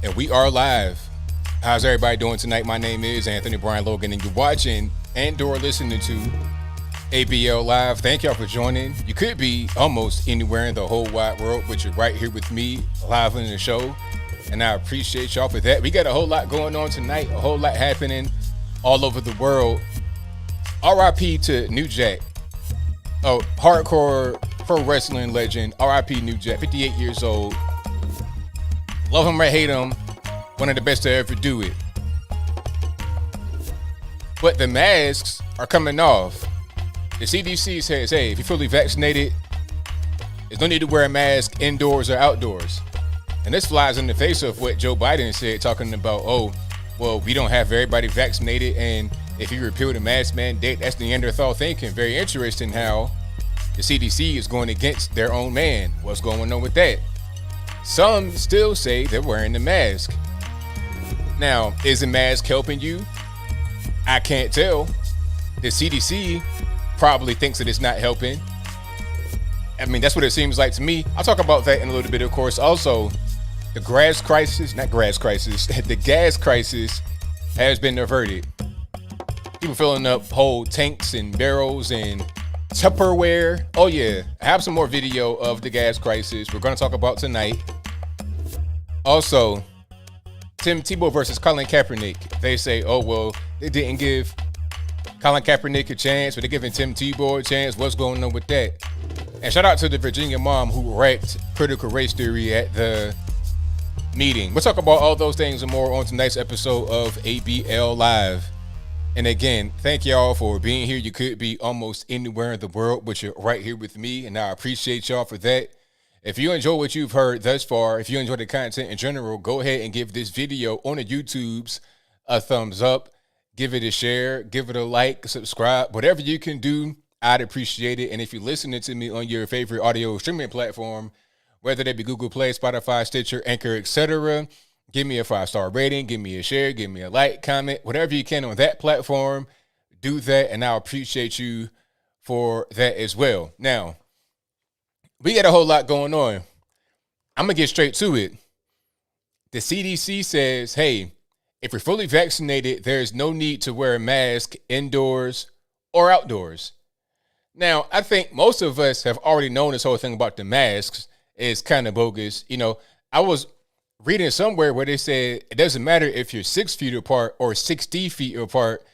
And we are live. How's everybody doing tonight? My name is Anthony Brian Logan, and you're watching and/or listening to ABL Live. Thank y'all for joining. You could be almost anywhere in the whole wide world, but you're right here with me, live in the show, and I appreciate y'all for that. We got a whole lot going on tonight, a whole lot happening all over the world. RIP to New Jack, a hardcore pro wrestling legend. RIP New Jack, 58 years old. Love him or hate him, one of the best to ever do it. But the masks are coming off. The CDC says, hey, if you're fully vaccinated, there's no need to wear a mask indoors or outdoors. And this flies in the face of what Joe Biden said, talking about, oh, well, we don't have everybody vaccinated, and if you repeal the mask mandate, that's Neanderthal thinking. Very interesting how the CDC is going against their own man. What's going on with that? Some still say they're wearing the mask. Now, is the mask helping you? I can't tell. The CDC probably thinks that it's not helping. I mean, that's what it seems like to me. I'll talk about that in a little bit, of course. Also, the gas crisis has been averted. People filling up whole tanks and barrels and Tupperware. Oh yeah, I have some more video of the gas crisis we're going to talk about tonight. Also, Tebow versus Colin Kaepernick. They say, oh, well, they didn't give Colin Kaepernick a chance, but they're giving Tim Tebow a chance. What's going on with that? And shout out to the Virginia mom who wrecked critical race theory at the meeting. We'll talk about all those things and more on tonight's episode of ABL Live. And again, thank y'all for being here. You could be almost anywhere in the world, but you're right here with me, and I appreciate y'all for that. If you enjoy what you've heard thus far, if you enjoy the content in general, go ahead and give this video on the YouTubes a thumbs up. Give it a share, give it a like, subscribe, whatever you can do, I'd appreciate it. And if you're listening to me on your favorite audio streaming platform, whether that be Google Play, Spotify, Stitcher, Anchor, etc., give me a 5-star rating, give me a share, give me a like, comment, whatever you can on that platform. Do that, and I'll appreciate you for that as well. Now, we got a whole lot going on. I'm going to get straight to it. The CDC says, hey, if you're fully vaccinated, there's no need to wear a mask indoors or outdoors. Now, I think most of us have already known this whole thing about the masks is kind of bogus. You know, I was reading somewhere where they said it doesn't matter if you're 6 feet apart or 60 feet apart.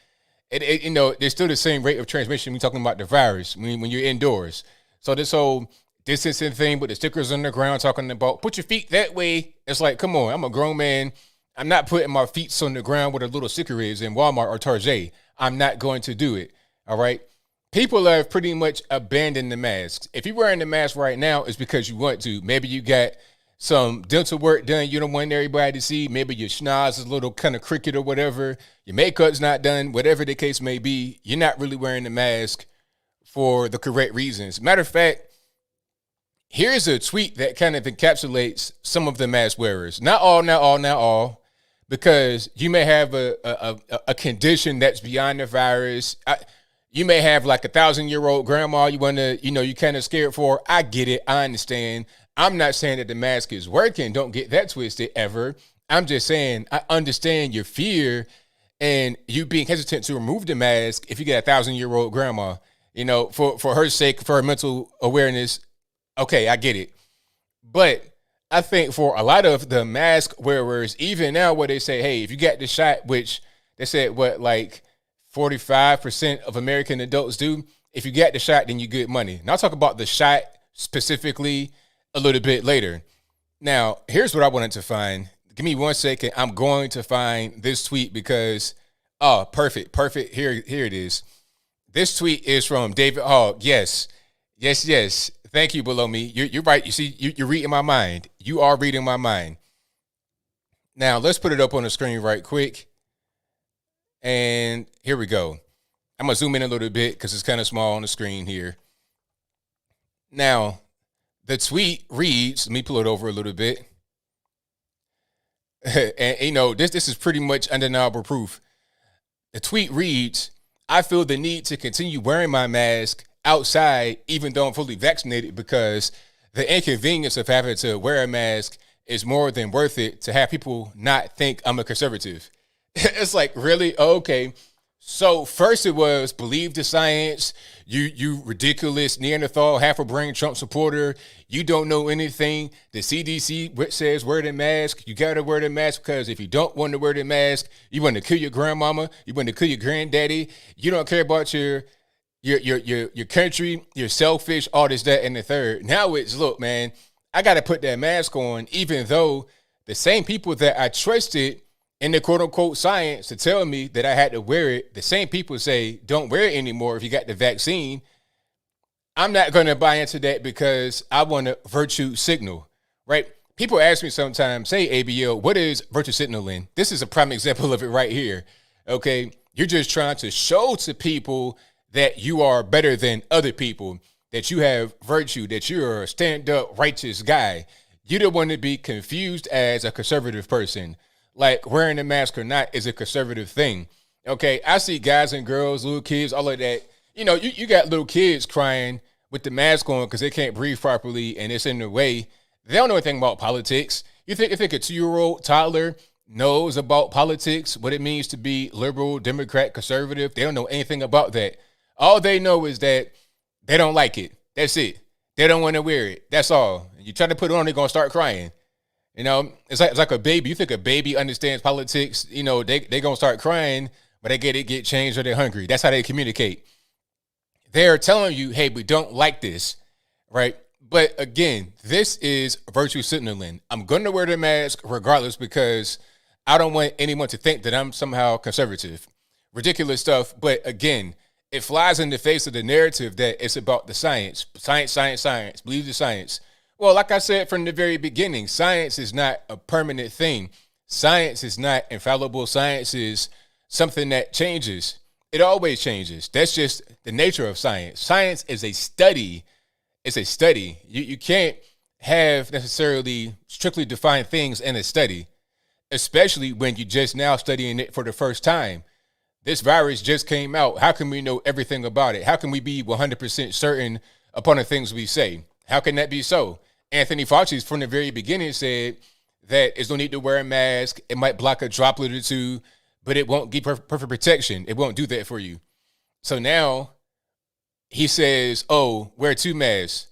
There's still the same rate of transmission. We're talking about the virus when you're indoors. So this whole distancing thing with the stickers on the ground talking about put your feet that way. It's like, come on, I'm a grown man. I'm not putting my feet on the ground where the little sticker is in Walmart or Target. I'm not going to do it. All right. People have pretty much abandoned the masks. If you're wearing the mask right now, it's because you want to. Maybe you got some dental work done you don't want everybody to see. Maybe your schnoz is a little kind of crooked or whatever. Your makeup's not done. Whatever the case may be, you're not really wearing the mask for the correct reasons. Matter of fact, here's a tweet that kind of encapsulates some of the mask wearers. Not all, because you may have a condition that's beyond the virus. You may have like 1,000-year-old grandma you want to, you kind of scared for. I get it. I understand. I'm not saying that the mask is working. Don't get that twisted ever. I'm just saying I understand your fear and you being hesitant to remove the mask if you get 1,000-year-old grandma, for her sake, for her mental awareness. Okay, I get it. But I think for a lot of the mask wearers, even now where they say, hey, if you got the shot, which they said, 45% of American adults do, if you got the shot, then you get money. Now I'll talk about the shot specifically a little bit later. Now, here's what I wanted to find. Give me 1 second. I'm going to find this tweet because, perfect. Here it is. This tweet is from David Hogg. Yes. Thank you, below me. You're right. You see, you're reading my mind. You are reading my mind. Now, let's put it up on the screen right quick. And here we go. I'm going to zoom in a little bit because it's kind of small on the screen here. Now, the tweet reads, let me pull it over a little bit. And, this is pretty much undeniable proof. The tweet reads, I feel the need to continue wearing my mask outside, even though I'm fully vaccinated, because the inconvenience of having to wear a mask is more than worth it to have people not think I'm a conservative. It's like, really? Okay. So first it was believe the science. You ridiculous Neanderthal, half a brain Trump supporter. You don't know anything. The CDC says wear the mask. You gotta wear the mask because if you don't want to wear the mask, you want to kill your grandmama. You want to kill your granddaddy. You don't care about your country. You're selfish. All this, that, and the third. Now it's look, man. I gotta put that mask on, even though the same people that I trusted in the quote unquote science to tell me that I had to wear it, the same people say don't wear it anymore if you got the vaccine. I'm not going to buy into that because I want a virtue signal, right? People ask me sometimes, say ABL, what is virtue signaling? This is a prime example of it right here. Okay. You're just trying to show to people that you are better than other people, that you have virtue, that you're a stand up righteous guy. You don't want to be confused as a conservative person. Like wearing a mask or not is a conservative thing. Okay, I see guys and girls, little kids, all of that. You know, you got little kids crying with the mask on because they can't breathe properly and it's in their way. They don't know anything about politics. You think a 2-year-old toddler knows about politics, what it means to be liberal, Democrat, conservative? They don't know anything about that. All they know is that they don't like it. That's it. They don't want to wear it. That's all. You try to put it on, they're going to start crying. You know, it's like a baby. You think a baby understands politics, you know, they going to start crying, but they get changed or they're hungry. That's how they communicate. They're telling you, hey, we don't like this, right? But again, this is virtue signaling. I'm going to wear the mask regardless because I don't want anyone to think that I'm somehow conservative. Ridiculous stuff. But again, it flies in the face of the narrative that it's about the science. Science, science, science. Believe the science. Well, like I said from the very beginning, science is not a permanent thing. Science is not infallible. Science is something that changes. It always changes. That's just the nature of science. Science is a study. It's a study. You can't have necessarily strictly defined things in a study, especially when you're just now studying it for the first time. This virus just came out. How can we know everything about it? How can we be 100% certain upon the things we say? How can that be so? Anthony Fauci from the very beginning said that there's no need to wear a mask. It might block a droplet or two, but it won't give perfect protection. It won't do that for you. So now he says, oh, wear 2 masks.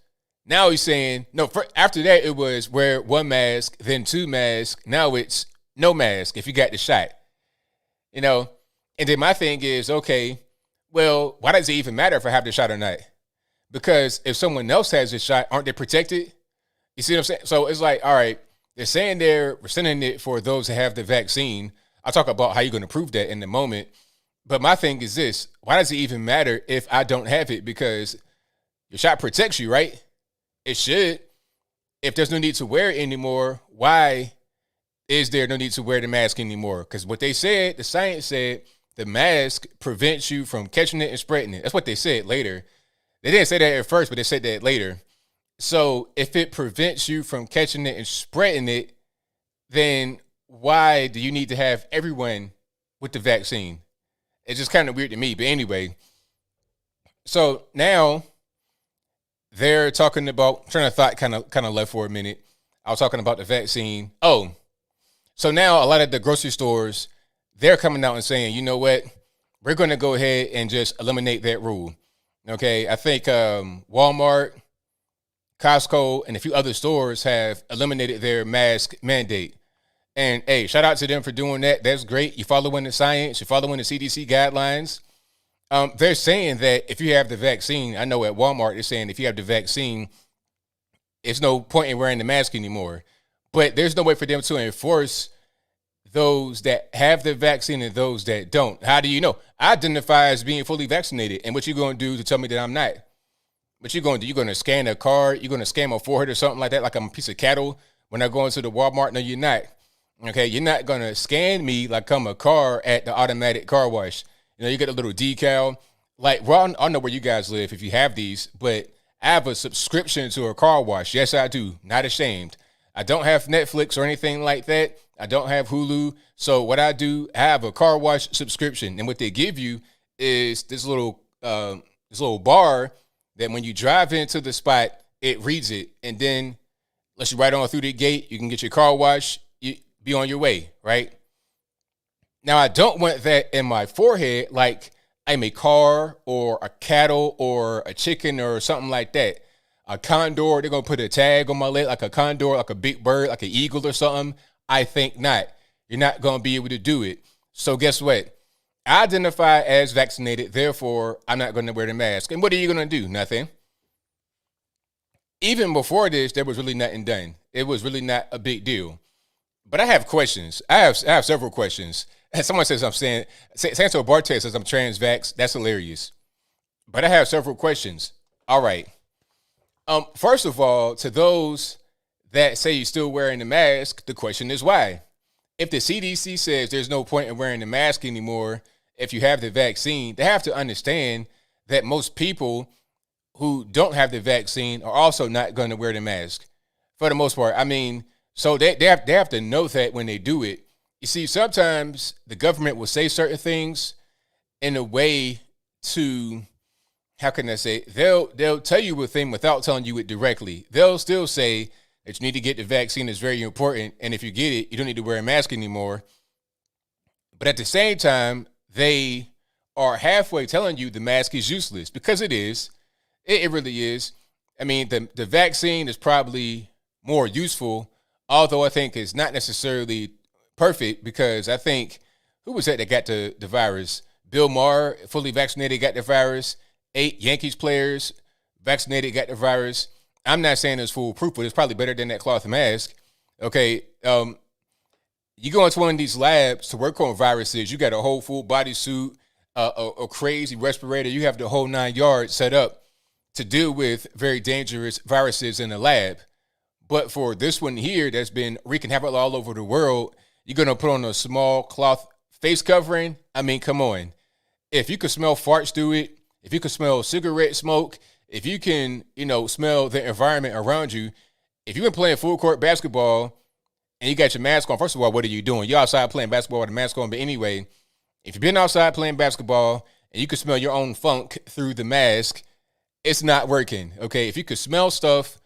Now he's saying, no, after that it was wear 1 mask, then 2 masks. Now it's no mask if you got the shot. You know, and then my thing is, okay, well, why does it even matter if I have the shot or not? Because if someone else has the shot, aren't they protected? You see what I'm saying? So it's like, all right, they're saying they're rescinding it for those that have the vaccine. I'll talk about how you're going to prove that in a moment. But my thing is this. Why does it even matter if I don't have it? Because your shot protects you, right? It should. If there's no need to wear it anymore, why is there no need to wear the mask anymore? Because what they said, the science said, the mask prevents you from catching it and spreading it. That's what they said later. They didn't say that at first, but they said that later. So if it prevents you from catching it and spreading it, then why do you need to have everyone with the vaccine? It's just kind of weird to me. But anyway, so now they're talking about, trying to thought kind of left for a minute. I was talking about the vaccine. Oh, so now a lot of the grocery stores, they're coming out and saying, you know what? We're going to go ahead and just eliminate that rule. Okay, I think Walmart, Costco, and a few other stores have eliminated their mask mandate. And hey, shout out to them for doing that. That's great. You're following the science. You're following the CDC guidelines. They're saying that if you have the vaccine, I know at Walmart, they're saying if you have the vaccine, it's no point in wearing the mask anymore. But there's no way for them to enforce those that have the vaccine and those that don't. How do you know? I identify as being fully vaccinated. And what you going to do to tell me that I'm not? What you going to do? You're going to scan a card? You're going to scan my forehead or something like that, like I'm a piece of cattle when I go into the Walmart? No, you're not. Okay, you're not going to scan me like I'm a car at the automatic car wash. You know, you get a little decal. Like, well, I don't know where you guys live if you have these, but I have a subscription to a car wash. Yes, I do. Not ashamed. I don't have Netflix or anything like that. I don't have Hulu. So what I do, I have a car wash subscription. And what they give you is this little bar that when you drive into the spot, it reads it. And then Let you right on through the gate. You can get your car washed. You be on your way, right? Now, I don't want that in my forehead like I'm a car or a cattle or a chicken or something like that. A condor, they're going to put a tag on my leg like a condor, like a big bird, like an eagle or something. I think not. You're not going to be able to do it. So guess what? I identify as vaccinated. Therefore, I'm not going to wear the mask. And what are you going to do? Nothing. Even before this, there was really nothing done. It was really not a big deal. But I have questions. I have several questions. Someone says I'm saying, Santo Barte says I'm trans-vax. That's hilarious. But I have several questions. All right. First of all, to those that say you're still wearing the mask, the question is why? If the CDC says there's no point in wearing the mask anymore if you have the vaccine, they have to understand that most people who don't have the vaccine are also not going to wear the mask for the most part. I mean, so they have to know that when they do it. You see, sometimes the government will say certain things in a way to, how can I say, they'll tell you a thing without telling you it directly. They'll still say that you need to get the vaccine. It's very important. And if you get it, you don't need to wear a mask anymore. But at the same time, they are halfway telling you the mask is useless, because it is. It really is. I mean, the vaccine is probably more useful, although I think it's not necessarily perfect, because I think, who was that got the virus? Bill Maher, fully vaccinated, got the virus. 8 Yankees players, vaccinated, got the virus. I'm not saying it's foolproof, but it's probably better than that cloth mask. Okay, you go into one of these labs to work on viruses. You got a whole full body suit, a crazy respirator. You have the whole 9 yards set up to deal with very dangerous viruses in the lab. But for this one here that's been wreaking havoc all over the world, you're going to put on a small cloth face covering? I mean, come on. If you can smell farts through it, if you can smell cigarette smoke, if you can, smell the environment around you, if you've been playing full court basketball and you got your mask on, first of all, what are you doing? You're outside playing basketball with a mask on. But anyway, if you've been outside playing basketball and you can smell your own funk through the mask, it's not working, okay? If you could smell stuff,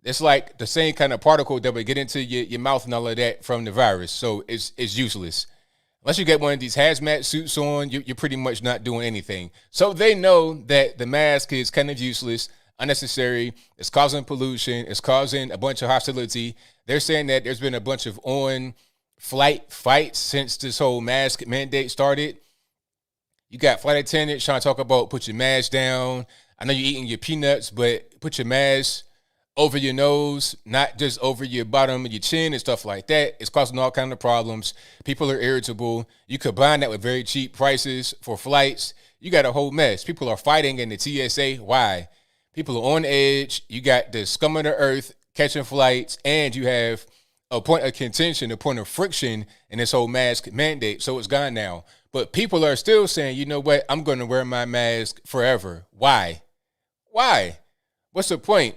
it's like the same kind of particle that would get into your mouth and all of that from the virus. So it's useless. Unless you get one of these hazmat suits on, you're pretty much not doing anything. So they know that the mask is kind of useless, unnecessary. It's causing pollution. It's causing a bunch of hostility. They're saying that there's been a bunch of on-flight fights since this whole mask mandate started. You got flight attendants trying to talk about put your mask down. I know you're eating your peanuts, but put your mask over your nose, not just over your bottom of your chin and stuff like that. It's causing all kinds of problems. People are irritable. You combine that with very cheap prices for flights. You got a whole mess. People are fighting in the TSA. Why? People are on edge. You got the scum of the earth catching flights, and you have a point of contention, a point of friction in this whole mask mandate. So it's gone now. But people are still saying, you know what? I'm going to wear my mask forever. Why? Why? What's the point?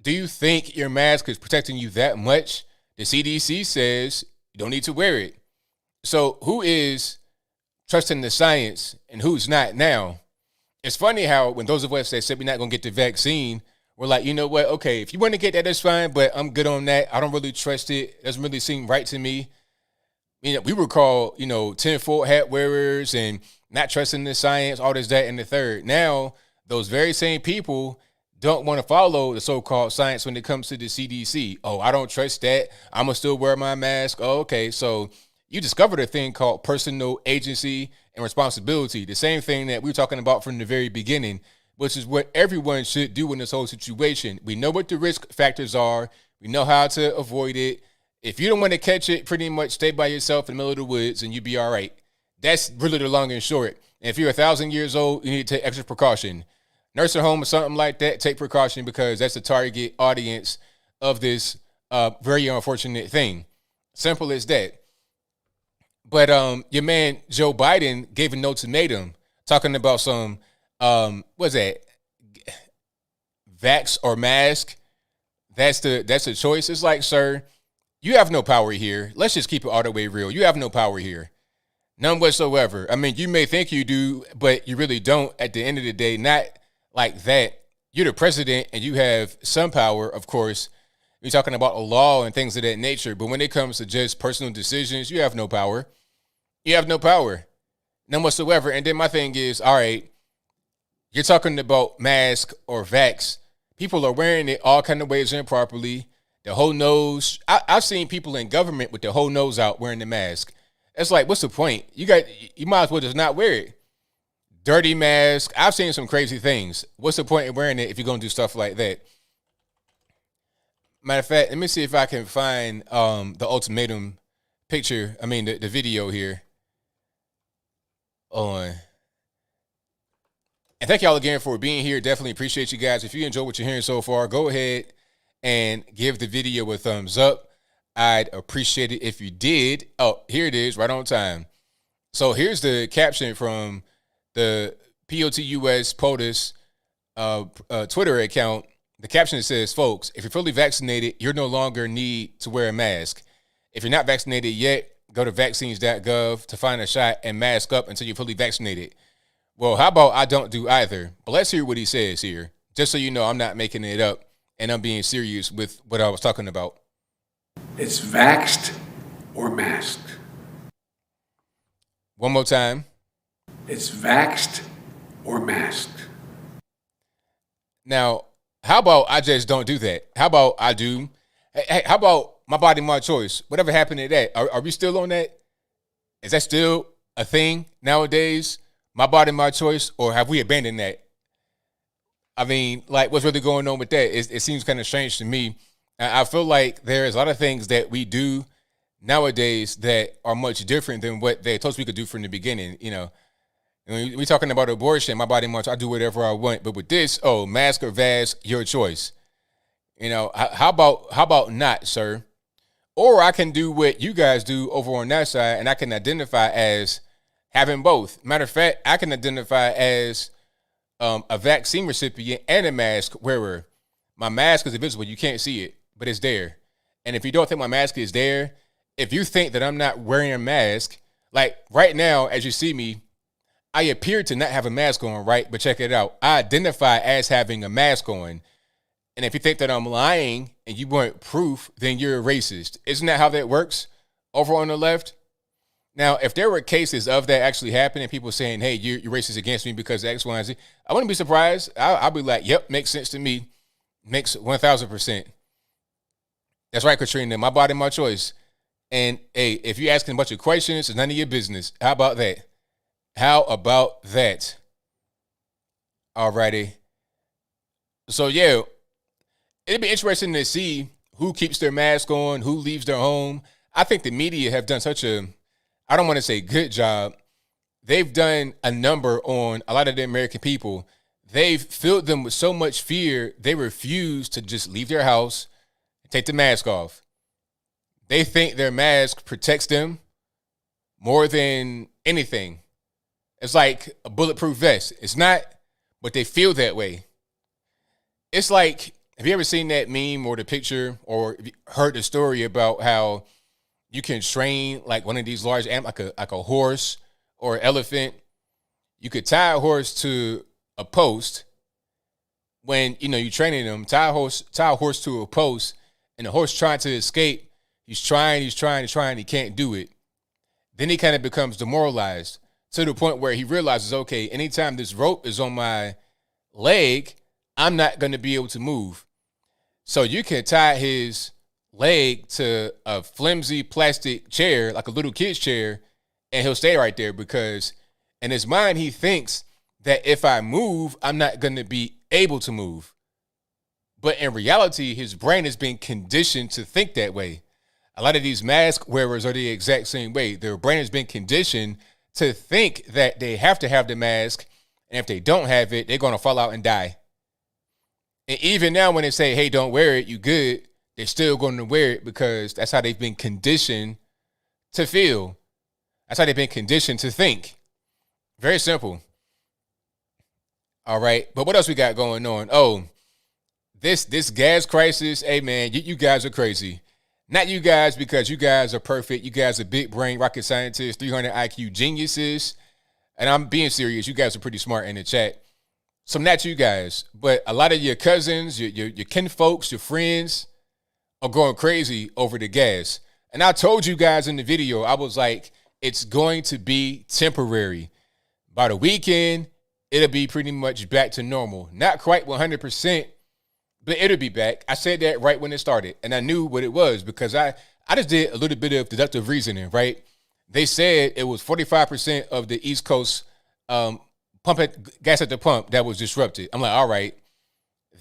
Do you think your mask is protecting you that much? The CDC says you don't need to wear it. So who is trusting the science and who's not now? It's funny how when those of us that said we're not going to get the vaccine, we're like, you know what? Okay, if you want to get that, that's fine, but I'm good on that. I don't really trust it. It doesn't really seem right to me. We were called, tinfoil hat wearers and not trusting the science, all this, that, and the third. Now, those very same people don't want to follow the so-called science when it comes to the CDC. Oh, I don't trust that. I'm going to still wear my mask. Oh, okay. So you discovered a thing called personal agency and responsibility, the same thing that we were talking about from the very beginning, which is what everyone should do in this whole situation. We know what the risk factors are. We know how to avoid it. If you don't want to catch it, pretty much stay by yourself in the middle of the woods and you'll be all right. That's really the long and short. And if you're 1,000 years old, you need to take extra precaution. Nursing home or something like that, take precaution, because that's the target audience of this very unfortunate thing. Simple as that. But your man Joe Biden gave an ultimatum talking about some, what's that? Vax or mask. That's the choice. It's like, sir, you have no power here. Let's just keep it all the way real. You have no power here. None whatsoever. I mean, you may think you do, but you really don't at the end of the day. Not like that. You're the president and you have some power, of course. You're talking about a law and things of that nature. But when it comes to just personal decisions, you have no power. You have no power. None whatsoever. And then my thing is, all right, you're talking about mask or vax. People are wearing it all kind of ways improperly. The whole nose. I've seen people in government with their whole nose out wearing the mask. It's like, what's the point? You might as well just not wear it. Dirty mask. I've seen some crazy things. What's the point in wearing it if you're going to do stuff like that? Matter of fact, let me see if I can find the ultimatum picture. I mean, the video here. And thank y'all again for being here. Definitely appreciate you guys. If you enjoy what you're hearing so far, go ahead and give the video a thumbs up. I'd appreciate it if you did. Oh, here it is, right on time. So here's the caption from the POTUS POTUS Twitter account. The caption says, folks, if you're fully vaccinated, you no longer need to wear a mask. If you're not vaccinated yet, go to vaccines.gov to find a shot and mask up until you're fully vaccinated. Well, how about I don't do either? But let's hear what he says here, just so you know I'm not making it up and I'm being serious with what I was talking about. It's vaxxed or masked. One more time. It's vaxxed or masked. Now, how about I just don't do that? How about I do? Hey, how about my body, my choice? Whatever happened to that? Are we still on that? Is that still a thing nowadays? My body, my choice? Or have we abandoned that? I mean, like, what's really going on with that? It seems kind of strange to me. I feel like there's a lot of things that we do nowadays that are much different than what they told us we could do from the beginning. You know, we're talking about abortion, my body, my choice. I do whatever I want. But with this, mask or vax, your choice. You know, how about not, sir? Or I can do what you guys do over on that side, and I can identify as having both. Matter of fact, I can identify as a vaccine recipient and a mask wearer. My mask is invisible. You can't see it, but it's there. And if you don't think my mask is there, if you think that I'm not wearing a mask, like right now, as you see me, I appear to not have a mask on, right? But check it out. I identify as having a mask on. And if you think that I'm lying and you want proof, then you're a racist. Isn't that how that works over on the left? Now, if there were cases of that actually happening, people saying, hey, you're racist against me because of X, Y, and Z, I wouldn't be surprised. I'll be like, yep, makes sense to me. Makes 1,000%. That's right, Katrina. My body, my choice. And, hey, if you're asking a bunch of questions, it's none of your business. How about that? How about that? All righty. So, yeah, it'd be interesting to see who keeps their mask on, who leaves their home. I think the media have done such a, I don't want to say good job. They've done a number on a lot of the American people. They've filled them with so much fear, they refuse to just leave their house and take the mask off. They think their mask protects them more than anything. It's like a bulletproof vest. It's not, but they feel that way. It's like, have you ever seen that meme or the picture or heard the story about how you can train like one of these large animals, like a horse or an elephant? You could tie a horse to a post. When you're training them, tie a horse to a post, and the horse trying to escape. He's trying, he can't do it. Then he kind of becomes demoralized to the point where he realizes, okay, anytime this rope is on my leg, I'm not going to be able to move. So you can tie his leg to a flimsy plastic chair, like a little kid's chair, and he'll stay right there because in his mind, he thinks that if I move, I'm not going to be able to move. But in reality, his brain has been conditioned to think that way. A lot of these mask wearers are the exact same way. Their brain has been conditioned to think that they have to have the mask, and if they don't have it, they're going to fall out and die. And even now when they say, hey, don't wear it, you good, they're still going to wear it because that's how they've been conditioned to feel. That's how they've been conditioned to think. Very simple. All right. But what else we got going on? Oh, this gas crisis. Hey, man, you guys are crazy. Not you guys because you guys are perfect. You guys are big brain rocket scientists, 300 IQ geniuses. And I'm being serious. You guys are pretty smart in the chat. So not you guys, but a lot of your cousins, your kinfolks, your friends, are going crazy over the gas. And I told you guys in the video, I was like, it's going to be temporary. By the weekend, it'll be pretty much back to normal. Not quite 100%, but it'll be back. I said that right when it started, and I knew what it was because I just did a little bit of deductive reasoning, right? They said it was 45% of the East Coast gas at the pump that was disrupted. I'm like, all right,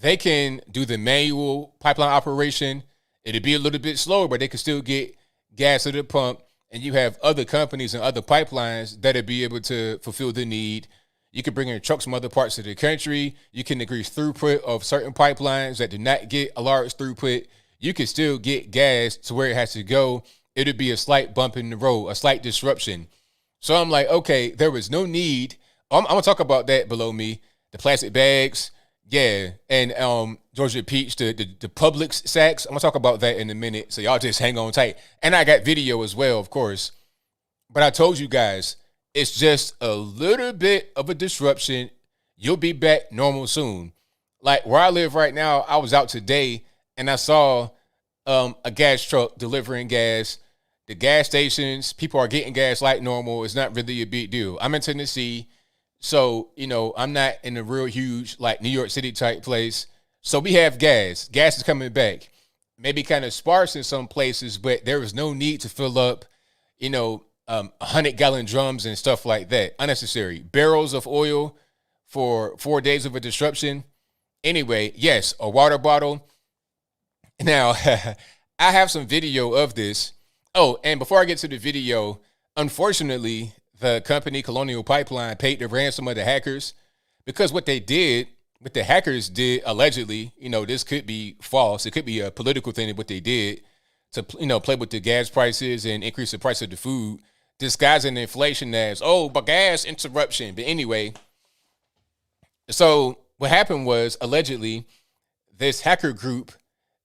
they can do the manual pipeline operation. It'll be a little bit slower, but they can still get gas at the pump. And you have other companies and other pipelines that'll be able to fulfill the need. You can bring in trucks from other parts of the country. You can increase throughput of certain pipelines that do not get a large throughput. You can still get gas to where it has to go. It'll be a slight bump in the road, a slight disruption. So I'm like, okay, there was no need. I'm going to talk about that below me. The plastic bags, yeah. And Georgia Peach, the Publix sacks. I'm going to talk about that in a minute. So y'all just hang on tight. And I got video as well, of course. But I told you guys, it's just a little bit of a disruption. You'll be back normal soon. Like where I live right now, I was out today and I saw a gas truck delivering gas. The gas stations, people are getting gas like normal. It's not really a big deal. I'm in Tennessee. So, I'm not in a real huge, like New York City type place. So we have gas. Gas is coming back. Maybe kind of sparse in some places, but there is no need to fill up, 100-gallon drums and stuff like that. Unnecessary. Barrels of oil for 4 days of a disruption. Anyway, yes, a water bottle. Now, I have some video of this. Oh, and before I get to the video, unfortunately, the company Colonial Pipeline paid the ransom of the hackers because what they did, what the hackers did allegedly, this could be false. It could be a political thing, what they did to, play with the gas prices and increase the price of the food, disguising inflation as, but gas interruption. But anyway, so what happened was allegedly this hacker group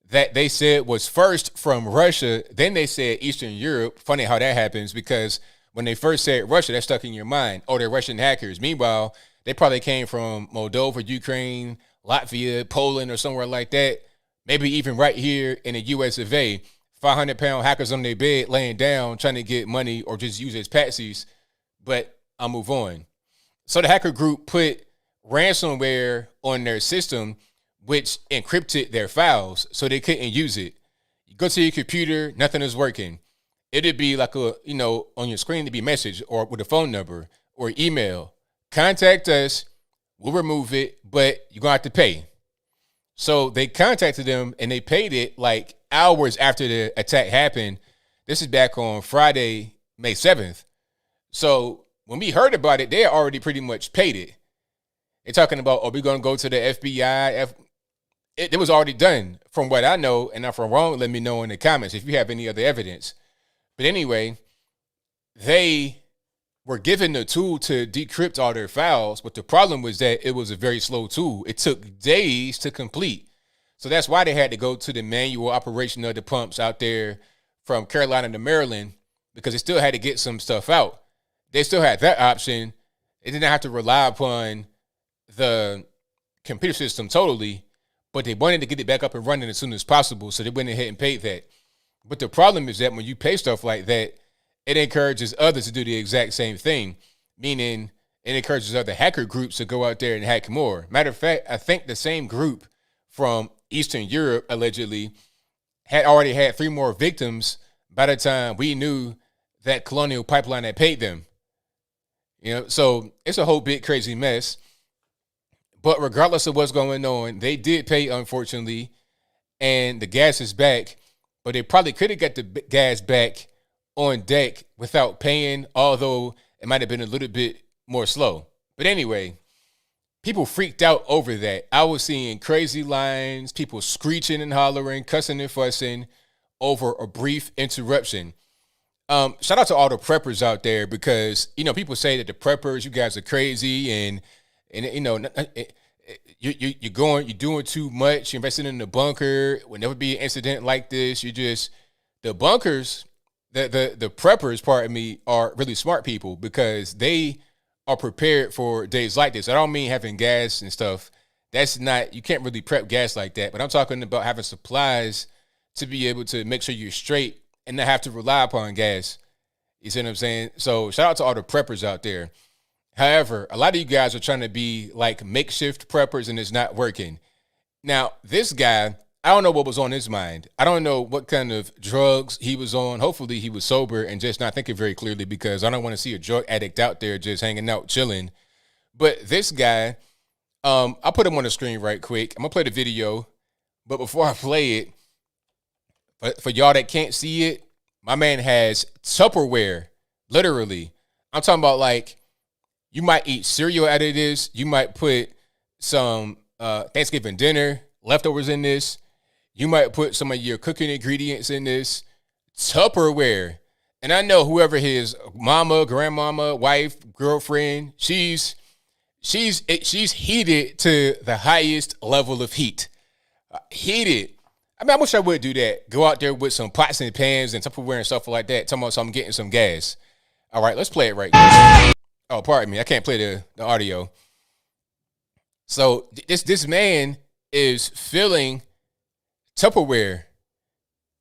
that they said was first from Russia, then they said Eastern Europe. Funny how that happens because when they first said Russia, that stuck in your mind. Oh, they're Russian hackers. Meanwhile, they probably came from Moldova, Ukraine, Latvia, Poland, or somewhere like that. Maybe even right here in the US of A. 500-pound hackers on their bed laying down trying to get money or just use it as patsies. But I'll move on. So the hacker group put ransomware on their system, which encrypted their files so they couldn't use it. You go to your computer, nothing is working. It'd be like on your screen, it'd be a message or with a phone number or email. Contact us, we'll remove it, but you're going to have to pay. So they contacted them and they paid it like hours after the attack happened. This is back on Friday, May 7th. So when we heard about it, they had already pretty much paid it. They're talking about, we're going to go to the FBI. It was already done from what I know, and if I'm wrong, let me know in the comments if you have any other evidence. But anyway, they were given the tool to decrypt all their files, but the problem was that it was a very slow tool. It took days to complete. So that's why they had to go to the manual operation of the pumps out there from Carolina to Maryland, because they still had to get some stuff out. They still had that option. They didn't have to rely upon the computer system totally, but they wanted to get it back up and running as soon as possible, so they went ahead and paid that. But the problem is that when you pay stuff like that, it encourages others to do the exact same thing, meaning it encourages other hacker groups to go out there and hack more. Matter of fact, I think the same group from Eastern Europe allegedly had already had 3 more victims by the time we knew that Colonial Pipeline had paid them. So it's a whole big crazy mess. But regardless of what's going on, they did pay, unfortunately, and the gas is back. But they probably could have got the gas back on deck without paying, although it might have been a little bit more slow. But anyway, people freaked out over that. I was seeing crazy lines, people screeching and hollering, cussing and fussing over a brief interruption. Shout out to all the preppers out there because, people say that the preppers, you guys are crazy and you're doing too much. You're investing in the bunker. Will never be an incident like this. The bunkers, the preppers, pardon me, are really smart people because they are prepared for days like this. I don't mean having gas and stuff. You can't really prep gas like that. But I'm talking about having supplies to be able to make sure you're straight and not have to rely upon gas. You see what I'm saying? So shout out to all the preppers out there. However, a lot of you guys are trying to be like makeshift preppers and it's not working. Now, this guy, I don't know what was on his mind. I don't know what kind of drugs he was on. Hopefully he was sober and just not thinking very clearly, because I don't want to see a drug addict out there just hanging out, chilling. But this guy, I'll put him on the screen right quick. I'm going to play the video. But before I play it, for y'all that can't see it, my man has Tupperware, literally. I'm talking about like, you might eat cereal out of this. You might put some Thanksgiving dinner leftovers in this. You might put some of your cooking ingredients in this. Tupperware. And I know whoever his mama, grandmama, wife, girlfriend, she's heated to the highest level of heat. Heated. I mean, I wish I would do that. Go out there with some pots and pans and Tupperware and stuff like that. Talking about I'm getting some gas. All right, let's play it right now. Oh, pardon me. I can't play the audio. So this man is filling Tupperware.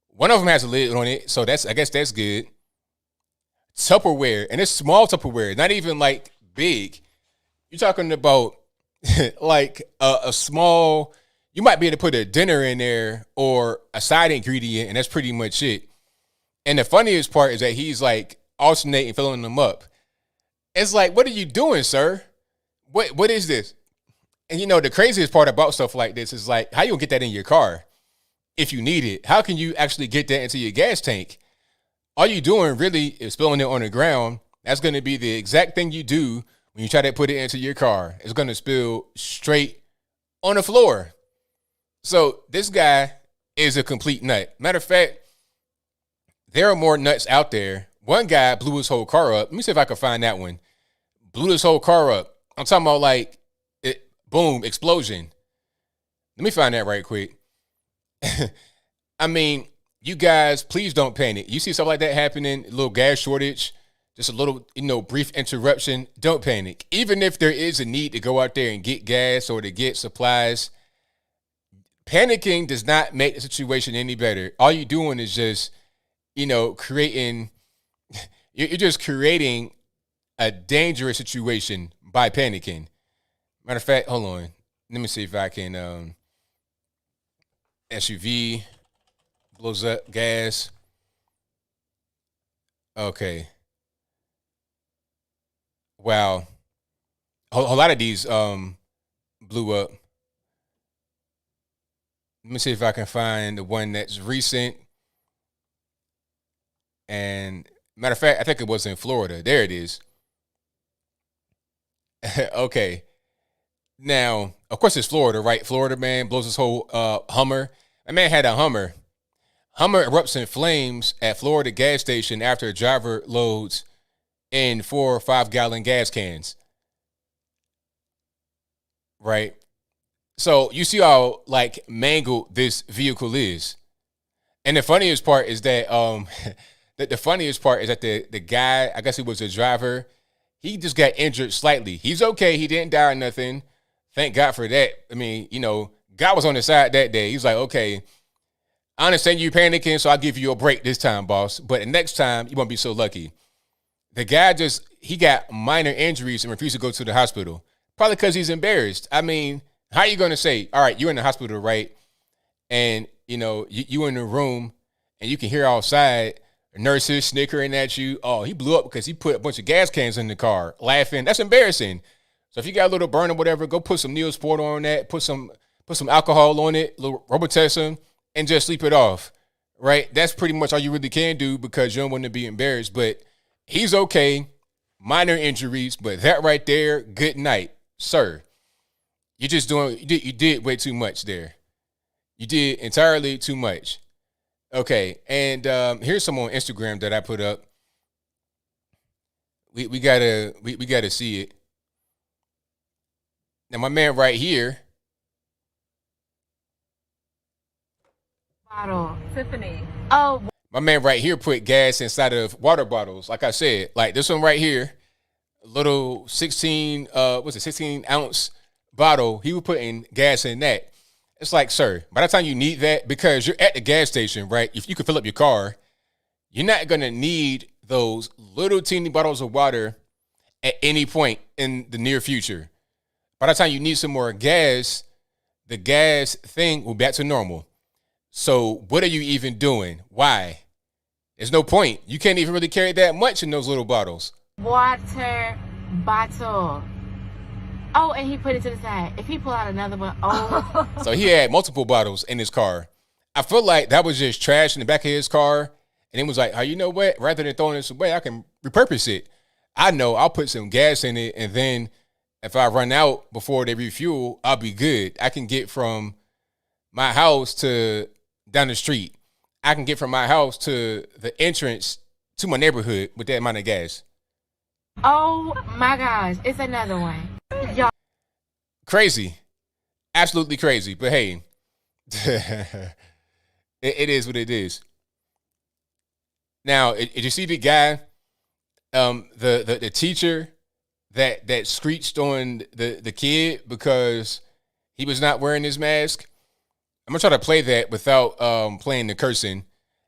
One of them has a lid on it, so I guess that's good. Tupperware, and it's small Tupperware, not even like big. You're talking about like a small. You might be able to put a dinner in there or a side ingredient, and that's pretty much it. And the funniest part is that he's like alternating, filling them up. It's like, what are you doing, sir? What is this? And you know, the craziest part about stuff like this is like, how you gonna get that in your car if you need it? How can you actually get that into your gas tank? All you doing really is spilling it on the ground. That's going to be the exact thing you do when you try to put it into your car. It's going to spill straight on the floor. So this guy is a complete nut. Matter of fact, there are more nuts out there. One guy blew his whole car up. Let me see if I can find that one. Blew his whole car up. I'm talking about like, boom, explosion. Let me find that right quick. I mean, you guys, please don't panic. You see stuff like that happening, a little gas shortage, just a little, brief interruption. Don't panic. Even if there is a need to go out there and get gas or to get supplies, panicking does not make the situation any better. All you're doing is just, creating, you're just creating a dangerous situation by panicking. Matter of fact, hold on. Let me see if I can, SUV blows up, gas. Okay. Wow. A lot of these blew up. Let me see if I can find the one that's recent. And matter of fact, I think it was in Florida. There it is. Okay. Now, of course, it's Florida, right? Florida man blows his whole Hummer. That man had a Hummer. Hummer erupts in flames at Florida gas station after a driver loads in 4 or 5 gallon gas cans. Right? So you see how like mangled this vehicle is. And the funniest part is that the guy, I guess he was a driver, he just got injured slightly. He's okay. He didn't die or nothing. Thank God for that. I mean, God was on his side that day. He's like, okay, I understand you panicking, so I'll give you a break this time, boss. But the next time, you won't be so lucky. The guy he got minor injuries and refused to go to the hospital. Probably because he's embarrassed. I mean, how are you going to say, all right, you're in the hospital, right? And, you in the room and you can hear outside nurses snickering at you. Oh, he blew up because he put a bunch of gas cans in the car, laughing. That's embarrassing. So if you got a little burn or whatever, go put some Neosport on that, put some alcohol on it, a little Robitussin, and just sleep it off, right? That's pretty much all you really can do because you don't want to be embarrassed. But he's okay, minor injuries, but that right there, good night, sir. You did way too much there. You did entirely too much. Okay, and here's some on Instagram that I put up. We gotta see it. Now my man right here. Bottle. Tiffany. Oh. My man right here put gas inside of water bottles. Like I said, like this one right here, a little 16 ounce bottle. He was putting gas in that. It's like, sir, by the time you need that, because you're at the gas station, right? If you can fill up your car, you're not going to need those little teeny bottles of water at any point in the near future. By the time you need some more gas, the gas thing will be back to normal. So what are you even doing? Why? There's no point. You can't even really carry that much in those little bottles. Water bottle. Oh, and he put it to the side. If he pull out another one, oh. So he had multiple bottles in his car. I feel like that was just trash in the back of his car. And it was like, oh, you know what? Rather than throwing this away, I can repurpose it. I know I'll put some gas in it. And then if I run out before they refuel, I'll be good. I can get from my house to down the street. I can get from my house to the entrance to my neighborhood with that amount of gas. Oh my gosh, it's another one. Y'all. Crazy. Absolutely crazy. But hey, it is what it is. Now, did you see the guy, the teacher that screeched on the kid because he was not wearing his mask? I'm going to try to play that without playing the cursing.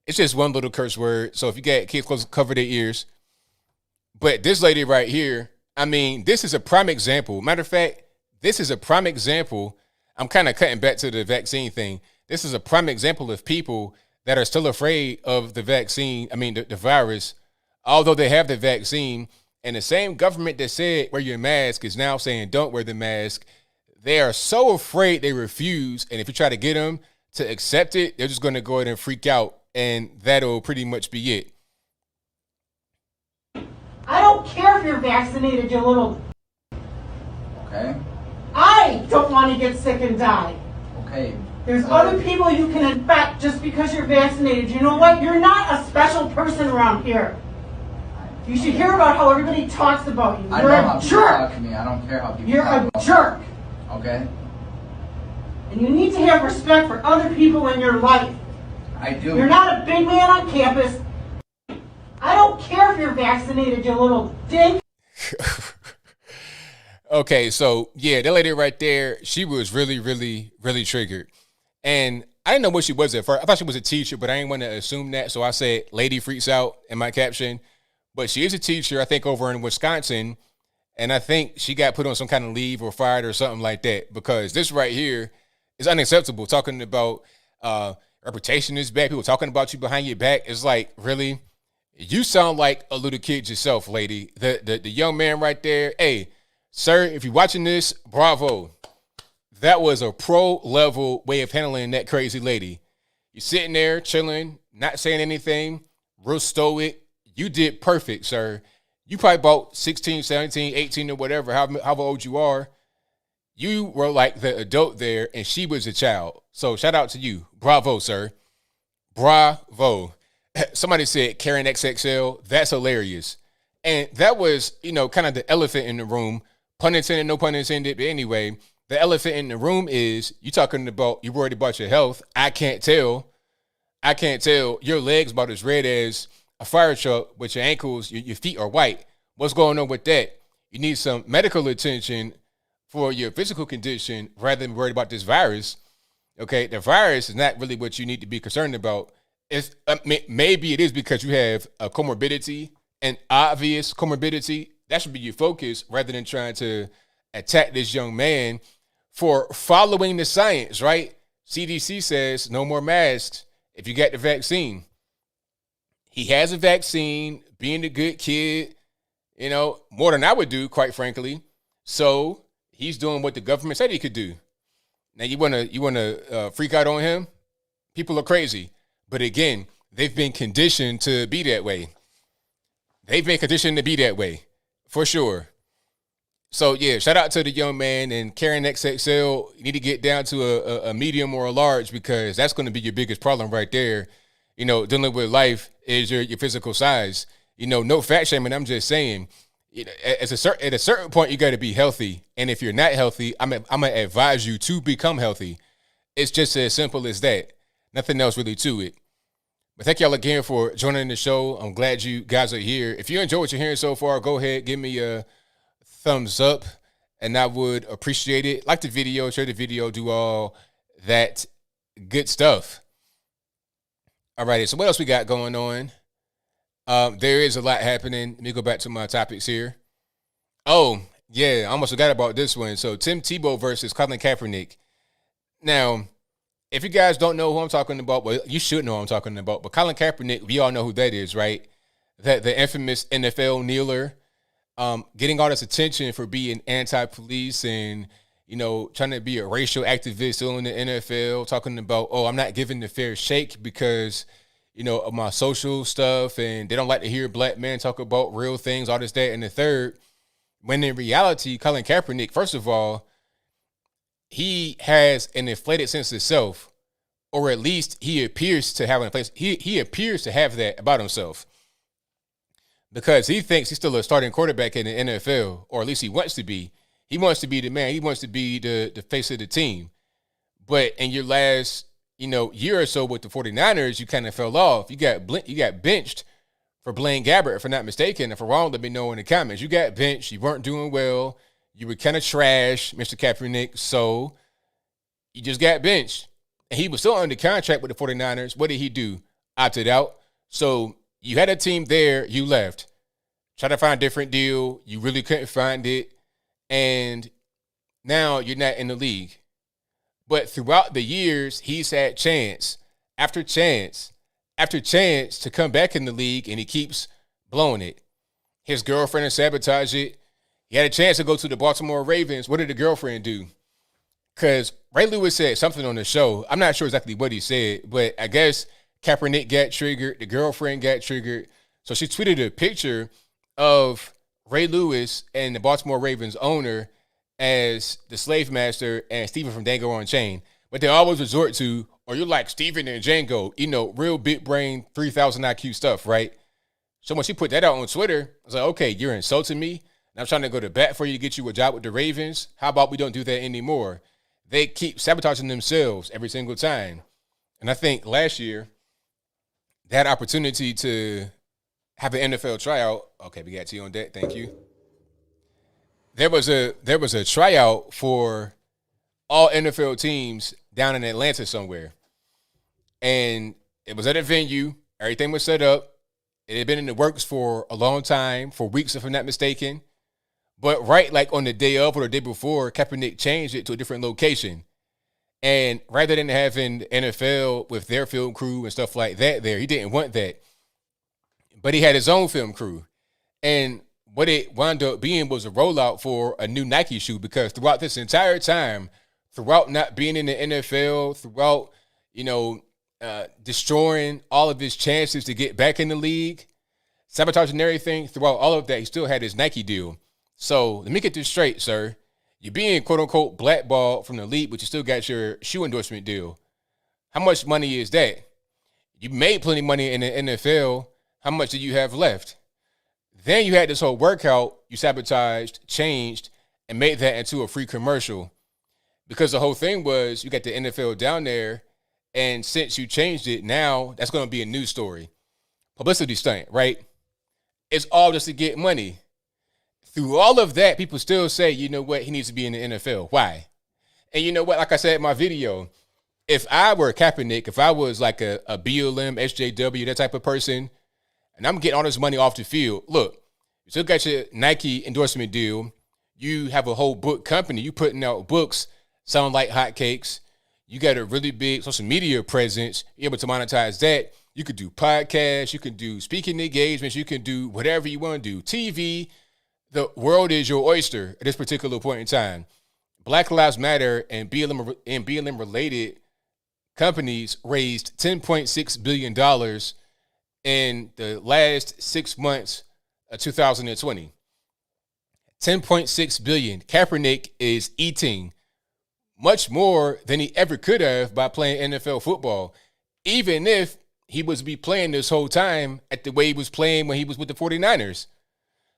It's just one little curse word. So if you got kids close, cover their ears. But this lady right here, I mean, this is a prime example. Matter of fact, this is a prime example. I'm kind of cutting back to the vaccine thing. This is a prime example of people that are still afraid of the vaccine. I mean, the virus, although they have the vaccine. And the same government that said wear your mask is now saying don't wear the mask. They are so afraid they refuse. And if you try to get them to accept it, they're just going to go ahead and freak out. And that'll pretty much be it. I don't care if you're vaccinated, you little... Okay. I don't want to get sick and die. Okay. There's other people you can infect just because you're vaccinated. You know what? You're not a special person around here. You should hear about how everybody talks about you. You're a jerk. To me. I don't care how people You're talk a about jerk. me. Okay. And you need to have respect for other people in your life. I do. You're not a big man on campus. I don't care if you're vaccinated, you little dink. Okay, so yeah, that lady right there, she was really, really, really triggered. And I didn't know what she was at first. I thought she was a teacher, but I didn't want to assume that. So I said, lady freaks out in my caption. But she is a teacher, I think, over in Wisconsin. And I think she got put on some kind of leave or fired or something like that. Because this right here is unacceptable. Talking about reputation is bad. People talking about you behind your back. It's like, really? You sound like a little kid yourself, lady. The young man right there. Hey, sir, if you're watching this, bravo. That was a pro-level way of handling that crazy lady. You're sitting there, chilling, not saying anything, real stoic. You did perfect, sir. You probably about 16, 17, 18 or whatever, however old you are. You were like the adult there, and she was a child. So shout out to you. Bravo, sir. Bravo. Somebody said Karen XXL. That's hilarious. And that was, kind of the elephant in the room. Pun intended, no pun intended. But anyway, the elephant in the room is you talking about, you worried about your health. I can't tell. Your legs about as red as a fire truck, but your ankles, your feet are white. What's going on with that? You need some medical attention for your physical condition rather than worried about this virus. Okay, the virus is not really what you need to be concerned about. It's maybe it is because you have a comorbidity, an obvious comorbidity. That should be your focus rather than trying to attack this young man for following the science, right? CDC says no more masks if you got the vaccine. He has a vaccine, being a good kid, more than I would do, quite frankly. So he's doing what the government said he could do. Now you wanna freak out on him? People are crazy. But again, they've been conditioned to be that way. For sure. So yeah, shout out to the young man and Karen XXL. You need to get down to a medium or a large because that's going to be your biggest problem right there. Dealing with life is your physical size. No fat shaming. I'm just saying, at a certain point, you got to be healthy. And if you're not healthy, I'm gonna advise you to become healthy. It's just as simple as that. Nothing else really to it. But thank y'all again for joining the show. I'm glad you guys are here. If you enjoy what you're hearing so far, go ahead, give me a thumbs up, and I would appreciate it. Like the video, share the video, do all that good stuff. All righty, so what else we got going on? There is a lot happening. Let me go back to my topics here. Oh, yeah, I almost forgot about this one. So Tim Tebow versus Colin Kaepernick. Now, if you guys don't know who I'm talking about, well, you should know who I'm talking about. But Colin Kaepernick, we all know who that is, right? That the infamous NFL kneeler, getting all this attention for being anti-police and, you know, trying to be a racial activist still in the NFL, talking about, oh, I'm not giving the fair shake because, you know, of my social stuff, and they don't like to hear black men talk about real things, all this, that, and the third. When in reality, Colin Kaepernick, first of all, he has an inflated sense of self, or at least he appears to have an inflated. He appears to have that about himself, because he thinks he's still a starting quarterback in the NFL, or at least he wants to be. He wants to be the man. He wants to be the face of the team. But in your last, you know, year or so with the 49ers, you kind of fell off. You got benched for Blaine Gabbert, if I'm not mistaken. If I'm wrong, let me know in the comments. You got benched. You weren't doing well. You were kind of trash, Mr. Kaepernick. So you just got benched. And he was still under contract with the 49ers. What did he do? Opted out. So you had a team there. You left. Try to find a different deal. You really couldn't find it. And now you're not in the league. But throughout the years, he's had chance after chance after chance to come back in the league, and he keeps blowing it. His girlfriend has sabotaged it. He had a chance to go to the Baltimore Ravens. What did the girlfriend do? Because Ray Lewis said something on the show. I'm not sure exactly what he said, but I guess Kaepernick got triggered. The girlfriend got triggered. So she tweeted a picture of Ray Lewis and the Baltimore Ravens owner as the slave master and Stephen from Django Unchained. But they always resort to, or you're like Stephen and Django, you know, real big brain, 3,000 IQ stuff, right? So when she put that out on Twitter, I was like, okay, you're insulting me, and I'm trying to go to bat for you to get you a job with the Ravens. How about we don't do that anymore? They keep sabotaging themselves every single time. And I think last year, they had opportunity to have an NFL tryout. Okay, we got you on deck. Thank you. There was a tryout for all NFL teams down in Atlanta somewhere. And it was at a venue. Everything was set up. It had been in the works for a long time, for weeks, if I'm not mistaken. But right, like on the day of or the day before, Kaepernick changed it to a different location. And rather than having NFL with their film crew and stuff like that there, he didn't want that. But he had his own film crew. And what it wound up being was a rollout for a new Nike shoe, because throughout this entire time, throughout not being in the NFL, throughout, you know, destroying all of his chances to get back in the league, sabotaging everything, throughout all of that, he still had his Nike deal. So let me get this straight, sir. You're being, quote unquote, blackballed from the league, but you still got your shoe endorsement deal. How much money is that? You made plenty of money in the NFL. How much do you have left? Then you had this whole workout you sabotaged, changed, and made that into a free commercial. Because the whole thing was you got the NFL down there, and since you changed it, now that's going to be a news story. Publicity stunt, right? It's all just to get money. Through all of that, people still say, you know what, he needs to be in the NFL. Why? And you know what, like I said in my video, if I were Kaepernick, if I was like a BLM, SJW, that type of person, and I'm getting all this money off the field, look, you still got your Nike endorsement deal. You have a whole book company. You putting out books, sound like hotcakes. You got a really big social media presence. You're able to monetize that. You could do podcasts. You can do speaking engagements. You can do whatever you want to do. TV. The world is your oyster at this particular point in time. Black Lives Matter and BLM related companies raised $10.6 billion in the last 6 months of 2020. $10.6 billion. Kaepernick is eating much more than he ever could have by playing NFL football, even if he was be playing this whole time at the way he was playing when he was with the 49ers.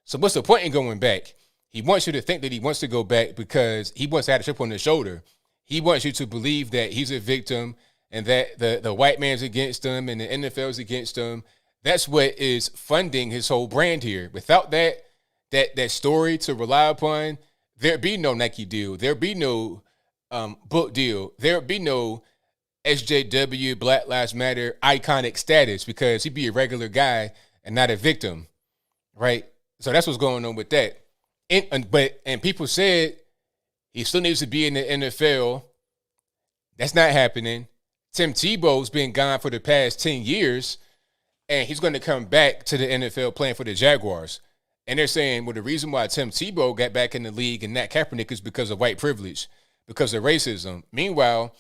So what's the point in going back? He wants you to think that he wants to go back because he wants to have a chip on his shoulder. He wants you to believe that he's a victim and that the white man's against him and the NFL's against him. That's what is funding his whole brand here. Without that story to rely upon, there'd be no Nike deal. There'd be no book deal, there would be no SJW, Black Lives Matter, iconic status because he'd be a regular guy and not a victim, right? So that's what's going on with that. And people said he still needs to be in the NFL. That's not happening. Tim Tebow's been gone for the past 10 years, and he's going to come back to the NFL playing for the Jaguars. And they're saying, well, the reason why Tim Tebow got back in the league and not Kaepernick is because of white privilege, because of racism. Meanwhile,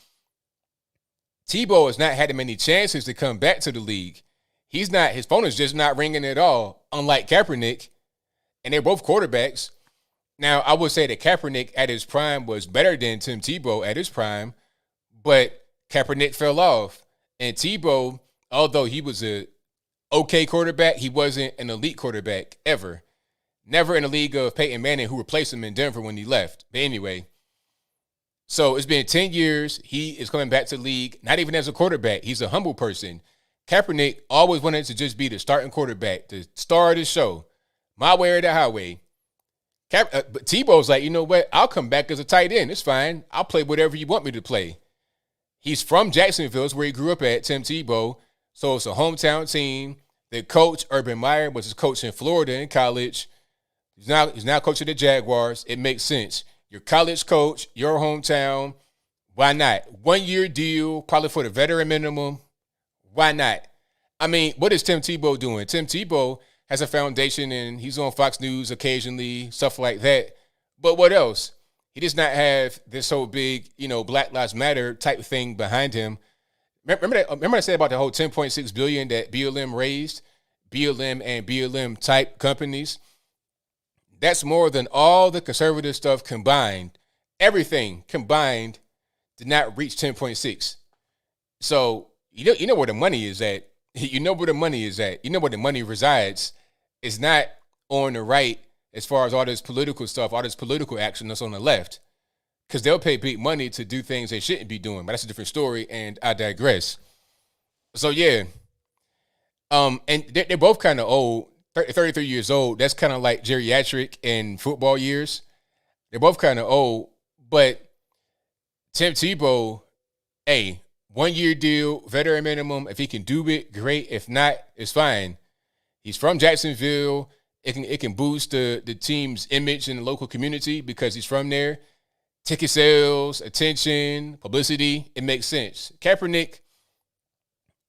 Tebow has not had many chances to come back to the league. His phone is just not ringing at all, unlike Kaepernick. And they're both quarterbacks. Now, I would say that Kaepernick at his prime was better than Tim Tebow at his prime, but Kaepernick fell off. And Tebow, although he was a okay quarterback, he wasn't an elite quarterback ever. Never in the league of Peyton Manning, who replaced him in Denver when he left. But anyway, so it's been 10 years. He is coming back to the league, not even as a quarterback. He's a humble person. Kaepernick always wanted to just be the starting quarterback, the star of the show, my way or the highway. But Tebow's like, you know what? I'll come back as a tight end. It's fine. I'll play whatever you want me to play. He's from Jacksonville. It's where he grew up at, Tim Tebow. So it's a hometown team. The coach, Urban Meyer, was his coach in Florida in college. He's now coaching the Jaguars. It makes sense. Your college coach, your hometown. Why not? 1-year deal, probably for the veteran minimum. Why not? I mean, what is Tim Tebow doing? Tim Tebow has a foundation and he's on Fox News occasionally, stuff like that. But what else? He does not have this whole big, Black Lives Matter type thing behind him. Remember I said about the whole $10.6 billion that BLM raised? BLM and BLM type companies. That's more than all the conservative stuff combined. Everything combined did not reach 10.6. So you know where the money is at. You know where the money is at. You know where the money resides. It's not on the right as far as all this political stuff, all this political action that's on the left. Because they'll pay big money to do things they shouldn't be doing. But that's a different story, and I digress. So, yeah. And they're both kind of old, 33 years old. That's kind of like geriatric in football years. They're both kind of old. But Tim Tebow, 1-year deal, veteran minimum. If he can do it, great. If not, it's fine. He's from Jacksonville. It can boost the team's image in the local community because he's from there. Ticket sales, attention, publicity, it makes sense. Kaepernick,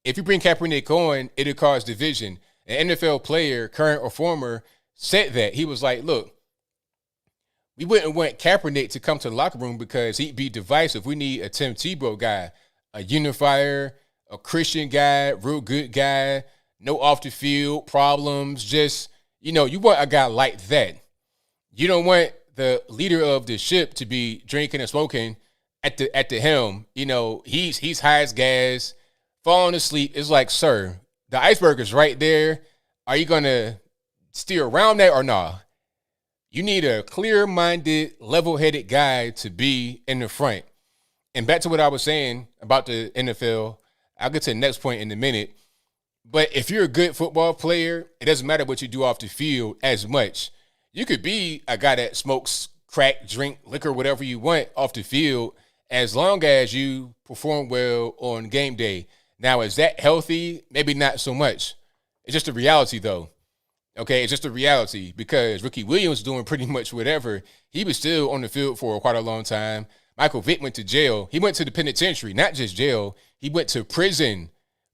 if you bring Kaepernick on, it'll cause division. An NFL player, current or former, said that. He was like, look, we wouldn't want Kaepernick to come to the locker room because he'd be divisive. We need a Tim Tebow guy, a unifier, a Christian guy, real good guy, no off the field problems. Just, you want a guy like that. You don't want the leader of the ship to be drinking and smoking at the helm. He's high as gas, falling asleep. It's like, sir, the iceberg is right there. Are you going to steer around that or not? You need a clear-minded, level-headed guy to be in the front. And back to what I was saying about the NFL, I'll get to the next point in a minute. But if you're a good football player, it doesn't matter what you do off the field as much. You could be a guy that smokes crack, drink, liquor, whatever you want off the field, as long as you perform well on game day. Now, is that healthy? Maybe not so much. It's just a reality, though. Okay, it's just a reality because Ricky Williams doing pretty much whatever. He was still on the field for quite a long time. Michael Vick went to jail. He went to the penitentiary, not just jail. He went to prison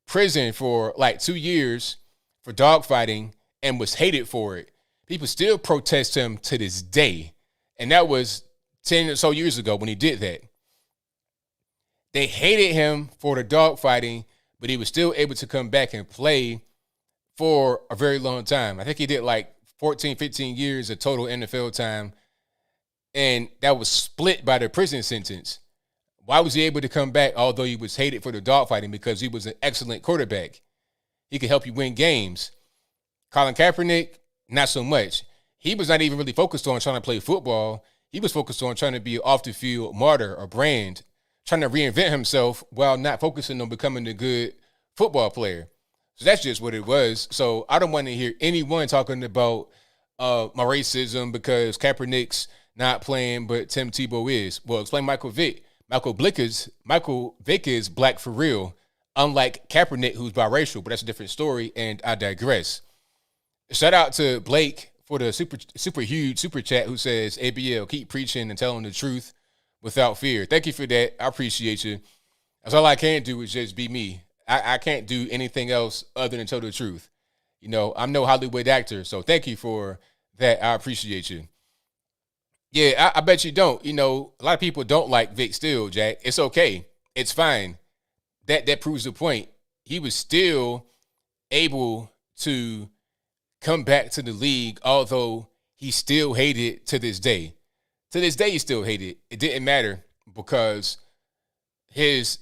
for like 2 years for dogfighting and was hated for it. People still protest him to this day. And that was 10 or so years ago when he did that. They hated him for the dogfighting, but he was still able to come back and play for a very long time. I think he did like 14, 15 years of total NFL time. And that was split by the prison sentence. Why was he able to come back, although he was hated for the dogfighting? Because he was an excellent quarterback. He could help you win games. Colin Kaepernick, not so much. He was not even really focused on trying to play football. He was focused on trying to be an off-the-field martyr or brand, trying to reinvent himself while not focusing on becoming a good football player. So that's just what it was. So I don't want to hear anyone talking about my racism because Kaepernick's not playing, but Tim Tebow is. Well, explain Michael Vick. Michael Vick is black for real, unlike Kaepernick, who's biracial, but that's a different story, and I digress. Shout out to Blake for the super huge super chat who says, ABL, keep preaching and telling the truth without fear. Thank you for that. I appreciate you. That's all I can do is just be me. I can't do anything else other than tell the truth. You know, I'm no Hollywood actor, so thank you for that. I appreciate you. Yeah, I bet you don't. You know, a lot of people don't like Vic still, Jack. It's okay. It's fine. That proves the point. He was still able to come back to the league, although he still hated to this day. To this day, he still hated. It didn't matter because his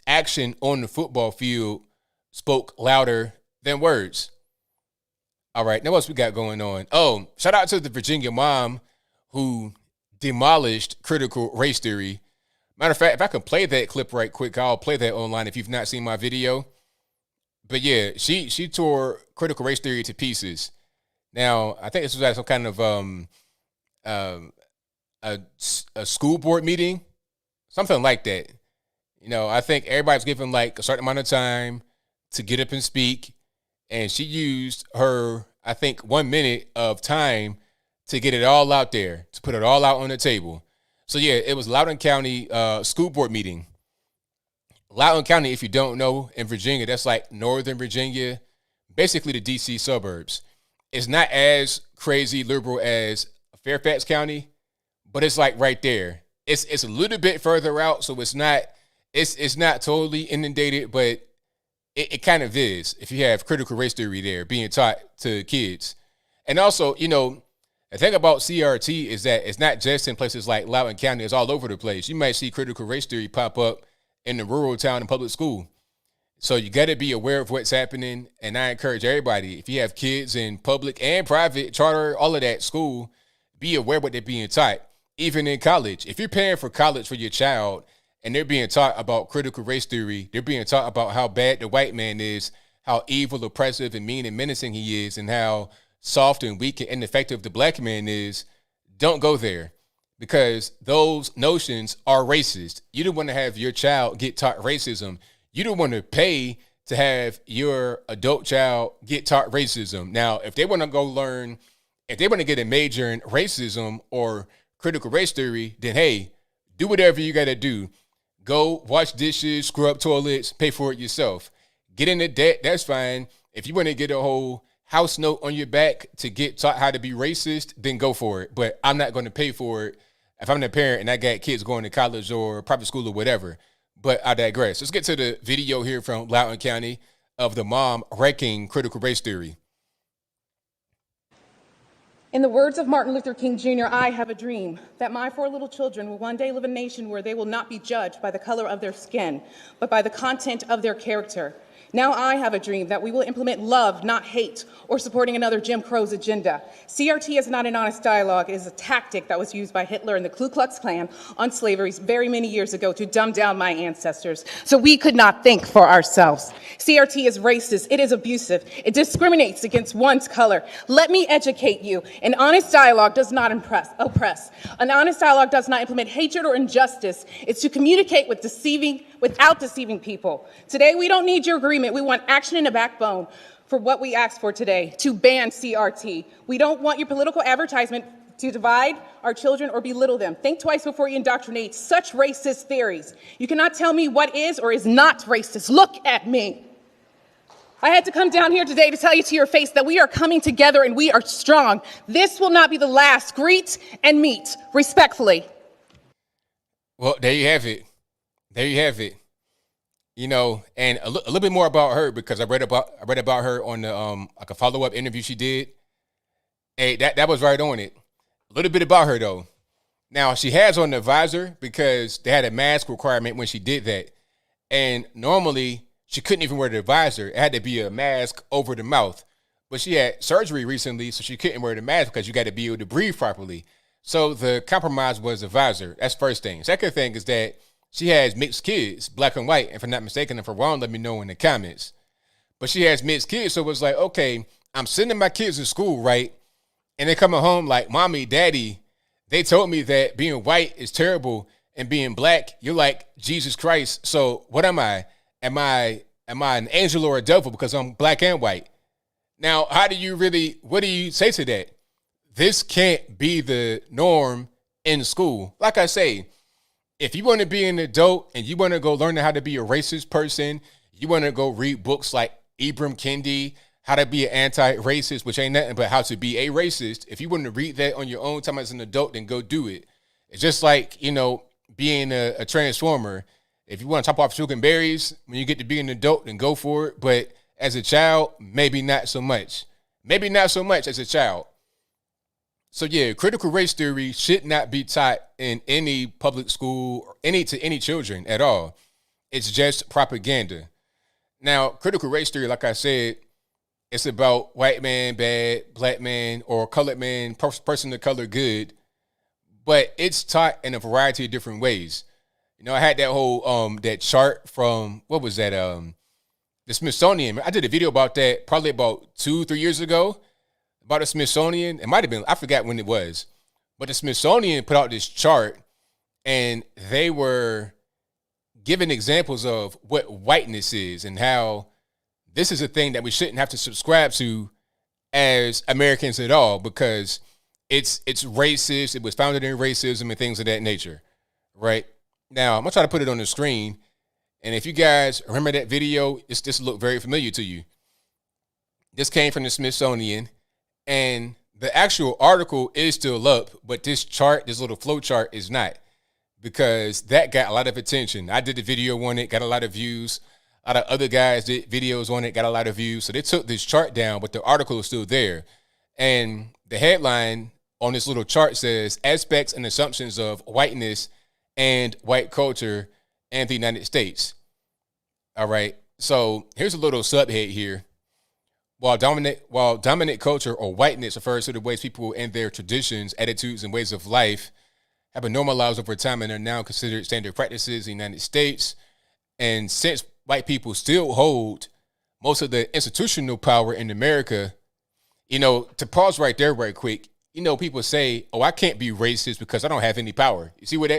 action on the football field spoke louder than words. All right, now what else we got going on? Oh, shout out to the Virginia mom who demolished critical race theory. Matter of fact, if I can play that clip right quick, I'll play that online if you've not seen my video. But yeah, she tore critical race theory to pieces. Now, I think this was at some kind of a school board meeting, something like that. You know, I think everybody's given like a certain amount of time to get up and speak, and she used her, I think, 1 minute of time to get it all out there, to put it all out on the table. So yeah, it was Loudon County school board meeting. Loudon County, if you don't know, in Virginia, that's like Northern Virginia, basically the DC suburbs. It's not as crazy liberal as Fairfax County, but it's like right there. It's a little bit further out, so it's not totally inundated, but it kind of is if you have critical race theory there being taught to kids. And also, you know, the thing about CRT is that it's not just in places like Loudon County, it's all over the place. You might see critical race theory pop up in the rural town and public school. So you got to be aware of what's happening. And I encourage everybody, if you have kids in public and private, charter, all of that school, be aware what they're being taught. Even in college, if you're paying for college for your child and they're being taught about critical race theory, they're being taught about how bad the white man is, how evil, oppressive, and mean and menacing he is, and how soft and weak and ineffective the black man is, don't go there. Because those notions are racist. You don't want to have your child get taught racism. You don't want to pay to have your adult child get taught racism. Now, if they want to go learn, if they want to get a major in racism or critical race theory, then hey, do whatever you got to do. Go wash dishes, scrub toilets, pay for it yourself. Get into debt, that's fine. If you want to get a whole house note on your back to get taught how to be racist, then go for it. But I'm not going to pay for it if I'm a parent and I got kids going to college or private school or whatever. But I digress. Let's get to the video here from Loudon County of the mom wrecking critical race theory. In the words of Martin Luther King Jr., I have a dream that my 4 little children will one day live in a nation where they will not be judged by the color of their skin, but by the content of their character. Now I have a dream that we will implement love, not hate, or supporting another Jim Crow's agenda. CRT is not an honest dialogue. It is a tactic that was used by Hitler and the Ku Klux Klan on slavery very many years ago to dumb down my ancestors so we could not think for ourselves. CRT is racist. It is abusive. It discriminates against one's color. Let me educate you. An honest dialogue does not oppress. An honest dialogue does not implement hatred or injustice. It's to communicate without deceiving people. Today, we don't need your agreement. We want action and a backbone for what we asked for today, to ban CRT. We don't want your political advertisement to divide our children or belittle them. Think twice before you indoctrinate such racist theories. You cannot tell me what is or is not racist. Look at me. I had to come down here today to tell you to your face that we are coming together and we are strong. This will not be the last. Greet and meet respectfully. Well, there you have it. There you have it. You know, and a little bit more about her because I read about her on the like a follow-up interview she did. Hey, that was right on it. A little bit about her though. Now she has on the visor because they had a mask requirement when she did that. And normally she couldn't even wear the visor. It had to be a mask over the mouth. But she had surgery recently, so she couldn't wear the mask because you got to be able to breathe properly. So the compromise was the visor. That's first thing. Second thing is that she has mixed kids, black and white. If I'm not mistaken, if I'm wrong, let me know in the comments. But she has mixed kids, so it was like, okay, I'm sending my kids to school, right? And they're coming home like, mommy, daddy, they told me that being white is terrible and being black, you're like Jesus Christ. So what am I? Am I an angel or a devil because I'm black and white? Now, what do you say to that? This can't be the norm in school. Like I say, if you want to be an adult and you want to go learn how to be a racist person, you want to go read books like Ibram Kendi, How to Be an Anti-Racist, which ain't nothing but how to be a racist. If you want to read that on your own time as an adult, then go do it. It's just like, being a transformer. If you want to top off sugar and berries, when you get to be an adult, then go for it. But as a child, maybe not so much. Maybe not so much as a child. So yeah, critical race theory should not be taught in any public school or to any children at all. It's just propaganda. Now, critical race theory, like I said, it's about white man bad, black man or colored man, person of color good. But it's taught in a variety of different ways. I had that whole that chart from, what was that? The Smithsonian. I did a video about that probably about 2-3 years ago about the Smithsonian. It might have been, I forgot when it was. But the Smithsonian put out this chart and they were giving examples of what whiteness is and how this is a thing that we shouldn't have to subscribe to as Americans at all, because it's racist. It was founded in racism and things of that nature, right? Now, I'm going to try to put it on the screen. And if you guys remember that video, this look very familiar to you. This came from the Smithsonian, and the actual article is still up, but this chart, this little flow chart is not, because that got a lot of attention. I did the video on it, got a lot of views. A lot of other guys did videos on it, got a lot of views. So they took this chart down, but the article is still there. And the headline on this little chart says, Aspects and Assumptions of Whiteness and White Culture in the United States. All right. So here's a little subhead here. While dominant culture or whiteness refers to the ways people and their traditions, attitudes, and ways of life have been normalized over time and are now considered standard practices in the United States. And since white people still hold most of the institutional power in America, to pause right there right quick, people say, oh, I can't be racist because I don't have any power. You see what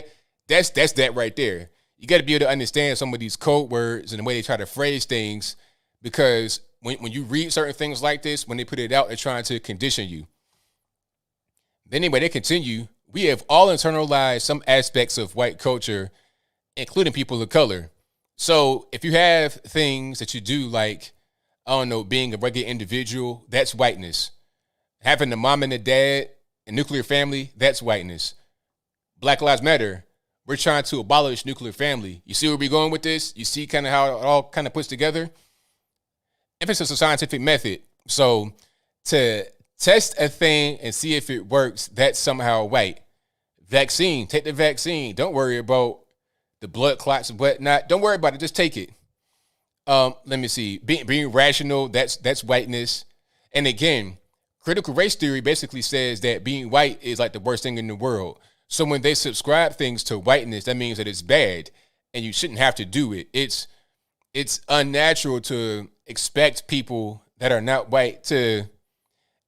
that's that right there. You got to be able to understand some of these code words and the way they try to phrase things, because when you read certain things like this, when they put it out, they're trying to condition you. Then anyway, they continue. We have all internalized some aspects of white culture, including people of color. So if you have things that you do, like, I don't know, being a regular individual, that's whiteness. Having a mom and a dad, a nuclear family, that's whiteness. Black Lives Matter, we're trying to abolish nuclear family. You see where we're going with this? You see kind of how it all kind of puts together? Emphasis on scientific method. So to test a thing and see if it works, that's somehow white. Vaccine, take the vaccine. Don't worry about the blood clots and whatnot. Don't worry about it. Just take it. Let me see. Being rational, that's whiteness. And again, critical race theory basically says that being white is like the worst thing in the world. So when they subscribe things to whiteness, that means that it's bad and you shouldn't have to do it. It's unnatural to expect people that are not white to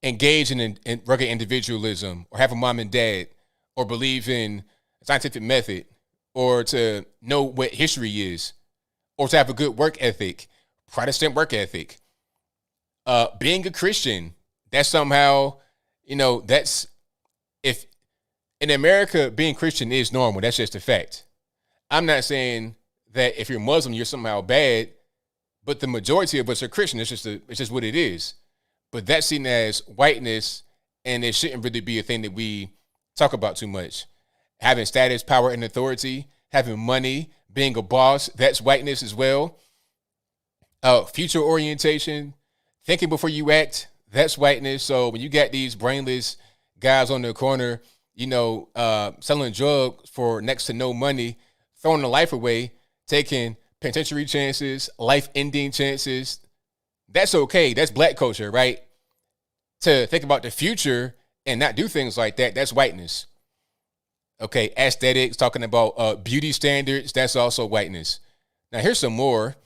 engage in rugged individualism or have a mom and dad or believe in scientific method or to know what history is or to have a good work ethic, Protestant work ethic. Being a Christian, that's somehow, that's, if in America, being Christian is normal. That's just a fact. I'm not saying that if you're Muslim, you're somehow bad, but the majority of us are Christian. It's just what it is. But that's seen as whiteness, and it shouldn't really be a thing that we talk about too much. Having status, power, and authority, having money, being a boss, that's whiteness as well. Future orientation, thinking before you act, that's whiteness. So when you got these brainless guys on the corner, selling drugs for next to no money, throwing their life away, taking penitentiary chances, life-ending chances, that's okay. That's black culture, right? To think about the future and not do things like that, that's whiteness. Okay, aesthetics, talking about beauty standards, that's also whiteness. Now, here's some more.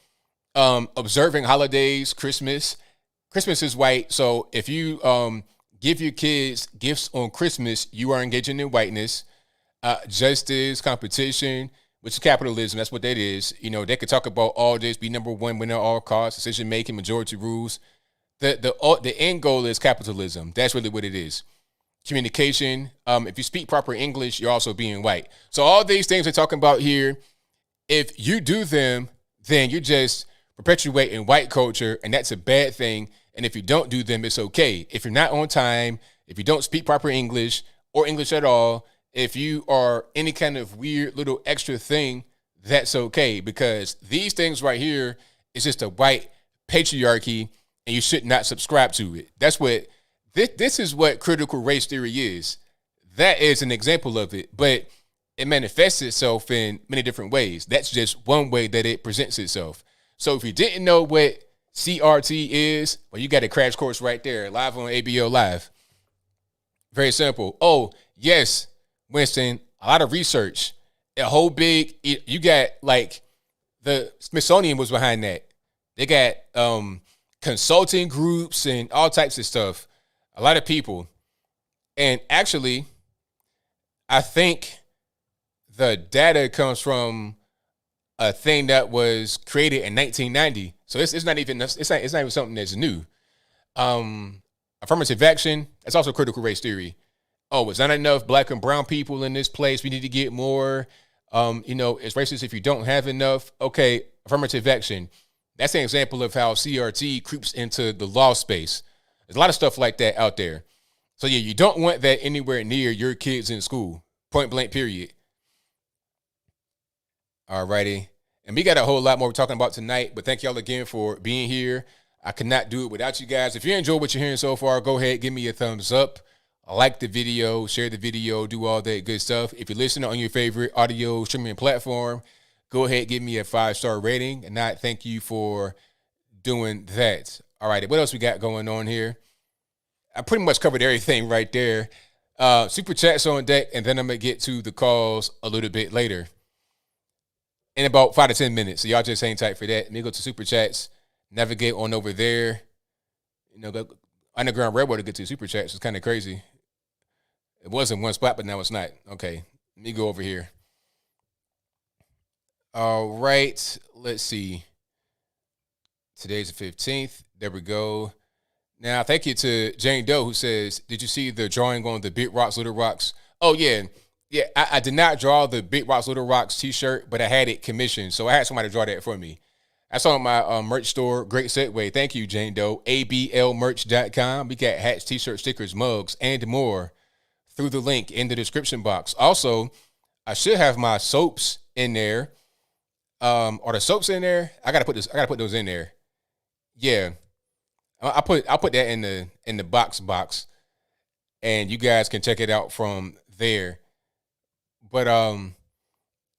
Observing holidays, Christmas. Christmas is white, so if you give your kids gifts on Christmas, you are engaging in whiteness. justice, competition, which is capitalism. That's what that is. You know, they could talk about all this, be number one, win at all costs, decision making, majority rules. The end goal is capitalism. That's really what it is. Communication. If you speak proper English, you're also being white. So all these things we're talking about here, if you do them, then you're just perpetuating white culture, and that's a bad thing. And if you don't do them, it's okay. If you're not on time, if you don't speak proper English or English at all, if you are any kind of weird little extra thing, that's okay, because these things right here is just a white patriarchy, and you should not subscribe to it. That's what this is what critical race theory is. That is an example of it, but it manifests itself in many different ways. That's just one way that it presents itself. So if you didn't know what CRT is, well, you got a crash course right there, live on ABL Live. Very simple. Oh, yes, Winston, a lot of research, a whole big, you got like the Smithsonian was behind that. They got consulting groups and all types of stuff. A lot of people. And actually, I think the data comes from a thing that was created in 1990. So it's not even something that's new. Affirmative action, that's also critical race theory. Oh, it's not enough black and brown people in this place. We need to get more. It's racist if you don't have enough. Okay, affirmative action. That's an example of how CRT creeps into the law space. There's a lot of stuff like that out there. So yeah, you don't want that anywhere near your kids in school. Point blank, period. All righty. And we got a whole lot more we're talking about tonight, but thank y'all again for being here. I could not do it without you guys. If you enjoy what you're hearing so far, go ahead, give me a thumbs up. Like the video, share the video, do all that good stuff. If you're listening on your favorite audio streaming platform, go ahead, give me a 5-star rating. And I thank you for doing that. All right, what else we got going on here? I pretty much covered everything right there. Super chats on deck, and then I'm going to get to the calls a little bit later. In about 5 to 10 minutes. So y'all just hang tight for that. Let me go to super chats, navigate on over there. Go Underground Railroad to get to super chats. It's kind of crazy. It was in one spot, but now it's not. Okay, let me go over here. All right, let's see. Today's the 15th. There we go. Now, thank you to Jane Doe, who says, did you see the drawing on the Big Rocks, Little Rocks? Oh, yeah. Yeah, I did not draw the Big Rocks, Little Rocks t-shirt, but I had it commissioned, so I had somebody draw that for me. That's on my merch store. Great segue. Thank you, Jane Doe. ABLmerch.com. We got hats, t-shirts, stickers, mugs, and more through the link in the description box. Also, I should have my soaps in there. Are the soaps in there? I gotta put those in there. Yeah, I'll put that in the box, and you guys can check it out from there. But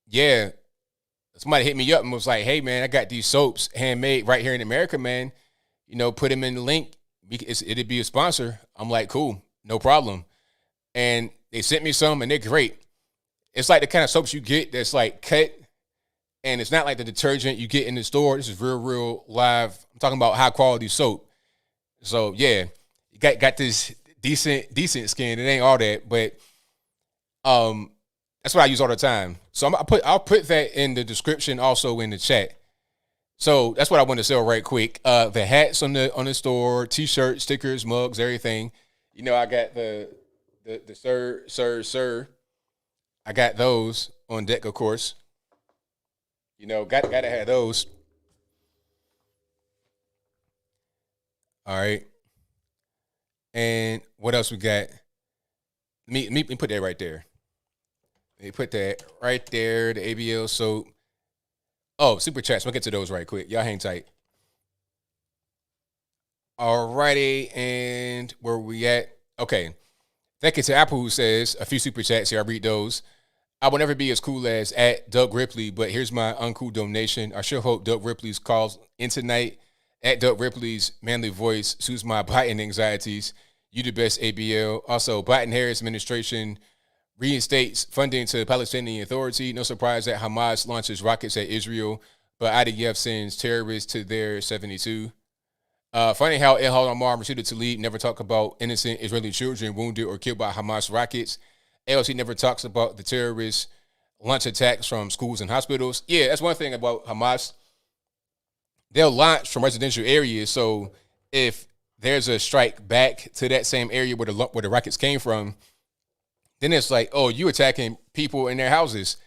yeah, somebody hit me up and was like, "Hey man, I got these soaps handmade right here in America, man. Put them in the link. It'd be a sponsor." I'm like, "Cool, no problem." And they sent me some, and they're great. It's like the kind of soaps you get that's like cut, and it's not like the detergent you get in the store. This is real live. I'm talking about high quality soap. So yeah, you got this decent skin. It ain't all that, but that's what I use all the time. So I'll put that in the description, also in the chat. So that's what I want to sell right quick. The hats on the store, t-shirts, stickers, mugs, everything. I got the sir. I got those on deck, of course. Gotta have those. All right. And what else we got? Let me put that right there. Let me put that right there, the ABL soap. Oh, super chats. We'll get to those right quick. Y'all hang tight. All righty. And where we at? Okay. Thank you to Apple, who says a few super chats here. I'll read those. I will never be as cool as at Doug Ripley, but here's my uncool donation. I sure hope Doug Ripley's calls in tonight. At Doug Ripley's manly voice soothes my Biden anxieties. You the best, ABL. Also, Biden-Harris administration reinstates funding to the Palestinian Authority. No surprise that Hamas launches rockets at Israel, but IDF sends terrorists to their 72. Funny how Ehud Amar and Rashida Tlaib never talk about innocent Israeli children wounded or killed by Hamas rockets. AOC never talks about the terrorist launch attacks from schools and hospitals. Yeah, that's one thing about Hamas. They'll launch from residential areas. So if there's a strike back to that same area where the rockets came from, then it's like, oh, you attacking people in their houses.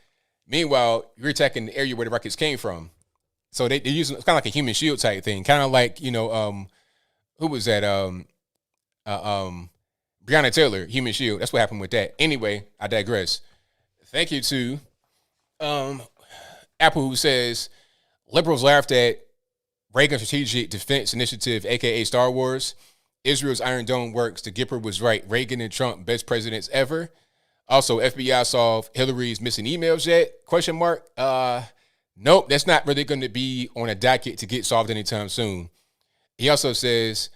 Meanwhile, you're attacking the area where the rockets came from. So they're using, it's kind of like a human shield type thing. Kind of like, who was that? Breonna Taylor, human shield. That's what happened with that. Anyway, I digress. Thank you to Apple, who says liberals laughed at Reagan's Strategic Defense Initiative, aka Star Wars. Israel's Iron Dome works. The Gipper was right. Reagan and Trump, best presidents ever. Also, FBI solved Hillary's missing emails yet? Question mark. Nope, that's not really going to be on a docket to get solved anytime soon. He also says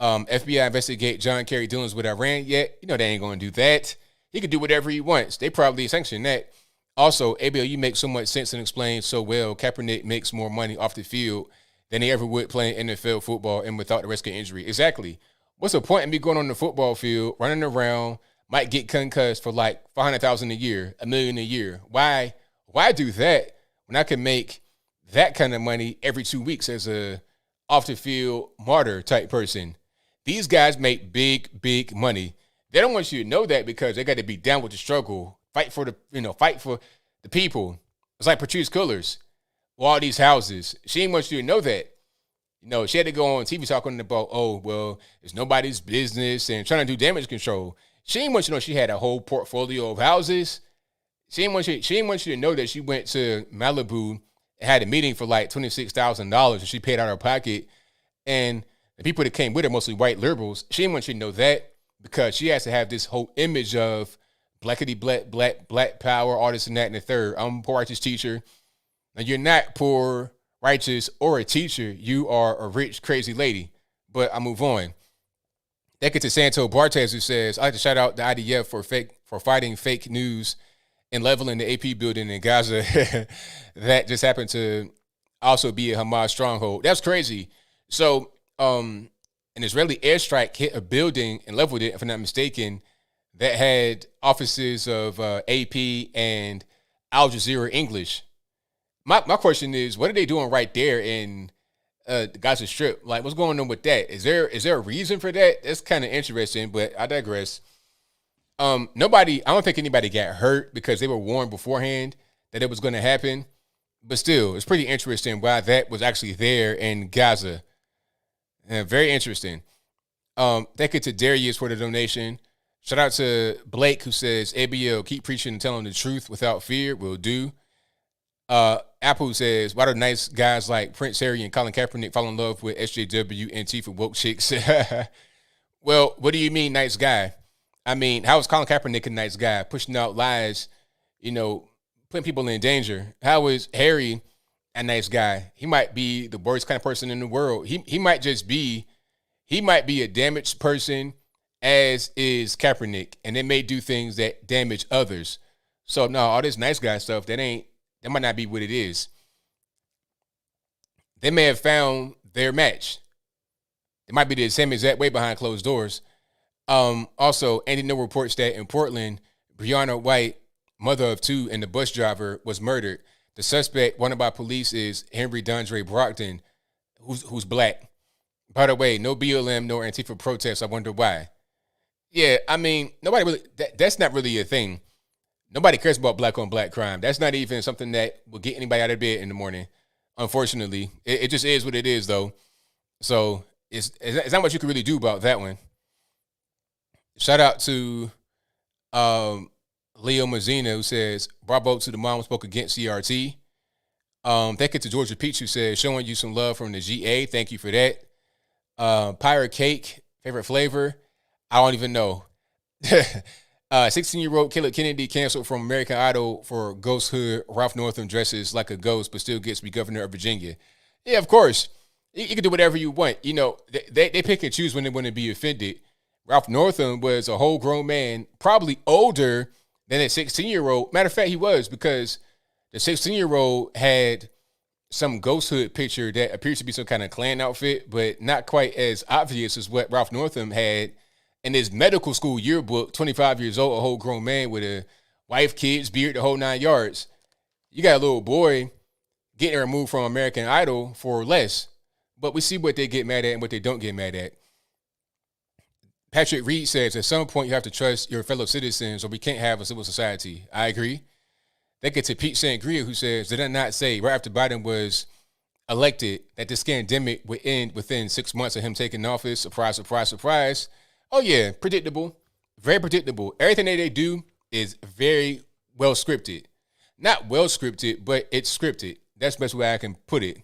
FBI investigate John Kerry dealings with Iran yet? You know they ain't going to do that. He could do whatever he wants. They probably sanction that. Also, ABL, you make so much sense and explain so well. Kaepernick makes more money off the field than he ever would playing NFL football and without the risk of injury. Exactly. What's the point in me going on the football field, running around, might get concussed for like $500,000 a year, $1 million a year? Why do that when I can make that kind of money every 2 weeks as a off the field martyr type person? These guys make big money. They don't want you to know that because they got to be down with the struggle, fight for the people. It's like Patrice Cullors, all these houses. She didn't want you to know that. She had to go on TV talking about, oh, well, it's nobody's business and trying to do damage control. She didn't want you to know she had a whole portfolio of houses. She didn't want you to know that she went to Malibu and had a meeting for like $26,000 and she paid out of her pocket. And the people that came with her, mostly white liberals, she didn't want you to know that because she has to have this whole image of black power, all this and that and the third. I'm a poor righteous teacher. Now you're not poor, righteous, or a teacher. You are a rich, crazy lady. But I move on. That gets to Santo Bartez, who says, I like to shout out the IDF for fighting fake news and leveling the AP building in Gaza. That just happened to also be a Hamas stronghold. That's crazy. So an Israeli airstrike hit a building and leveled it, if I'm not mistaken, that had offices of AP and Al Jazeera English. My question is, what are they doing right there in the Gaza Strip? Like, what's going on with that? Is there a reason for that? That's kind of interesting, but I digress. I don't think anybody got hurt because they were warned beforehand that it was going to happen. But still, it's pretty interesting why that was actually there in Gaza. Very interesting. Thank you to Darius for the donation. Shout out to Blake, who says, ABL, keep preaching and telling the truth without fear. Will do. Apple says, why do nice guys like Prince Harry and Colin Kaepernick fall in love with SJW and T for woke chicks? Well, what do you mean nice guy? I mean, how is Colin Kaepernick a nice guy? Pushing out lies, putting people in danger. How is Harry a nice guy? He might be the worst kind of person in the world. He might be a damaged person, as is Kaepernick, and they may do things that damage others. So no, all this nice guy stuff, that might not be what it is. They may have found their match. It might be the same exact way behind closed doors. Also, Andy No reports that in Portland, Breonna White, mother of two, and the bus driver was murdered. The suspect wanted by police is Henry Dondre Brockton, who's black. By the way, no BLM, no Antifa protests. I wonder why. Yeah, I mean, nobody really, that's not really a thing. Nobody cares about black on black crime. That's not even something that will get anybody out of bed in the morning. Unfortunately, it just is what it is, though. So it's not much you can really do about that one. Shout out to Leo Mazzina, who says, bravo to the mom who spoke against CRT. Thank you to Georgia Peach, who says, showing you some love from the GA. Thank you for that. Pirate Cake, favorite flavor? I don't even know. 16-year-old Caleb Kennedy canceled from American Idol for ghosthood. Ralph Northam dresses like a ghost, but still gets to be governor of Virginia. Yeah, of course. You can do whatever you want. They pick and choose when they want to be offended. Ralph Northam was a whole grown man, probably older than a 16-year-old. Matter of fact, he was, because the 16-year-old had some ghosthood picture that appears to be some kind of Klan outfit, but not quite as obvious as what Ralph Northam had in his medical school yearbook, 25 years old, a whole grown man with a wife, kids, beard, the whole 9 yards. You got a little boy getting removed from American Idol for less. But we see what they get mad at and what they don't get mad at. Patrick Reed says, at some point you have to trust your fellow citizens or we can't have a civil society. I agree. They get to Pete Sangria, who says, did I not say right after Biden was elected that this pandemic would end within 6 months of him taking office? Surprise, surprise, surprise. Oh, yeah, predictable. Very predictable. Everything that they do is very well scripted. Not well scripted, but it's scripted. That's the best way I can put it.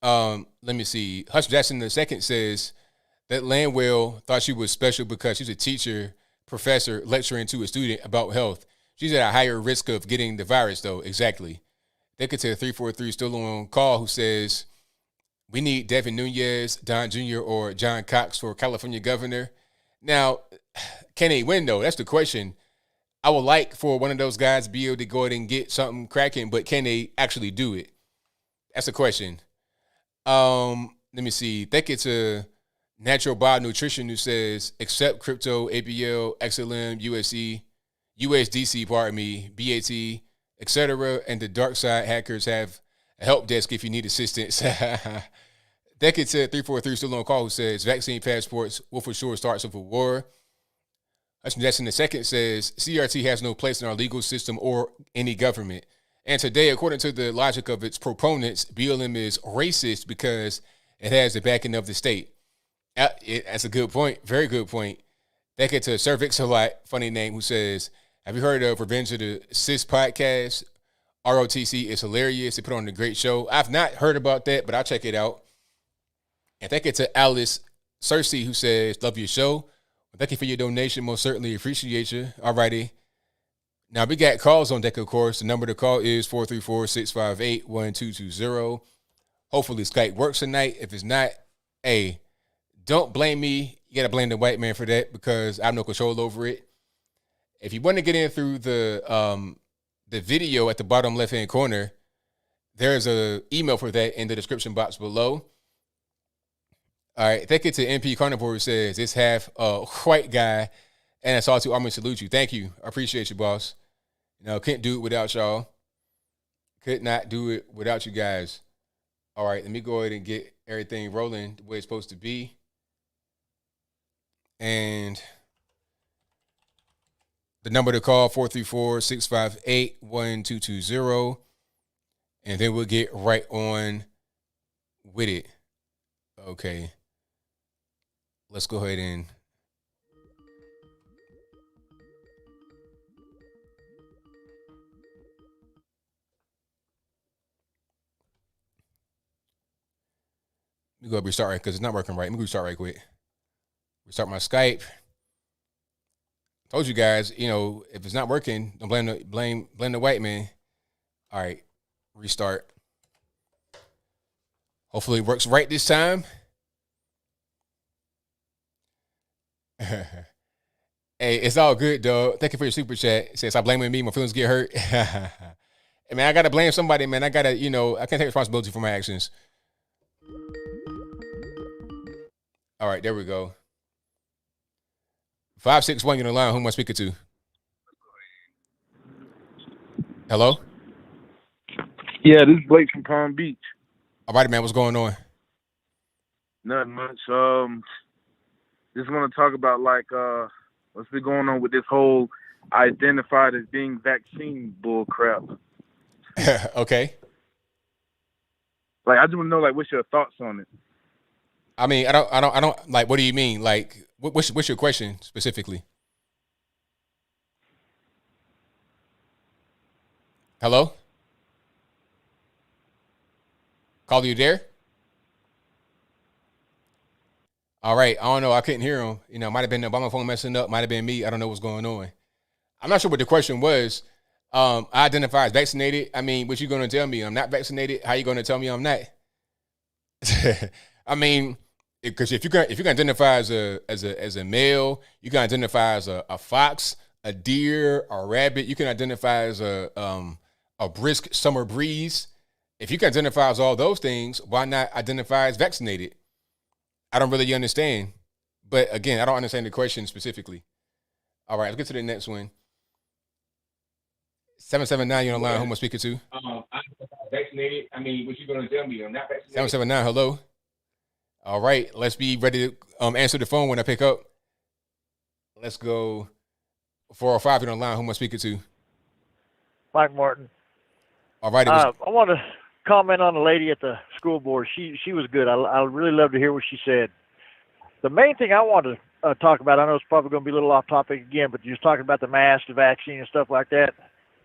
Let me see. Hush Jackson II says that Landwell thought she was special because she's a teacher, professor, lecturing to a student about health. She's at a higher risk of getting the virus, though. Exactly. They could tell 343 still on call, who says, we need Devin Nunes, Don Jr., or John Cox for California governor. Now, can they win, though? That's the question. I would like for one of those guys to be able to go ahead and get something cracking, but can they actually do it? That's the question. Let me see. Think it's a Natural Bio Nutrition who says, except crypto, ABL, XLM, USDC, pardon me, BAT, etc., and the dark side hackers have a help desk if you need assistance. Decade said 343 still on call, who says vaccine passports will for sure start civil war. Hudson Jackson II says CRT has no place in our legal system or any government. And today, according to the logic of its proponents, BLM is racist because it has the backing of the state. That's a good point. Very good point. Decade to Cervix a lot, funny name, who says, have you heard of Revenge of the Cis podcast? ROTC is hilarious. They put on a great show. I've not heard about that, but I'll check it out. And thank you to Alice Cersei, who says, love your show. Thank you for your donation. Most certainly appreciate you. All righty. Now, we got calls on deck, of course. The number to call is 434-658-1220. Hopefully Skype works tonight. If it's not, hey, don't blame me. You got to blame the white man for that because I have no control over it. If you want to get in through the video at the bottom left-hand corner, there's an email for that in the description box below. All right, thank you to MP Carnivore, who says it's half a white guy and a salty army salute you. Thank you. I appreciate you, boss. You know, couldn't do it without y'all. Could not do it without you guys. All right, let me go ahead and get everything rolling the way it's supposed to be. And the number to call, 434-658-1220. And then we'll get right on with it. Okay. Let's go ahead and let me go restart right because it's not working right. Let me restart right quick. Restart my Skype. Told you guys, you know, if it's not working, don't blame the white man. All right, restart. Hopefully it works right this time. Hey, it's all good, dog. Thank you for your super chat. It says, stop blaming me. My feelings get hurt. Hey, man, I got to blame somebody, man. I got to, you know, I can't take responsibility for my actions. All right, there we go. 561, you're on the line. Who am I speaking to? Hello? Yeah, this is Blake from Palm Beach. All right, man. What's going on? Nothing much. Just want to talk about what's been going on with this whole identified as being vaccine bull crap. Okay. I just want to know what's your thoughts on it? I mean, I don't like. What do you mean? Like, what's your question specifically? Hello? Caller, you there? All right. I don't know. I couldn't hear him. You know, might have been the Obama phone messing up. Might have been me. I don't know what's going on. I'm not sure what the question was. I identify as vaccinated. I mean, what you going to tell me? I'm not vaccinated. How you going to tell me I'm not? I mean, because if you can identify as a male, you can identify as a fox, a deer, a rabbit. You can identify as a brisk summer breeze. If you can identify as all those things, why not identify as vaccinated? I don't really understand. But again, I don't understand the question specifically. All right, let's get to the next one. 779, you're on the line. Who am I speaking to? I'm vaccinated. I mean, what you gonna tell me? I'm not vaccinated. 779, hello. All right, let's be ready to answer the phone when I pick up. Let's go 405, you're on the line. Who am I speaking to? Mike Martin. All right. I want to comment on the lady at the school board. She was good. I really loved to hear what she said. The main thing I want to talk about, I know it's probably going to be a little off topic again, but you're talking about the mask, the vaccine, and stuff like that.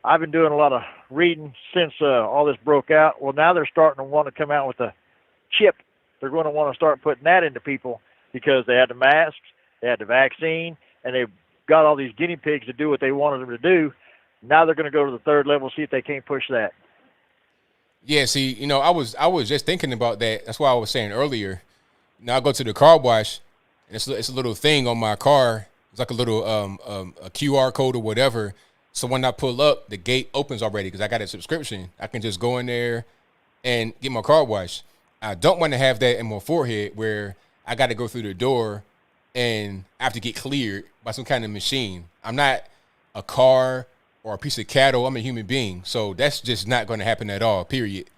I've been doing a lot of reading since all this broke out. Well, now they're starting to want to come out with a chip. They're going to want to start putting that into people because they had the masks, they had the vaccine, and they've got all these guinea pigs to do what they wanted them to do. Now they're going to go to the third level, see if they can't push that. Yeah, see, you know, I was just thinking about that. That's why I was saying earlier. Now I go to the car wash, and it's a little thing on my car. It's like a little a QR code or whatever. So when I pull up, the gate opens already because I got a subscription. I can just go in there and get my car washed. I don't want to have that in my forehead where I got to go through the door and I have to get cleared by some kind of machine. I'm not a car or a piece of cattle. I'm a human being. So that's just not going to happen at all, period.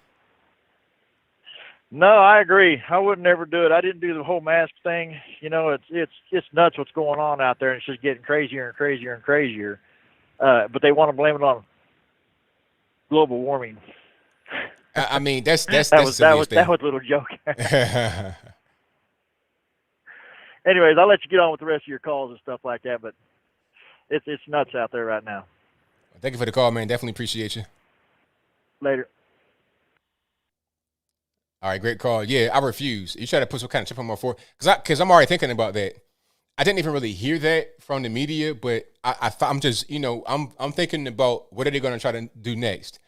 No, I agree. I would never do it. I didn't do the whole mask thing. You know, it's nuts what's going on out there, and it's just getting crazier and crazier and crazier. But they want to blame it on global warming. I mean, that was a little joke. Anyways, I'll let you get on with the rest of your calls and stuff like that. But it's nuts out there right now. Thank you for the call, man. Definitely appreciate you. Later. All right, great call. Yeah, I refuse. You try to put some kind of chip on my forehead because I'm already thinking about that. I didn't even really hear that from the media, but I'm just, you know, I'm thinking about what are they going to try to do next.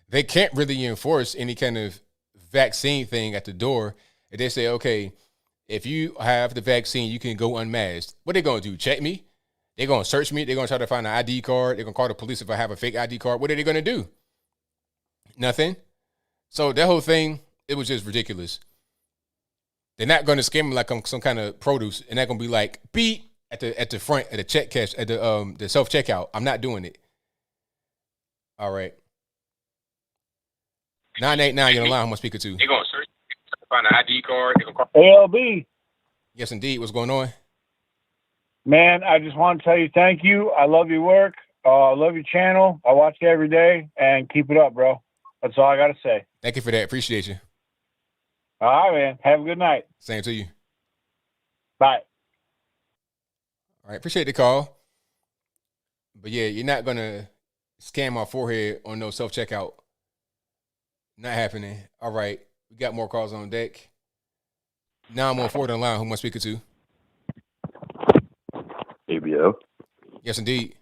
They can't really enforce any kind of vaccine thing at the door. If they say, okay, if you have the vaccine, you can go unmasked. What are they going to do? Check me? They're going to search me. They're going to try to find an ID card. They're going to call the police if I have a fake ID card. What are they going to do? Nothing. So that whole thing, it was just ridiculous. They're not going to scam me like I'm some kind of produce, and they're going to be like beep at the front at the check cash at the self checkout. I'm not doing it. All right. 989, you're on the line. Who am I speaking to? They're gonna search, find an ID card. They're gonna call. ALB. Yes, indeed. What's going on? Man, I just want to tell you thank you. I love your work. I love your channel. I watch it every day, and keep it up, bro. That's all I got to say. Thank you for that. Appreciate you. All right, man. Have a good night. Same to you. Bye. All right. Appreciate the call. But yeah, you're not going to scan my forehead on no self-checkout. Not happening. All right. We got more calls on deck. Now I'm on forward on the line. Who am I speaking to? ABL. Yes, indeed.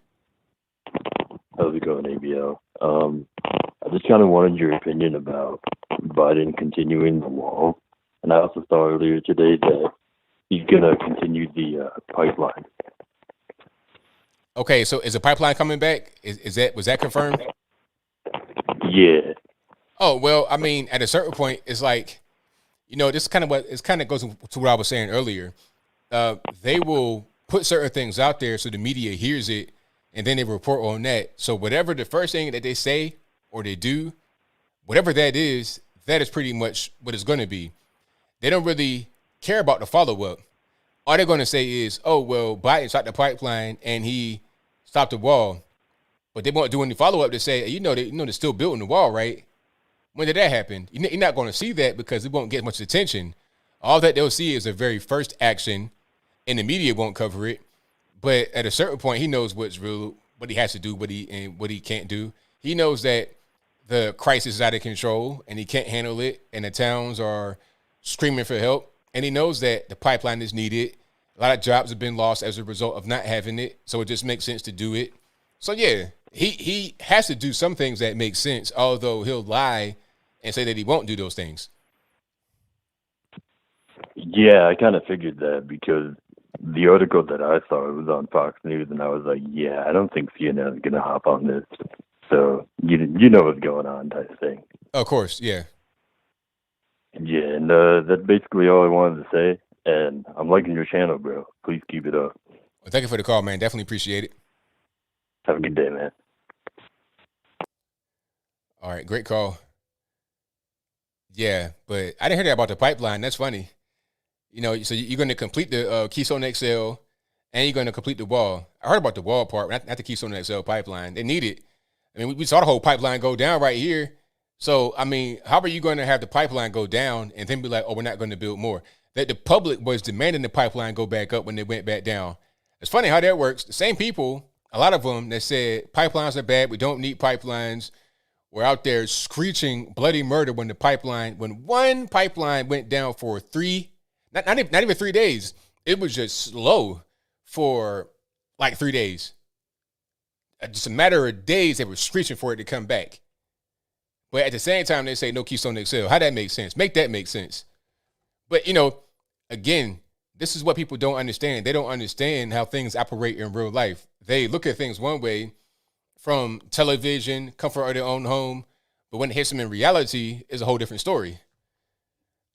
How's it going, ABL? I just kind of wanted your opinion about Biden continuing the wall. And I also saw earlier today that he's going to continue the pipeline. Okay, so is the pipeline coming back? Was that confirmed? Yeah. Oh, well, I mean, at a certain point, it's like, you know, this kind of goes to what I was saying earlier. They will put certain things out there so the media hears it, and then they report on that. So whatever the first thing that they say or they do, whatever that is pretty much what it's going to be. They don't really care about the follow-up. All they're going to say is, oh, well, Biden stopped the pipeline and he stopped the wall. But they won't do any follow-up to say, they're still building the wall, right? When did that happen? You're not going to see that because it won't get much attention. All that they'll see is the very first action, and the media won't cover it. But at a certain point, he knows what's real, what he has to do, what he can't do. He knows that the crisis is out of control, and he can't handle it, and the towns are screaming for help. And he knows that the pipeline is needed. A lot of jobs have been lost as a result of not having it, so it just makes sense to do it. So, yeah, he has to do some things that make sense, although he'll lie and say that he won't do those things. Yeah, I kind of figured that because the article that I saw was on Fox News, and I was like, yeah, I don't think CNN is going to hop on this. So you know what's going on type thing. Of course, yeah. Yeah, and that's basically all I wanted to say. and I'm liking your channel, bro. Please keep it up. Well, thank you for the call, man. Definitely appreciate it. Have a good day, man. All right, great call. Yeah, but I didn't hear that about the pipeline. That's funny. You know, so you're going to complete the Keystone XL, and you're going to complete the wall. I heard about the wall part, but not the Keystone XL pipeline. They need it. I mean, we saw the whole pipeline go down right here. So, I mean, how are you going to have the pipeline go down and then be like, oh, we're not going to build more? That the public was demanding the pipeline go back up when they went back down. It's funny how that works. The same people, a lot of them that said pipelines are bad, we don't need pipelines, were out there screeching bloody murder when one pipeline went down for not even 3 days. It was just slow for like 3 days. Just a matter of days, they were screeching for it to come back. But at the same time, they say no Keystone XL. How that makes sense? Make that make sense. But, you know, again, this is what people don't understand. They don't understand how things operate in real life. They look at things one way from television, comfort of their own home, but when it hits them in reality, it's a whole different story.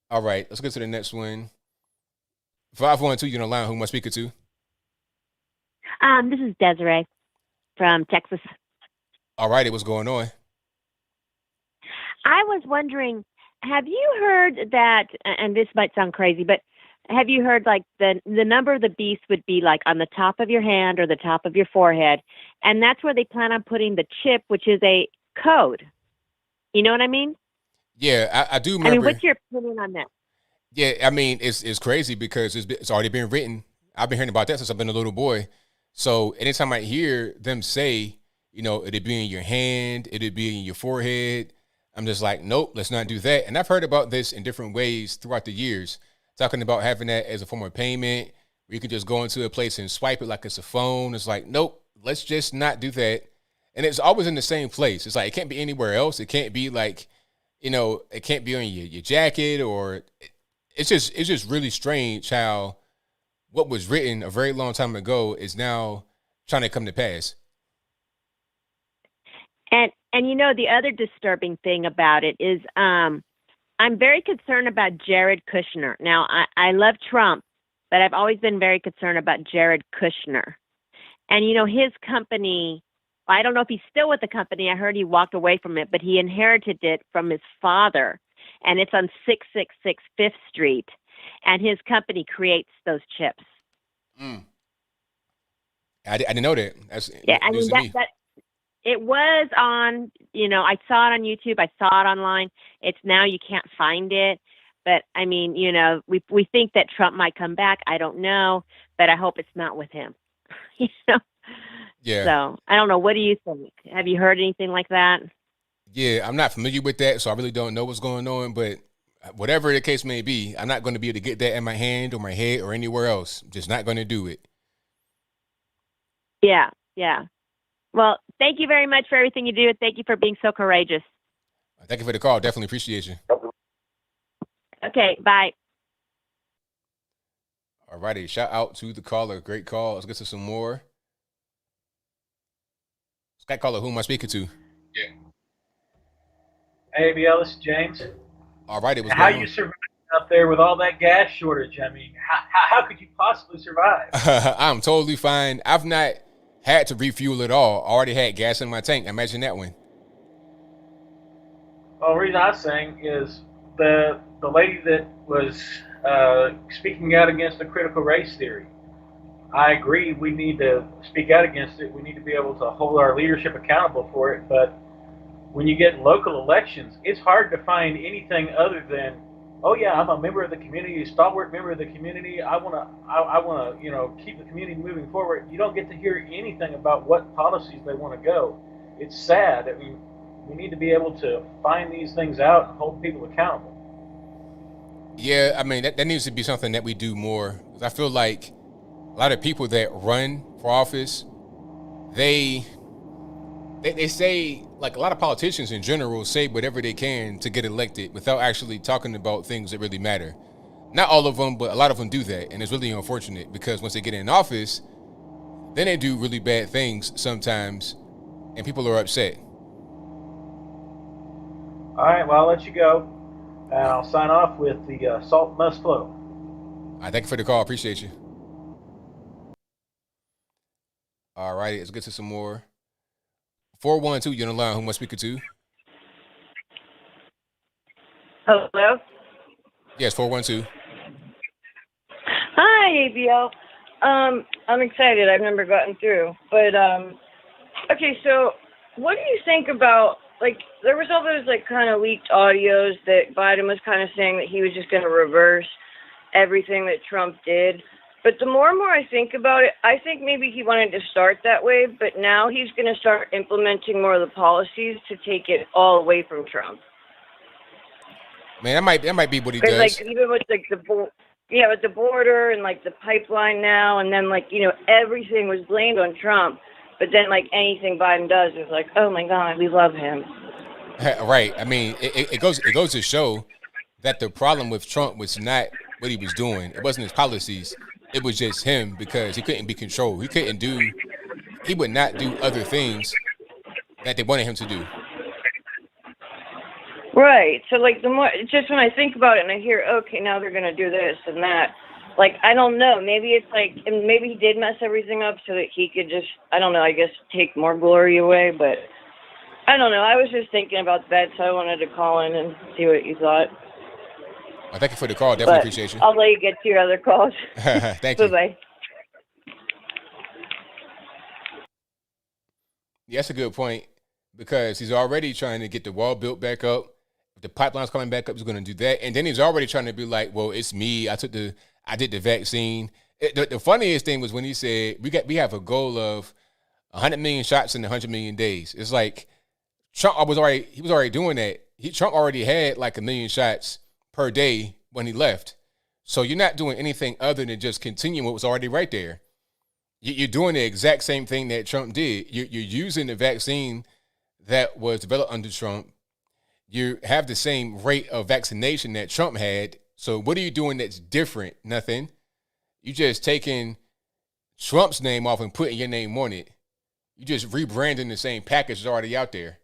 All right, let's get to the next one. 512, you're on the line. Who am I speaking to? This is Desiree from Texas. All righty, what's going on? I was wondering, have you heard that, and this might sound crazy, but have you heard like the number of the beast would be like on the top of your hand or the top of your forehead? And that's where they plan on putting the chip, which is a code. You know what I mean? Yeah, I do remember. I mean, what's your opinion on that? Yeah, I mean, it's crazy because it's already been written. I've been hearing about that since I've been a little boy. So anytime I hear them say, you know, it'd be in your hand, it'd be in your forehead, I'm just like, nope, let's not do that. And I've heard about this in different ways throughout the years, talking about having that as a form of payment where you can just go into a place and swipe it like it's a phone. It's like, nope, let's just not do that. And it's always in the same place. It's like, it can't be anywhere else. It can't be like, you know, it can't be on your jacket, or it's just really strange how what was written a very long time ago is now trying to come to pass. And you know, the other disturbing thing about it is I'm very concerned about Jared Kushner. Now, I love Trump, but I've always been very concerned about Jared Kushner. And, you know, his company, I don't know if he's still with the company. I heard he walked away from it, but he inherited it from his father. And it's on 666 5th Street. And his company creates those chips. I didn't know that. That's yeah, I mean, that it was on, you know, I saw it on YouTube. I saw it online. It's now you can't find it. But, I mean, you know, we think that Trump might come back. I don't know, but I hope it's not with him. You know? Yeah. So, I don't know. What do you think? Have you heard anything like that? Yeah, I'm not familiar with that, so I really don't know what's going on. But whatever the case may be, I'm not going to be able to get that in my hand or my head or anywhere else. I'm just not going to do it. Yeah, yeah. Well, thank you very much for everything you do. And thank you for being so courageous. Thank you for the call. Definitely appreciate you. Okay, bye. All righty. Shout out to the caller. Great call. Let's get to some more. Sky caller, who am I speaking to? Yeah. Hey, ABL, this is James. All righty. How you surviving out there with all that gas shortage? I mean, how could you possibly survive? I'm totally fine. I've not had to refuel at all. I already had gas in my tank. Imagine that one. Well, the reason I was saying is the lady that was speaking out against the critical race theory. I agree we need to speak out against it. We need to be able to hold our leadership accountable for it. But when you get local elections, it's hard to find anything other than, oh yeah, I'm a member of the community, a stalwart member of the community. I wanna, you know, keep the community moving forward. You don't get to hear anything about what policies they want to go. It's sad. I mean, we need to be able to find these things out and hold people accountable. Yeah, I mean, that needs to be something that we do more. I feel like a lot of people that run for office, they say, like a lot of politicians in general say whatever they can to get elected without actually talking about things that really matter. Not all of them, but a lot of them do that. And it's really unfortunate because once they get in office, then they do really bad things sometimes and people are upset. All right, well, I'll let you go. And I'll sign off with the salt must flow. I thank you for the call. Appreciate you. All right, let's get to some more. 412, you're on the line. Who am I speaking to? Hello? Yes, 412. Hi, ABL. I'm excited. I've never gotten through. But, okay, so what do you think about, like, there was all those, like, kind of leaked audios that Biden was kind of saying that he was just going to reverse everything that Trump did. But the more and more I think about it, I think maybe he wanted to start that way, but now he's going to start implementing more of the policies to take it all away from Trump. Man, that might be what he does. Like, even with, like, with the border and, like, the pipeline now, and then, like, you know, everything was blamed on Trump. But then, like, anything Biden does is like, oh, my God, we love him. Right. I mean, it goes to show that the problem with Trump was not what he was doing. It wasn't his policies. It was just him because he couldn't be controlled. He would not do other things that they wanted him to do. Right. So, like, the more, just when I think about it and I hear, okay, now they're going to do this and that, like, I don't know. Maybe it's like, and maybe he did mess everything up so that he could just, I don't know, I guess take more glory away. But I don't know. I was just thinking about that, so I wanted to call in and see what you thought. Well, thank you for the call. Definitely appreciate you. I'll let you get to your other calls. Thank you. Bye-bye. Yeah, that's a good point because he's already trying to get the wall built back up. If the pipeline's coming back up, he's going to do that. And then he's already trying to be like, well, it's me. I did the vaccine. The funniest thing was when he said, we have a goal of 100 million shots in 100 million days. It's like Trump was already doing that. Trump already had like 1 million shots per day when he left. So you're not doing anything other than just continuing what was already right there. You're doing the exact same thing that Trump did. You're using the vaccine that was developed under Trump. You have the same rate of vaccination that Trump had. So what are you doing that's different? Nothing. You just taking Trump's name off and putting your name on it. You just rebranding the same package that's already out there.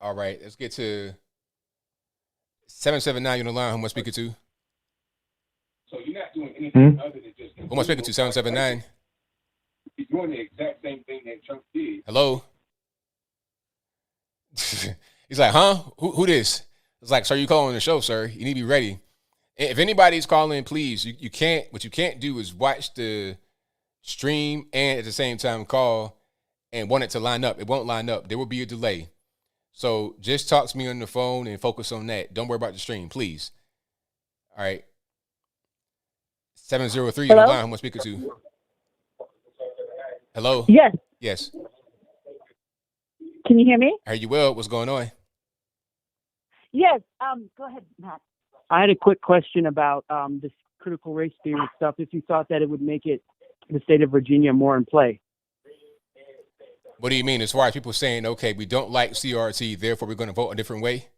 All right, let's get to 779. You're on the line. Who am I speaking to? So you're not doing anything other than just. Who am I speaking to? 779. You're doing the exact same thing that Trump did. Hello. He's like, huh? Who this? It's like, sir, you calling the show, sir. You need to be ready. If anybody's calling, please, you can't. What you can't do is watch the stream and at the same time call and want it to line up. It won't line up. There will be a delay. So just talk to me on the phone and focus on that. Don't worry about the stream, please. All right. 703 on the line. Who am I speaking to? Hello? Yes. Yes. Can you hear me? Are you well? What's going on? Yes. Go ahead, Matt. I had a quick question about this critical race theory stuff. If you thought that it would make the state of Virginia more in play. What do you mean? As far as people saying, okay, we don't like CRT, therefore we're going to vote a different way?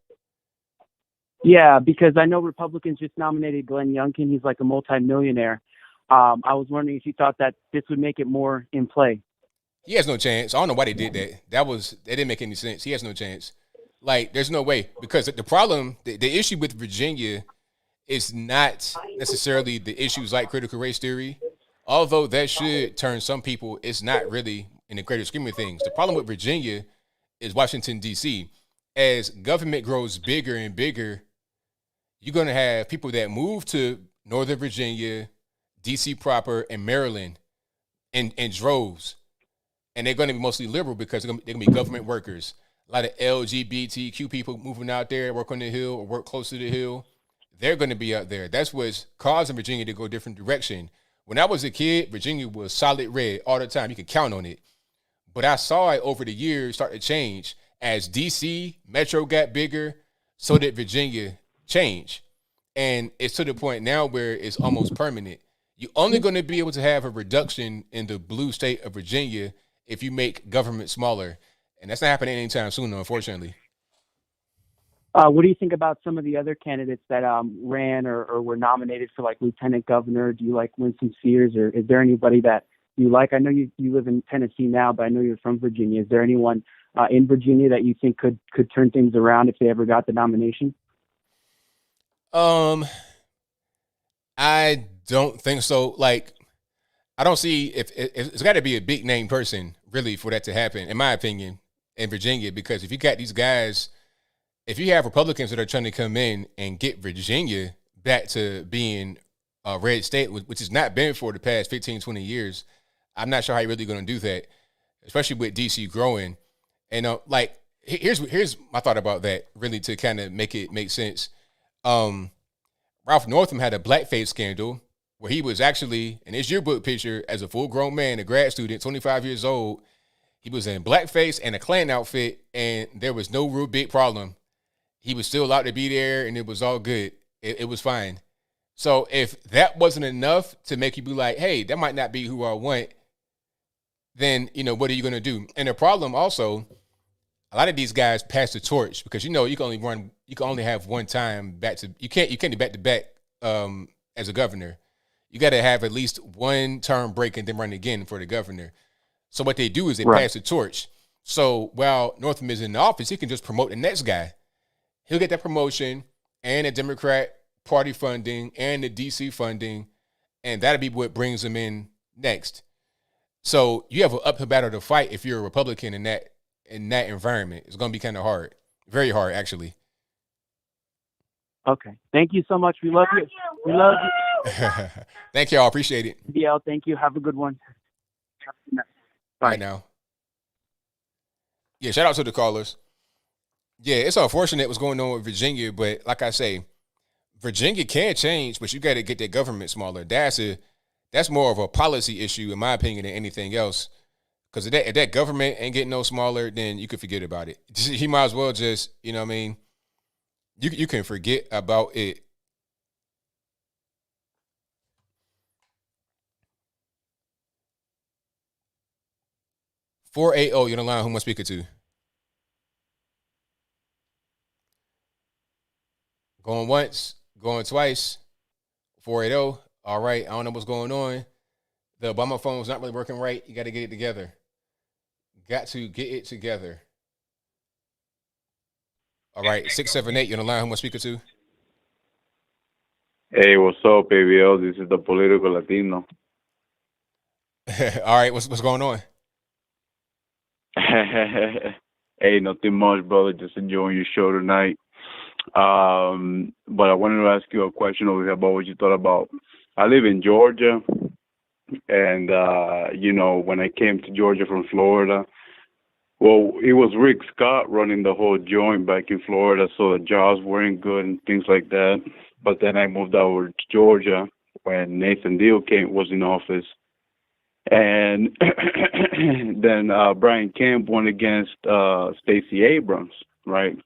Yeah, because I know Republicans just nominated Glenn Youngkin. He's like a multimillionaire. I was wondering if you thought that this would make it more in play. He has no chance. I don't know why they did that. That didn't make any sense. He has no chance. Like, there's no way. Because the problem, the issue with Virginia is not necessarily the issues like critical race theory. Although that should turn some people, it's not really in the greater scheme of things. The problem with Virginia is Washington, D.C. As government grows bigger and bigger, you're going to have people that move to Northern Virginia, D.C. proper, and Maryland in droves. And they're going to be mostly liberal because they're going to be government workers. A lot of LGBTQ people moving out there, work on the Hill or work close to the Hill. They're going to be out there. That's what's causing Virginia to go a different direction. When I was a kid, Virginia was solid red all the time. You could count on it. But I saw it over the years start to change. As D.C. Metro got bigger, so did Virginia change. And it's to the point now where it's almost permanent. You're only going to be able to have a reduction in the blue state of Virginia if you make government smaller. And that's not happening anytime soon, unfortunately. What do you think about some of the other candidates that ran or were nominated for like lieutenant governor? Do you like Winston Sears, or is there anybody that you like? I know you live in Tennessee now, but I know you're from Virginia. Is there anyone in Virginia that you think could turn things around if they ever got the nomination? I don't think so. Like, I don't see if it's got to be a big name person really for that to happen, in my opinion, in Virginia. Because if you got these guys, if you have Republicans that are trying to come in and get Virginia back to being a red state, which has not been for the past 15, 20 years, I'm not sure how you're really going to do that, especially with DC growing. And like, here's my thought about that, really, to kind of make it make sense. Ralph Northam had a blackface scandal where he was actually, in his yearbook picture, as a full-grown man, a grad student, 25 years old, he was in blackface and a Klan outfit, and there was no real big problem. He was still allowed to be there, and it was all good. It was fine. So if that wasn't enough to make you be like, hey, that might not be who I want, then, what are you going to do? And the problem also, a lot of these guys pass the torch because, you can only have one time you can't do back to back as a governor. You got to have at least one term break and then run again for the governor. So what they do is they pass the torch. So while Northam is in the office, he can just promote the next guy. He'll get that promotion and the Democrat Party funding and the DC funding, and that'll be what brings him in next. So you have an uphill battle to fight if you're a Republican in that environment. It's going to be kind of hard. Very hard, actually. Okay. Thank you so much. We love you. We love you. Thank y'all. Appreciate it. ABL, thank you. Have a good one. Bye. Right now. Yeah, shout out to the callers. Yeah, it's unfortunate what's going on with Virginia, but like I say, Virginia can change, but you got to get that government smaller. That's more of a policy issue, in my opinion, than anything else. Because if that government ain't getting no smaller, then you could forget about it. He might as well just, you can forget about it. $480, you're on the line. Who am I speaking to? Going once, going twice. 480. All right, I don't know what's going on. The Obama phone's not really working right. You got to get it together. Got to get it together. All right, 678, you're on the line. Who am I speaking to? Hey, what's up, ABL? This is the Political Latino. All right, what's going on? Hey, nothing much, brother. Just enjoying your show tonight. But I wanted to ask you a question over here about what you thought about. I live in Georgia, and when I came to Georgia from Florida, well, it was Rick Scott running the whole joint back in Florida, so the jobs weren't good and things like that. But then I moved over to Georgia when Nathan Deal was in office. And then Brian Kemp went against Stacey Abrams, right?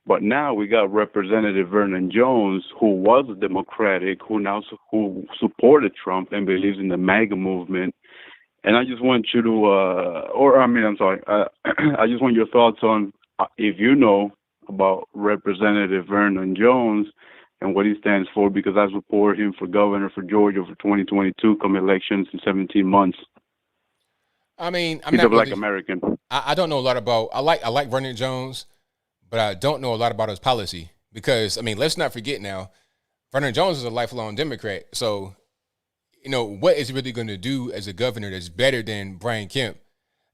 But now we got Representative Vernon Jones, who was a Democratic, who supported Trump and believes in the MAGA movement. And I just want you to, I just want your thoughts on if you know about Representative Vernon Jones and what he stands for, because I support him for governor for Georgia for 2022, come elections in 17 months. I mean, I'm He's not a black really, American. I don't know a lot about. I like Vernon Jones, but I don't know a lot about his policy because let's not forget now, Vernon Jones is a lifelong Democrat. So, what is he really going to do as a governor that's better than Brian Kemp?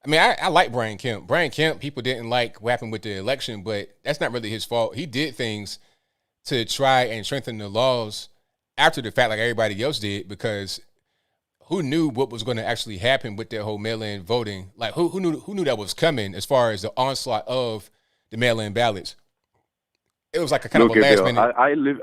I like Brian Kemp. Brian Kemp, people didn't like what happened with the election, but that's not really his fault. He did things to try and strengthen the laws after the fact, like everybody else did, because who knew what was going to actually happen with that whole mail-in voting? Like, who knew that was coming as far as the onslaught of the mail-in ballots? It was like a kind of a last minute. I live.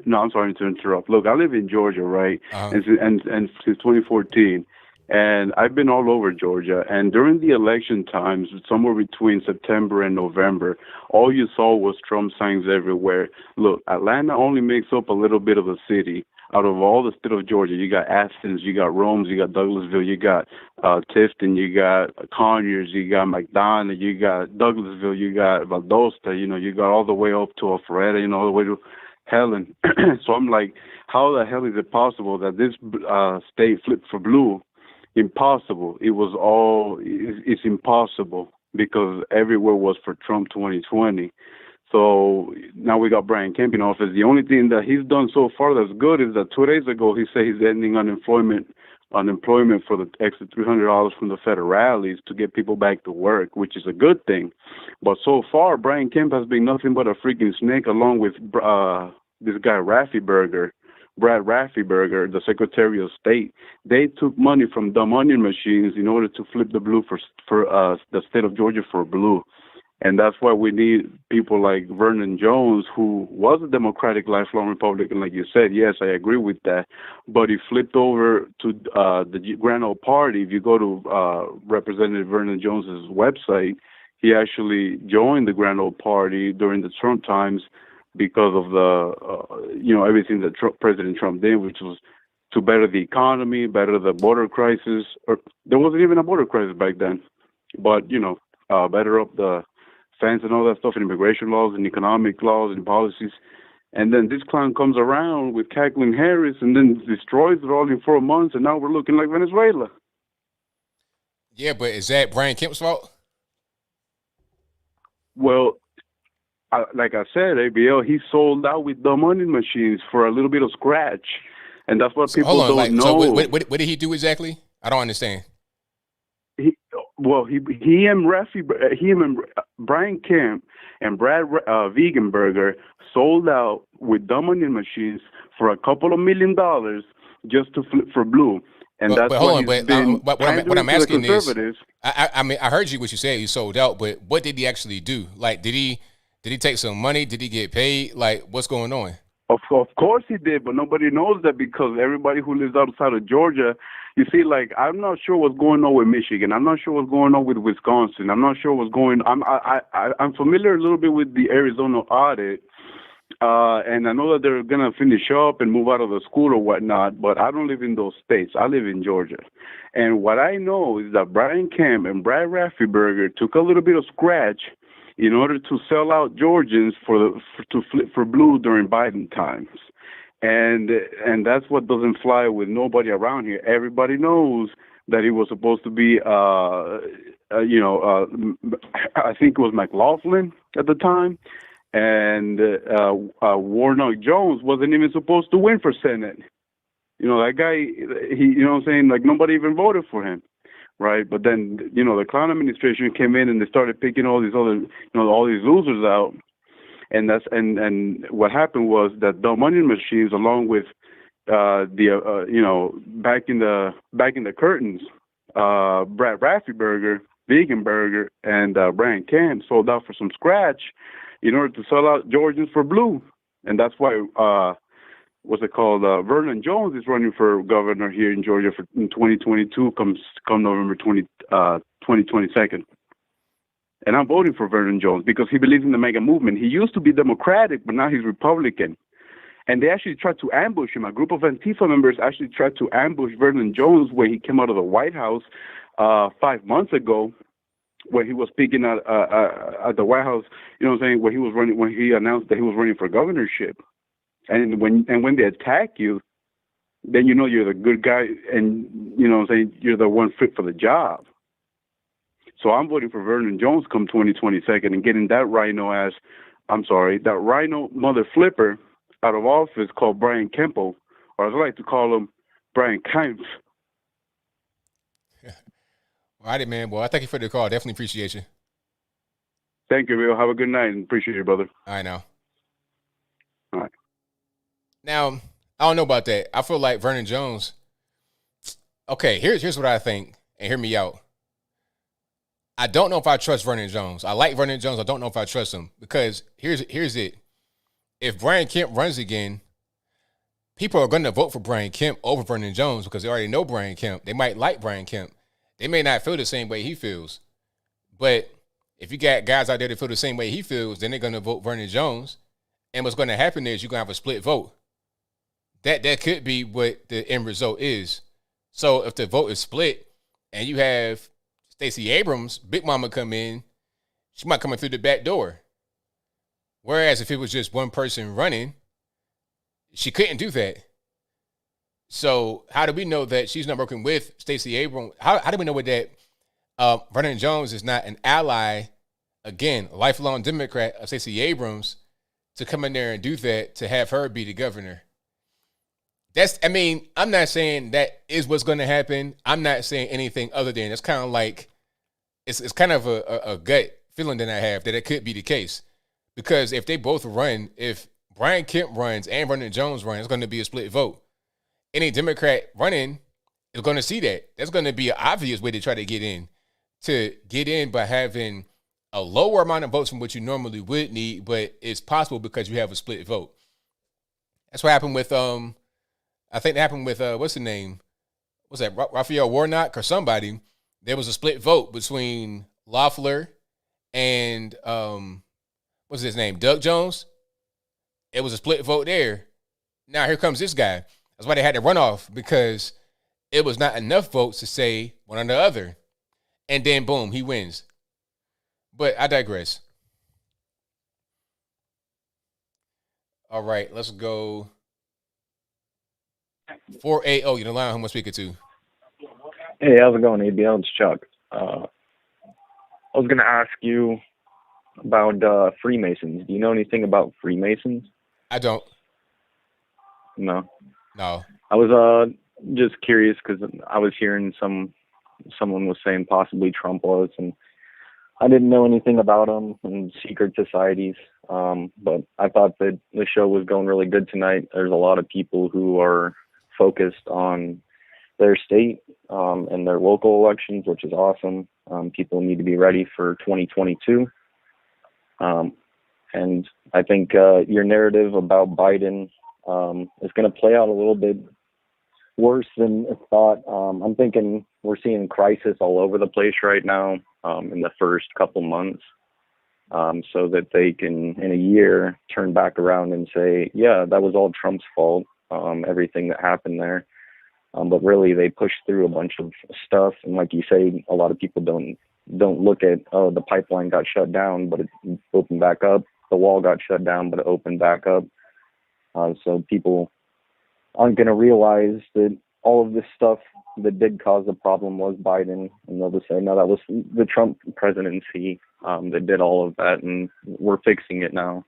No, I'm sorry to interrupt. Look, I live in Georgia, right? And since 2014, and I've been all over Georgia. And during the election times, somewhere between September and November, all you saw was Trump signs everywhere. Look, Atlanta only makes up a little bit of a city. Out of all the state of Georgia, you got Athens, you got Rome, you got Douglasville, you got Tifton, you got Conyers, you got McDonough, you got Douglasville, you got Valdosta, you got all the way up to Alpharetta, all the way to Helen. So I'm like, how the hell is it possible that this state flipped for blue? Impossible. It's impossible because everywhere was for Trump 2020. So now we got Brian Kemp in office. The only thing that he's done so far that's good is that 2 days ago he said he's ending unemployment for the extra $300 from the federales to get people back to work, which is a good thing. But so far, Brian Kemp has been nothing but a freaking snake, along with this guy Brad Raffensperger, the Secretary of State. They took money from dumb onion machines in order to flip the blue for the state of Georgia for blue. And that's why we need people like Vernon Jones, who was a Democratic lifelong Republican, like you said. Yes, I agree with that. But he flipped over to the Grand Old Party. If you go to Representative Vernon Jones's website, he actually joined the Grand Old Party during the Trump times because of the, everything that President Trump did, which was to better the economy, better the border crisis. Or there wasn't even a border crisis back then, but better up the fence and all that stuff, and immigration laws and economic laws and policies. And then this clown comes around with Kathleen Harris and then destroys it all in 4 months, and now we're looking like Venezuela. Yeah, but is that Brian Kemp's fault? Well, like I said, ABL, he sold out with dumb onion machines for a little bit of scratch, and that's what people don't know. So what did he do exactly? I don't understand. He and Brian Kemp and Brad Veganberger sold out with dumb onion machines for a couple of $1 million just to flip for blue. And that's what I'm asking is, I heard what you said. He sold out, but what did he actually do? Like, did he take some money? Did he get paid? Like, what's going on? Of course he did, but nobody knows that because everybody who lives outside of Georgia, you see, like, I'm not sure what's going on with Michigan. I'm not sure what's going on with Wisconsin. I'm not sure what's going on. I'm familiar a little bit with the Arizona audit, and I know that they're going to finish up and move out of the school or whatnot, but I don't live in those states. I live in Georgia. And what I know is that Brian Kemp and Brad Raffensperger took a little bit of scratch in order to sell out Georgians to flip for blue during Biden times. And that's what doesn't fly with nobody around here. Everybody knows that it was supposed to be, I think it was McLaughlin at the time, and Warnock Jones wasn't even supposed to win for Senate. That guy, like nobody even voted for him. Right, but then the Clown administration came in and they started picking all these other, all these losers out, and what happened was that dumb onion machines, along with back in the curtains, Brad Raffensperger, Veganberger, and Brian Kemp sold out for some scratch in order to sell out Georgians for blue, and that's why. Vernon Jones is running for governor here in Georgia in 2022, come November 2022. And I'm voting for Vernon Jones because he believes in the MAGA movement. He used to be Democratic, but now he's Republican. And they actually tried to ambush him. A group of Antifa members actually tried to ambush Vernon Jones when he came out of the White House 5 months ago, when he was speaking at the White House, when he announced that he was running for governorship. And when they attack you, then you're the good guy, and you're the one fit for the job. So I'm voting for Vernon Jones come 2022 and getting that rhino mother flipper out of office called Brian Kempo, or as I like to call him, Brian Kempf. All righty, man. Well, I thank you for the call. Definitely appreciate you. Thank you, Bill. Have a good night and appreciate you, brother. All right, now. All right. Now, I don't know about that. I feel like Vernon Jones. Okay, here's what I think, and hear me out. I don't know if I trust Vernon Jones. I like Vernon Jones. I don't know if I trust him because here's it. If Brian Kemp runs again, people are going to vote for Brian Kemp over Vernon Jones because they already know Brian Kemp. They might like Brian Kemp. They may not feel the same way he feels. But if you got guys out there that feel the same way he feels, then they're going to vote Vernon Jones. And what's going to happen is you're going to have a split vote. That could be what the end result is. So if the vote is split and you have Stacey Abrams, Big Mama, come in, she might come in through the back door. Whereas if it was just one person running, she couldn't do that. So how do we know that she's not working with Stacey Abrams? How do we know that Vernon Jones is not an ally again, a lifelong Democrat of Stacey Abrams to come in there and do that, to have her be the governor. I'm not saying that is what's going to happen. I'm not saying anything other than it's kind of like, it's kind of a gut feeling that I have that it could be the case. Because if they both run, if Brian Kemp runs and Vernon Jones runs, it's going to be a split vote. Any Democrat running is going to see that. That's going to be an obvious way to try to get in. To get in by having a lower amount of votes from what you normally would need, but it's possible because you have a split vote. That's what happened with, I think it happened with, what's the name? What's that, Raphael Warnock or somebody? There was a split vote between Loeffler and, what's his name, Doug Jones. It was a split vote there. Now here comes this guy. That's why they had to run off, because it was not enough votes to say one or the other. And then, boom, he wins. But I digress. All right, let's go. 480, you're the line. Who am I speaking to? Hey, how's it going, ABL? It's Chuck. I was going to ask you about Freemasons. Do you know anything about Freemasons? I don't. No. No. I was just curious because I was hearing someone was saying possibly Trump was, and I didn't know anything about them and secret societies. But I thought that the show was going really good tonight. There's a lot of people who are focused on their state and their local elections, which is awesome. People need to be ready for 2022. And I think your narrative about Biden is going to play out a little bit worse than thought. I'm thinking we're seeing crisis all over the place right now in the first couple months, so that they can, in a year, turn back around and say, yeah, that was all Trump's fault, everything that happened there. But really, they pushed through a bunch of stuff. And like you say, a lot of people don't look at, oh, the pipeline got shut down, but it opened back up. The wall got shut down, but it opened back up. So people aren't going to realize that all of this stuff that did cause the problem was Biden. And they'll just say, no, that was the Trump presidency that did all of that, and we're fixing it now.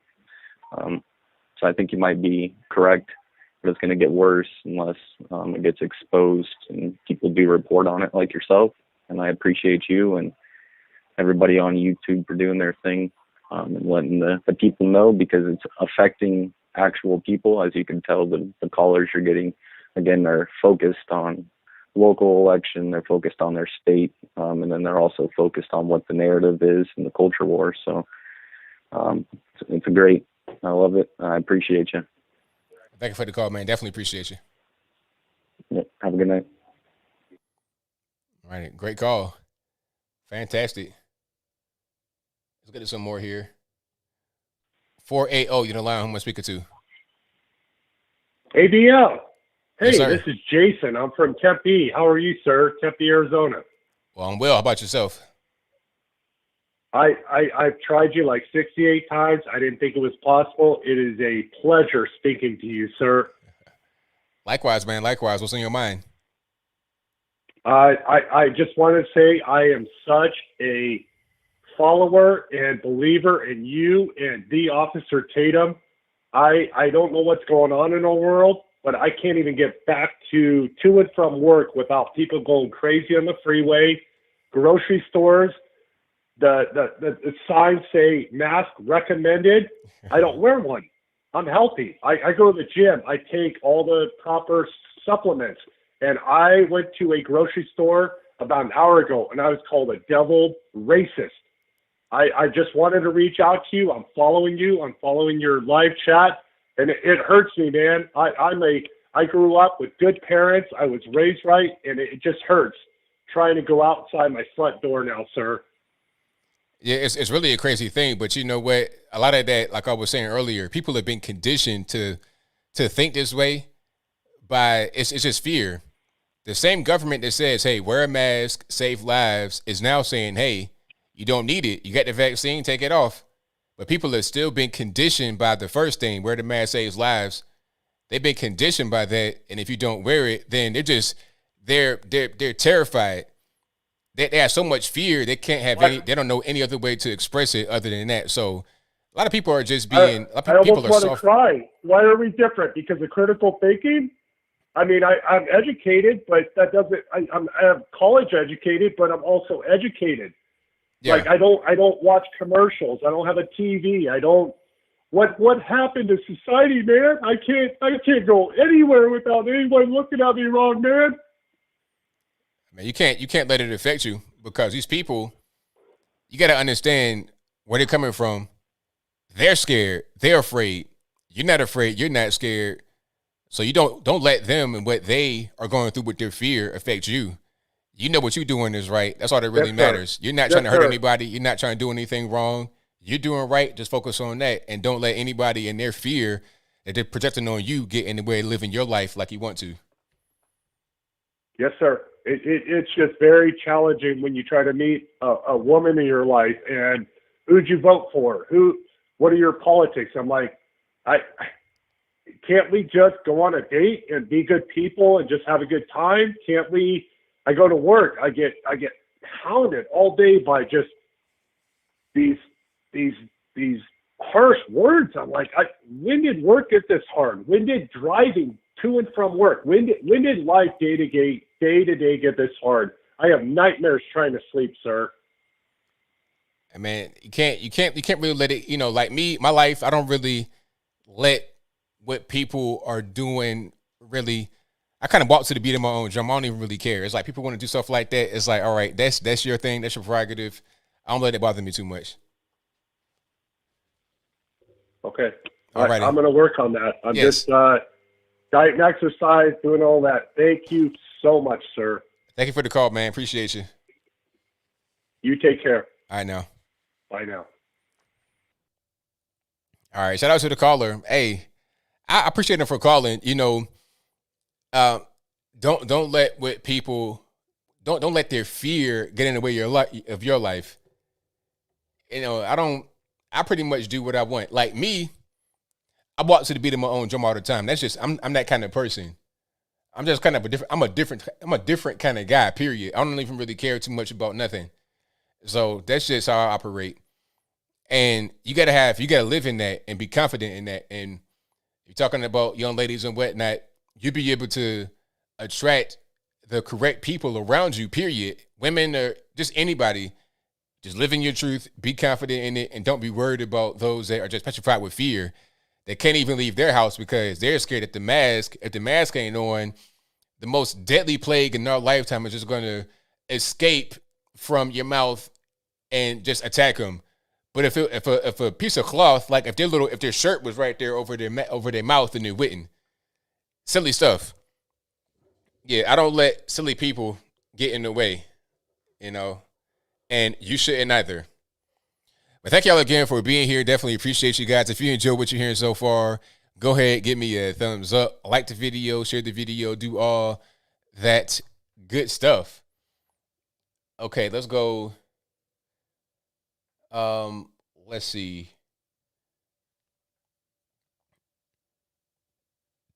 So I think you might be correct, but it's going to get worse unless it gets exposed and people do report on it like yourself. And I appreciate you and everybody on YouTube for doing their thing and letting the people know, because it's affecting actual people. As you can tell, the callers you're getting, again, are focused on local election, they're focused on their state, and then they're also focused on what the narrative is in the culture war. So it's a great, I love it. I appreciate you. Thank you for the call, man. Definitely appreciate you. Yeah, have a good night. All right, great call. Fantastic. Let's get to some more here. 480, you're the line. Who am I speaking to? ABL. Hey, Yes, sir. this is Jason. I'm from Tempe. How are you, sir? Tempe, Arizona. Well, I'm well. How about yourself? I've tried you like 68 times. I didn't think it was possible. It is a pleasure speaking to you, sir. Likewise, man. Likewise. What's on your mind? I just want to say I am such a follower and believer in you and the Officer Tatum. I don't know what's going on in our world, but I can't even get back to and from work without people going crazy on the freeway, grocery stores. The signs say mask recommended. I don't wear one. I'm healthy. I go to the gym. I take all the proper supplements. And I went to a grocery store about an hour ago, and I was called a devil racist. I just wanted to reach out to you. I'm following you. I'm following your live chat, and it hurts me, man. I grew up with good parents. I was raised right, and it just hurts trying to go outside my front door now, sir. Yeah, it's really a crazy thing, but you know what? A lot of that, like I was saying earlier, people have been conditioned to think this way by it's just fear. The same government that says, hey, wear a mask, save lives, is now saying, hey, you don't need it. You got the vaccine, take it off. But people have still been conditioned by the first thing, wear the mask, saves lives. They've been conditioned by that, and if you don't wear it, then they're terrified they have so much fear they can't have they don't know any other way to express it other than that. So a lot of people are just being. I almost want to cry. Why are we different? Because of critical thinking? I mean, I'm educated, but that doesn't. I'm college educated, but I'm also educated. Yeah. Like I don't watch commercials. I don't have a TV. I don't. What happened to society, man? I can't go anywhere without anyone looking at me wrong, man. Man, you can't let it affect you, because these people, you got to understand where they're coming from. They're scared. They're afraid. You're not afraid. You're not scared. So you don't let them and what they are going through with their fear affect you. You know what you're doing is right. That's all that really matters. You're not trying to hurt anybody. You're not trying to do anything wrong. You're doing right. Just focus on that, and don't let anybody in their fear that they're projecting on you get in the way of living your life like you want to. Yes, sir. It's just very challenging when you try to meet a woman in your life and who'd you vote for? What are your politics? I'm like, can't we just go on a date and be good people and just have a good time? Can't we? I go to work. I get hounded all day by just these harsh words. I'm like, when did work get this hard? When did driving to and from work? When did life day to day get this hard? I have nightmares trying to sleep, sir. I mean, you can't really let it. Like me, my life, I don't really let what people are doing really. I kind of walk to the beat of my own drum. I don't even really care. It's like people want to do stuff like that. It's like, all right, that's your thing. That's your prerogative. I don't let it bother me too much. Okay. All right. I'm going to work on that. I'm just diet and exercise, doing all that. Thank you so much, sir. Thank you for the call, man. Appreciate you. You take care. All right, now. Bye now. All right. Shout out to the caller. Hey, I appreciate him for calling. Don't let what people don't let their fear get in the way of your life. I pretty much do what I want. Like me, I walk to the beat of my own drum all the time. That's just I'm that kind of person. I'm just kind of I'm a different kind of guy, period. I don't even really care too much about nothing. So that's just how I operate. And you gotta live in that and be confident in that. And you're talking about young ladies and whatnot, you'll be able to attract the correct people around you, period. Women or just anybody. Just live in your truth, be confident in it, and don't be worried about those that are just petrified with fear. They can't even leave their house because they're scared that if the mask ain't on, the most deadly plague in our lifetime is just going to escape from your mouth and just attack them. But if a piece of cloth, like if their shirt was right there over their mouth and it wouldn't. Silly stuff. Yeah, I don't let silly people get in the way, and you shouldn't either. But thank y'all again for being here. Definitely appreciate you guys. If you enjoy what you're hearing so far, go ahead, give me a thumbs up, like the video, share the video, do all that good stuff. Okay, let's go. Let's see.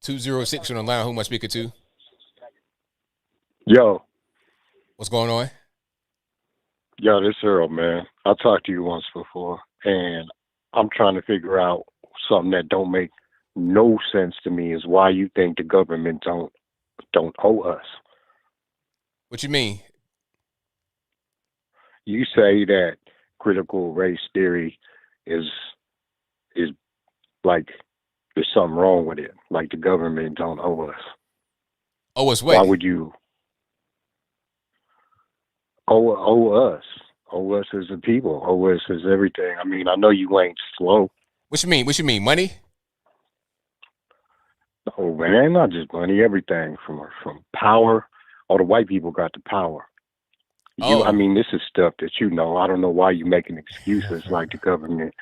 206 on the line. Who am I speaking to? Yo. What's going on? Yo, this Earl, man. I talked to you once before, and I'm trying to figure out something that don't make no sense to me is why you think the government don't owe us. What you mean? You say that critical race theory is like there's something wrong with it, like the government don't owe us. Owe us what? Why would you owe us? Owe us as a people. Owe us as everything. I mean, I know you ain't slow. What you mean? What you mean? Money? Oh man, not just money. Everything from power. All the white people got the power. I mean, this is stuff that you know. I don't know why you making excuses like the government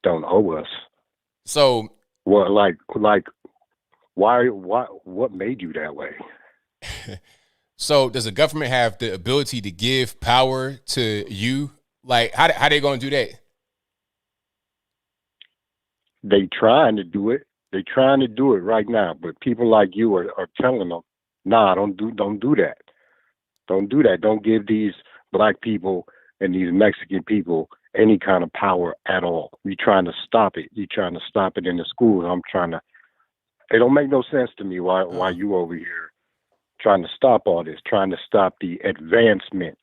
don't owe us. So, well, like, why? What made you that way? So, does the government have the ability to give power to you? Like, how they gonna do that? They trying to do it. They trying to do it right now. But people like you are telling them, nah, don't do that. Don't do that. Don't give these black people and these Mexican people any kind of power at all. You're trying to stop it. You're trying to stop it in the schools. It don't make no sense to me why you over here trying to stop all this, trying to stop the advancement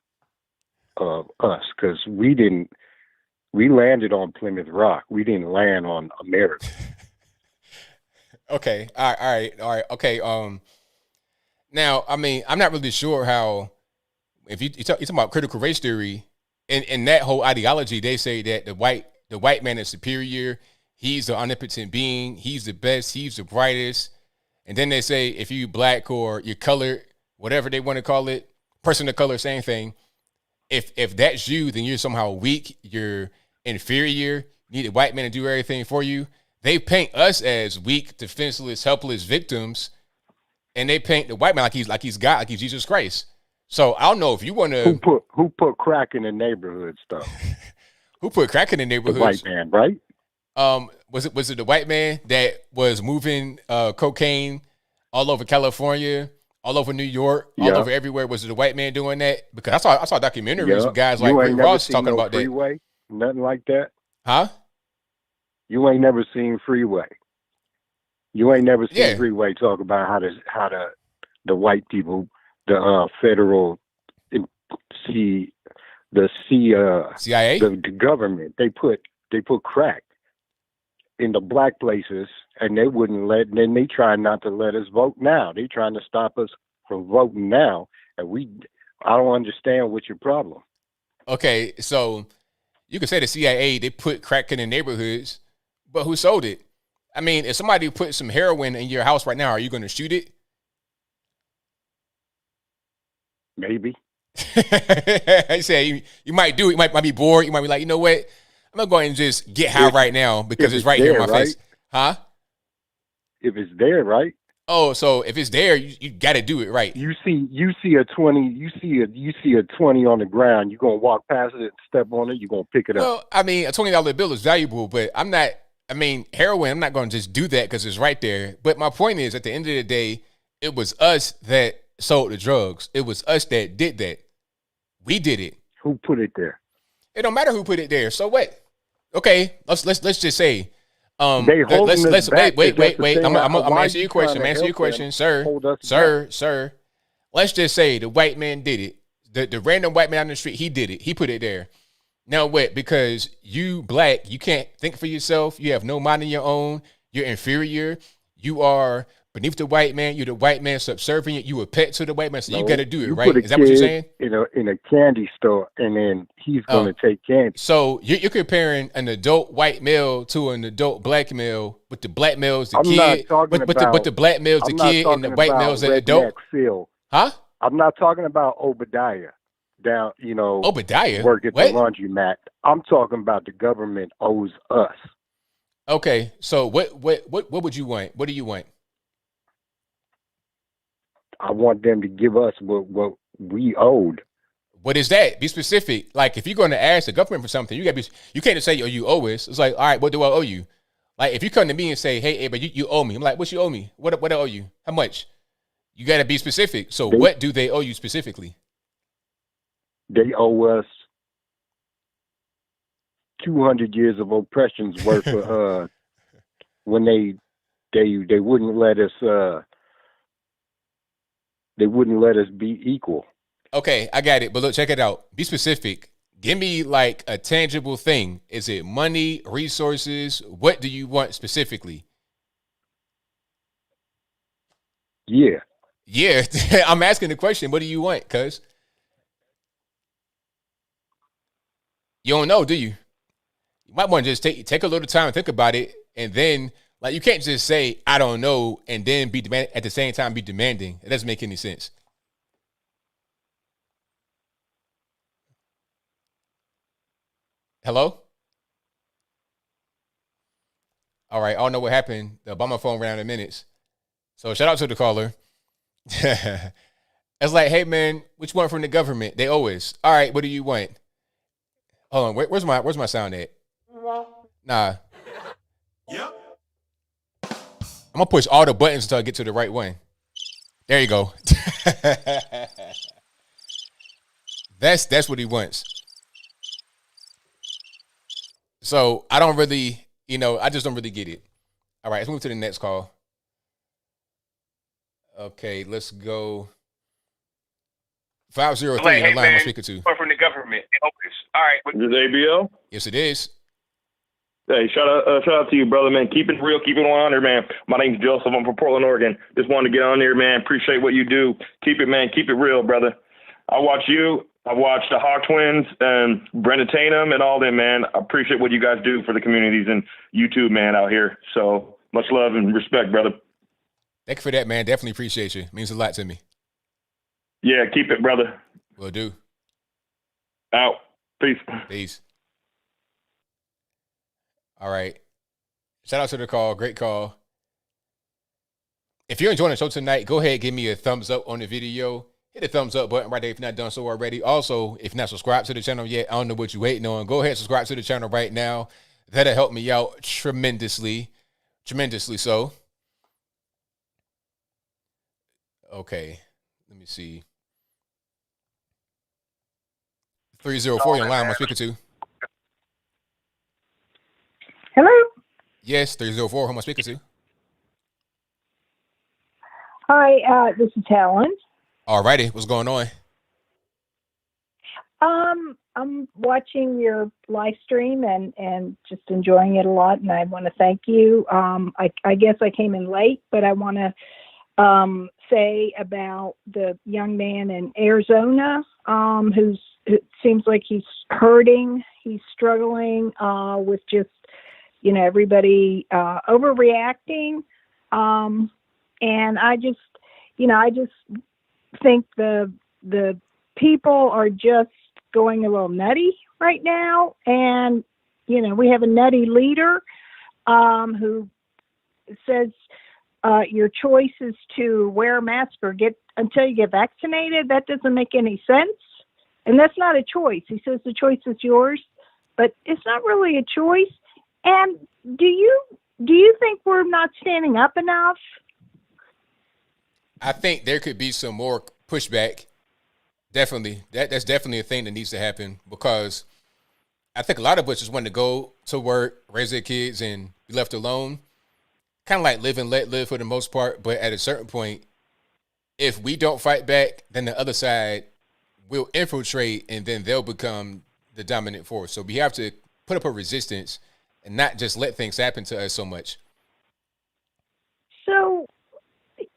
of us, because we landed on Plymouth Rock. We didn't land on America. Okay. All right. Okay. Now, I mean, I'm not really sure how, if you're talking about critical race theory, in that whole ideology, they say that the white man is superior. He's the omnipotent being. He's the best. He's the brightest. And then they say if you black or you're colored, whatever they want to call it, person of color, same thing. If that's you, then you're somehow weak. You're inferior. You need a white man to do everything for you. They paint us as weak, defenseless, helpless victims, and they paint the white man like he's God, like he's Jesus Christ. So I don't know if you want to. Who put crack in the neighborhoods though? Who put crack in the neighborhoods? The white man, right? Was it the white man that was moving cocaine all over California, all over New York, all over everywhere? Was it the white man doing that? Because I saw documentaries with guys like Rick Ross talking about freeway, that. Nothing like that. Huh? You ain't never seen Freeway. You ain't never seen Freeway talk about how the white people, the federal, CIA, the government, they put crack in the black places, and they wouldn't let. Then they try not to let us vote now. They trying to stop us from voting now, and I don't understand what's your problem. Okay, so you could say the CIA, they put crack in the neighborhoods, but who sold it? I mean, if somebody put some heroin in your house right now, are you going to shoot it? Maybe. I say you might do it. You might be bored. You might be like, you know what? I'm going to go ahead and just get high right now because it's right here in my face. Huh? If it's there, right? Oh, so if it's there, you got to do it right. You see a 20, you see a 20 on the ground, you're going to walk past it and step on it, you're going to pick it up. Well, I mean, a $20 bill is valuable, but heroin, I'm not going to just do that because it's right there. But my point is, at the end of the day, it was us that sold the drugs. It was us that did that. We did it. Who put it there? It don't matter who put it there. So what? Okay, let's just say. Wait. I'm gonna answer your question. I'm answer your question, sir. Let's just say the white man did it. The random white man on the street, he did it. He put it there. Now what? Because you black, you can't think for yourself. You have no mind of your own. You're inferior. You are beneath the white man. You're the white man subservient. You a pet to the white man. So you got to do it, right? Is that what you're saying? In a candy store, and then he's going to take candy. So you're comparing an adult white male to an adult black male, but the black male's the kid. But the black male's the kid, and the white male's the adult. Huh? I'm not talking about Obadiah. Down, Obadiah work at the laundromat. I'm talking about the government owes us. Okay, so what would you want? What do you want? I want them to give us what we owed. What is that? Be specific. Like if you're going to ask the government for something, you can't just say, "Oh, you owe us." It's like, all right, what do I owe you? Like if you come to me and say, "Hey, but you owe me," I'm like, "What you owe me? What I owe you? How much?" You got to be specific. So what do they owe you specifically? They owe us 200 years of oppression's worth of when they wouldn't let us be equal. Okay, I got it. But look, check it out. Be specific. Give me like a tangible thing. Is it money, resources? What do you want specifically? Yeah. I'm asking the question. What do you want, cuz? You don't know, do you? You might want to just take a little time and think about it, and then like you can't just say I don't know and then be at the same time be demanding. It doesn't make any sense. Hello? All right, I don't know what happened. The Obama phone ran out of minutes. So shout out to the caller. It's like, hey man, what you want from the government? They owe us. All right, what do you want? Hold on, where's my sound at? Nah. Yep. I'm gonna push all the buttons until I get to the right one. There you go. That's what he wants. So I don't really, I just don't really get it. All right, let's move to the next call. Okay, let's go. 503 in the line I'm speaking to. From the government. All right. Is this ABL? Yes, it is. Hey, shout out to you, brother, man. Keep it real, keep it 100, man. My name's Joseph. I'm from Portland, Oregon. Just wanted to get on there, man. Appreciate what you do. Keep it, man. Keep it real, brother. I watch you. I watch the Hawk Twins and Brenda Tatum and all them, man. I appreciate what you guys do for the communities and YouTube, man, out here. So much love and respect, brother. Thank you for that, man. Definitely appreciate you. It means a lot to me. Yeah, keep it, brother. Will do. Out. Peace. Peace. All right. Shout out to the call. Great call. If you're enjoying the show tonight, go ahead and give me a thumbs up on the video. Hit the thumbs up button right there if you're not done so already. Also, if you're not subscribed to the channel yet, I don't know what you're waiting on. Go ahead and subscribe to the channel right now. That'll help me out tremendously. Tremendously so. Okay. Let me see. 304 on line. I'm speaking to. Hello. Yes, 304. Who am I speaking to? Hi, this is Helen. All righty. What's going on? I'm watching your live stream and just enjoying it a lot, and I want to thank you. I guess I came in late, but I want to say about the young man in Arizona it seems like he's hurting. He's struggling with just, everybody overreacting. And I just think the people are just going a little nutty right now. And, we have a nutty leader who says your choice is to wear a mask or until you get vaccinated. That doesn't make any sense. And that's not a choice. He says the choice is yours, but it's not really a choice. And do you think we're not standing up enough? I think there could be some more pushback. Definitely. That's definitely a thing that needs to happen, because I think a lot of us just want to go to work, raise their kids, and be left alone. Kind of like live and let live for the most part. But at a certain point, if we don't fight back, then the other side will infiltrate, and then they'll become the dominant force. So we have to put up a resistance and not just let things happen to us so much. So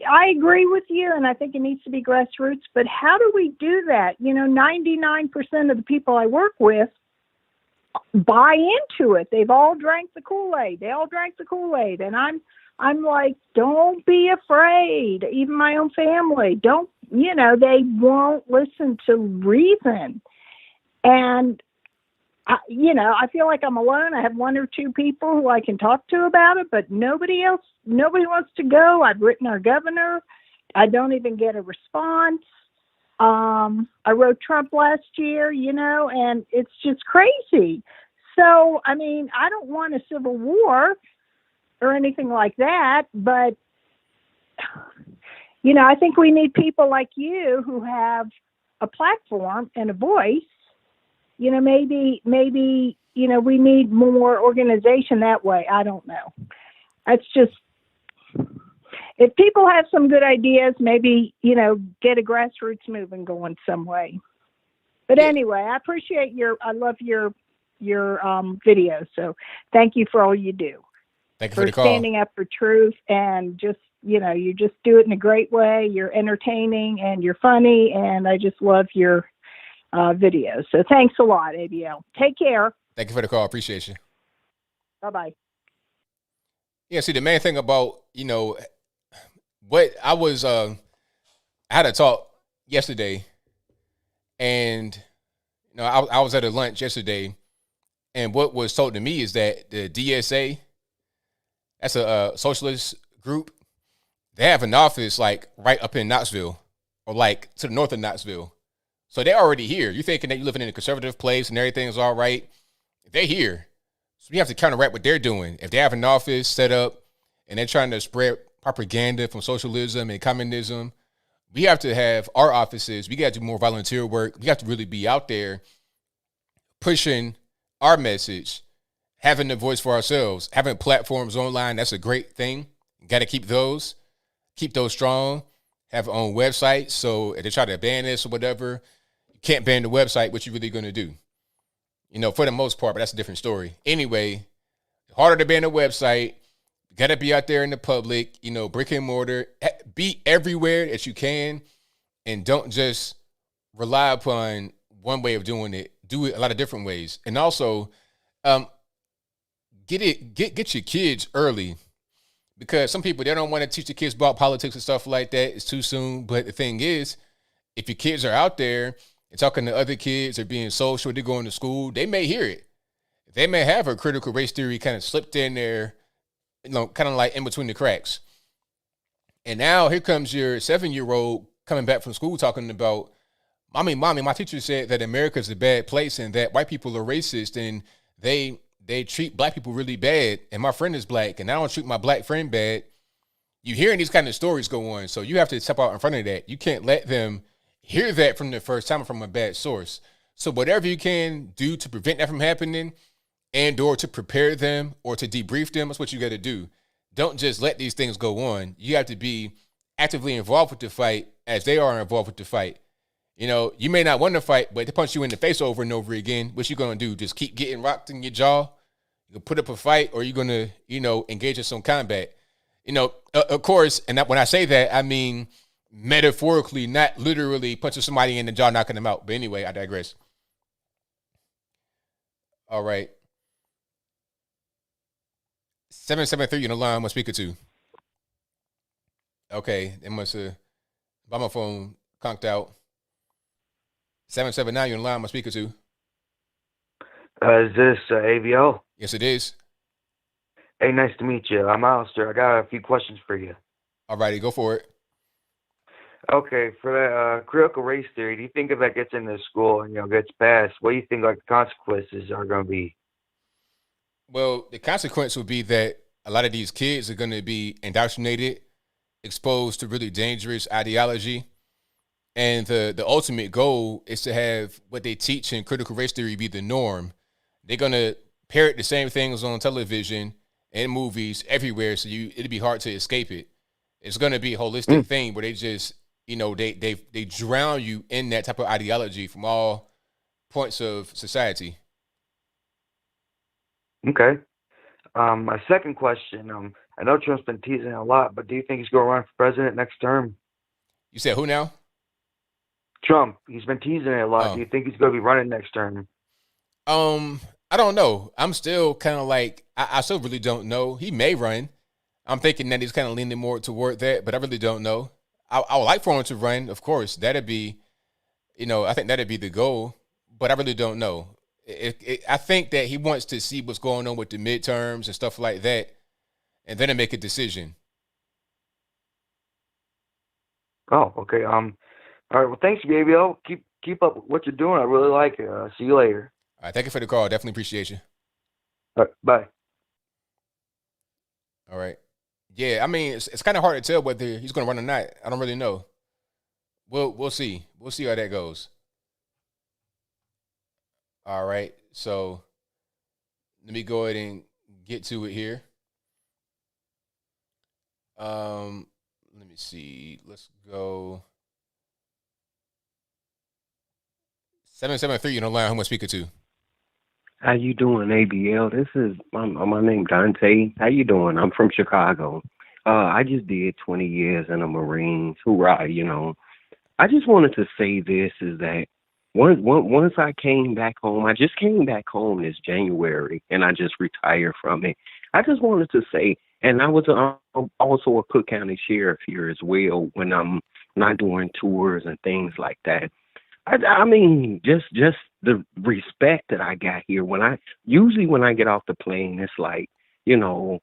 I agree with you, and I think it needs to be grassroots, but how do we do that? 99% of the people I work with buy into it. They've all drank the Kool-Aid. And I'm like, don't be afraid. Even my own family, they won't listen to reason. And, I feel like I'm alone. I have one or two people who I can talk to about it, but nobody wants to go. I've written our governor. I don't even get a response. I wrote Trump last year, and it's just crazy. So, I don't want a civil war or anything like that, but, I think we need people like you who have a platform and a voice. Maybe, we need more organization that way. I don't know. That's just, if people have some good ideas, maybe, get a grassroots movement going some way. But anyway, I appreciate I love your videos. So thank you for all you do. Thank you for the call. Standing up for truth, and just, you just do it in a great way. You're entertaining and you're funny, and I just love your videos. So thanks a lot, ABL. Take care. Thank you for the call. Appreciate you. Bye-bye. Yeah, see, the main thing about, what I was, I had a talk yesterday, and, I was at a lunch yesterday, and what was told to me is that the DSA, that's a socialist group, they have an office like right up in Knoxville, or like to the north of Knoxville. So they're already here. You're thinking that you're living in a conservative place and everything's all right. They're here. So we have to counteract what they're doing. If they have an office set up and they're trying to spread propaganda from socialism and communism, we have to have our offices. We got to do more volunteer work. We have to really be out there pushing our message, having a voice for ourselves, having platforms online. That's a great thing. Got to keep those strong. Have our own website. So if they try to ban this or whatever, you can't ban the website. What you really going to do? For the most part, but that's a different story. Anyway, harder to ban a website. You got to be out there in the public, brick and mortar. Be everywhere that you can, and don't just rely upon one way of doing it. Do it a lot of different ways. And also, get your kids early, because some people, they don't want to teach the kids about politics and stuff like that. It's too soon. But the thing is, if your kids are out there and talking to other kids or being social, they're going to school, they may hear it. They may have a critical race theory kind of slipped in there, kind of like in between the cracks. And now here comes your 7-year-old coming back from school talking about, Mommy, my teacher said that America's a bad place and that white people are racist and they treat black people really bad, and my friend is black and I don't treat my black friend bad. You hearing these kind of stories go on, so you have to step out in front of that. You can't let them hear that from the first time from a bad source. So whatever you can do to prevent that from happening and or to prepare them or to debrief them, that's what you got to do. Don't just let these things go on. You have to be actively involved with the fight as they are involved with the fight. You may not want to fight, but they punch you in the face over and over again. What you going to do? Just keep getting rocked in your jaw? You put up a fight, or you going to, engage in some combat? Of course, and when I say that, I mean metaphorically, not literally punching somebody in the jaw, knocking them out. But anyway, I digress. All right. 773 on the line. I'm speaker to. Okay, it must have, my phone conked out. 779, you're on the line. I'm speaker to. Is this ABL? Yes, it is. Hey, nice to meet you. I'm Alistair. I got a few questions for you. All righty, go for it. Okay, for that critical race theory, do you think if that gets into school and gets passed, what do you think the consequences are going to be? Well, the consequence would be that a lot of these kids are going to be indoctrinated, exposed to really dangerous ideology. And the ultimate goal is to have what they teach in critical race theory be the norm. They're going to parrot the same things on television and movies everywhere, so it'd be hard to escape it. It's going to be a holistic thing where they just, they drown you in that type of ideology from all points of society. Okay. My second question, I know Trump's been teasing a lot, but do you think he's going to run for president next term? You said who now? Trump. He's been teasing it a lot. Do you think he's going to be running next term? I don't know. I'm still kind of like, I still really don't know. He may run. I'm thinking that he's kind of leaning more toward that, but I really don't know. I would like for him to run, of course. That'd be, I think that'd be the goal, but I really don't know. I think that he wants to see what's going on with the midterms and stuff like that, and then make a decision. Oh, okay. All right. Well, thanks, BBL. Keep up what you're doing. I really like it. See you later. All right. Thank you for the call. Definitely appreciate you. All right. Bye. All right. Yeah. I mean, it's kind of hard to tell whether he's going to run or not. I don't really know. We'll see. We'll see how that goes. All right. So let me go ahead and get to it here. Let me see. Let's go. 773, you know, line. Who am I speaking to? How you doing, ABL? This is my name Dante. How you doing? I'm from Chicago. I just did 20 years in the Marines. Hoorah, you know. I just wanted to say this is that once I came back home, I just came back home this January, and I just retired from it. I just wanted to say, and I was also a Cook County sheriff here as well when I'm not doing tours and things like that. I mean, just the respect that I got here. When I get off the plane, it's like, you know,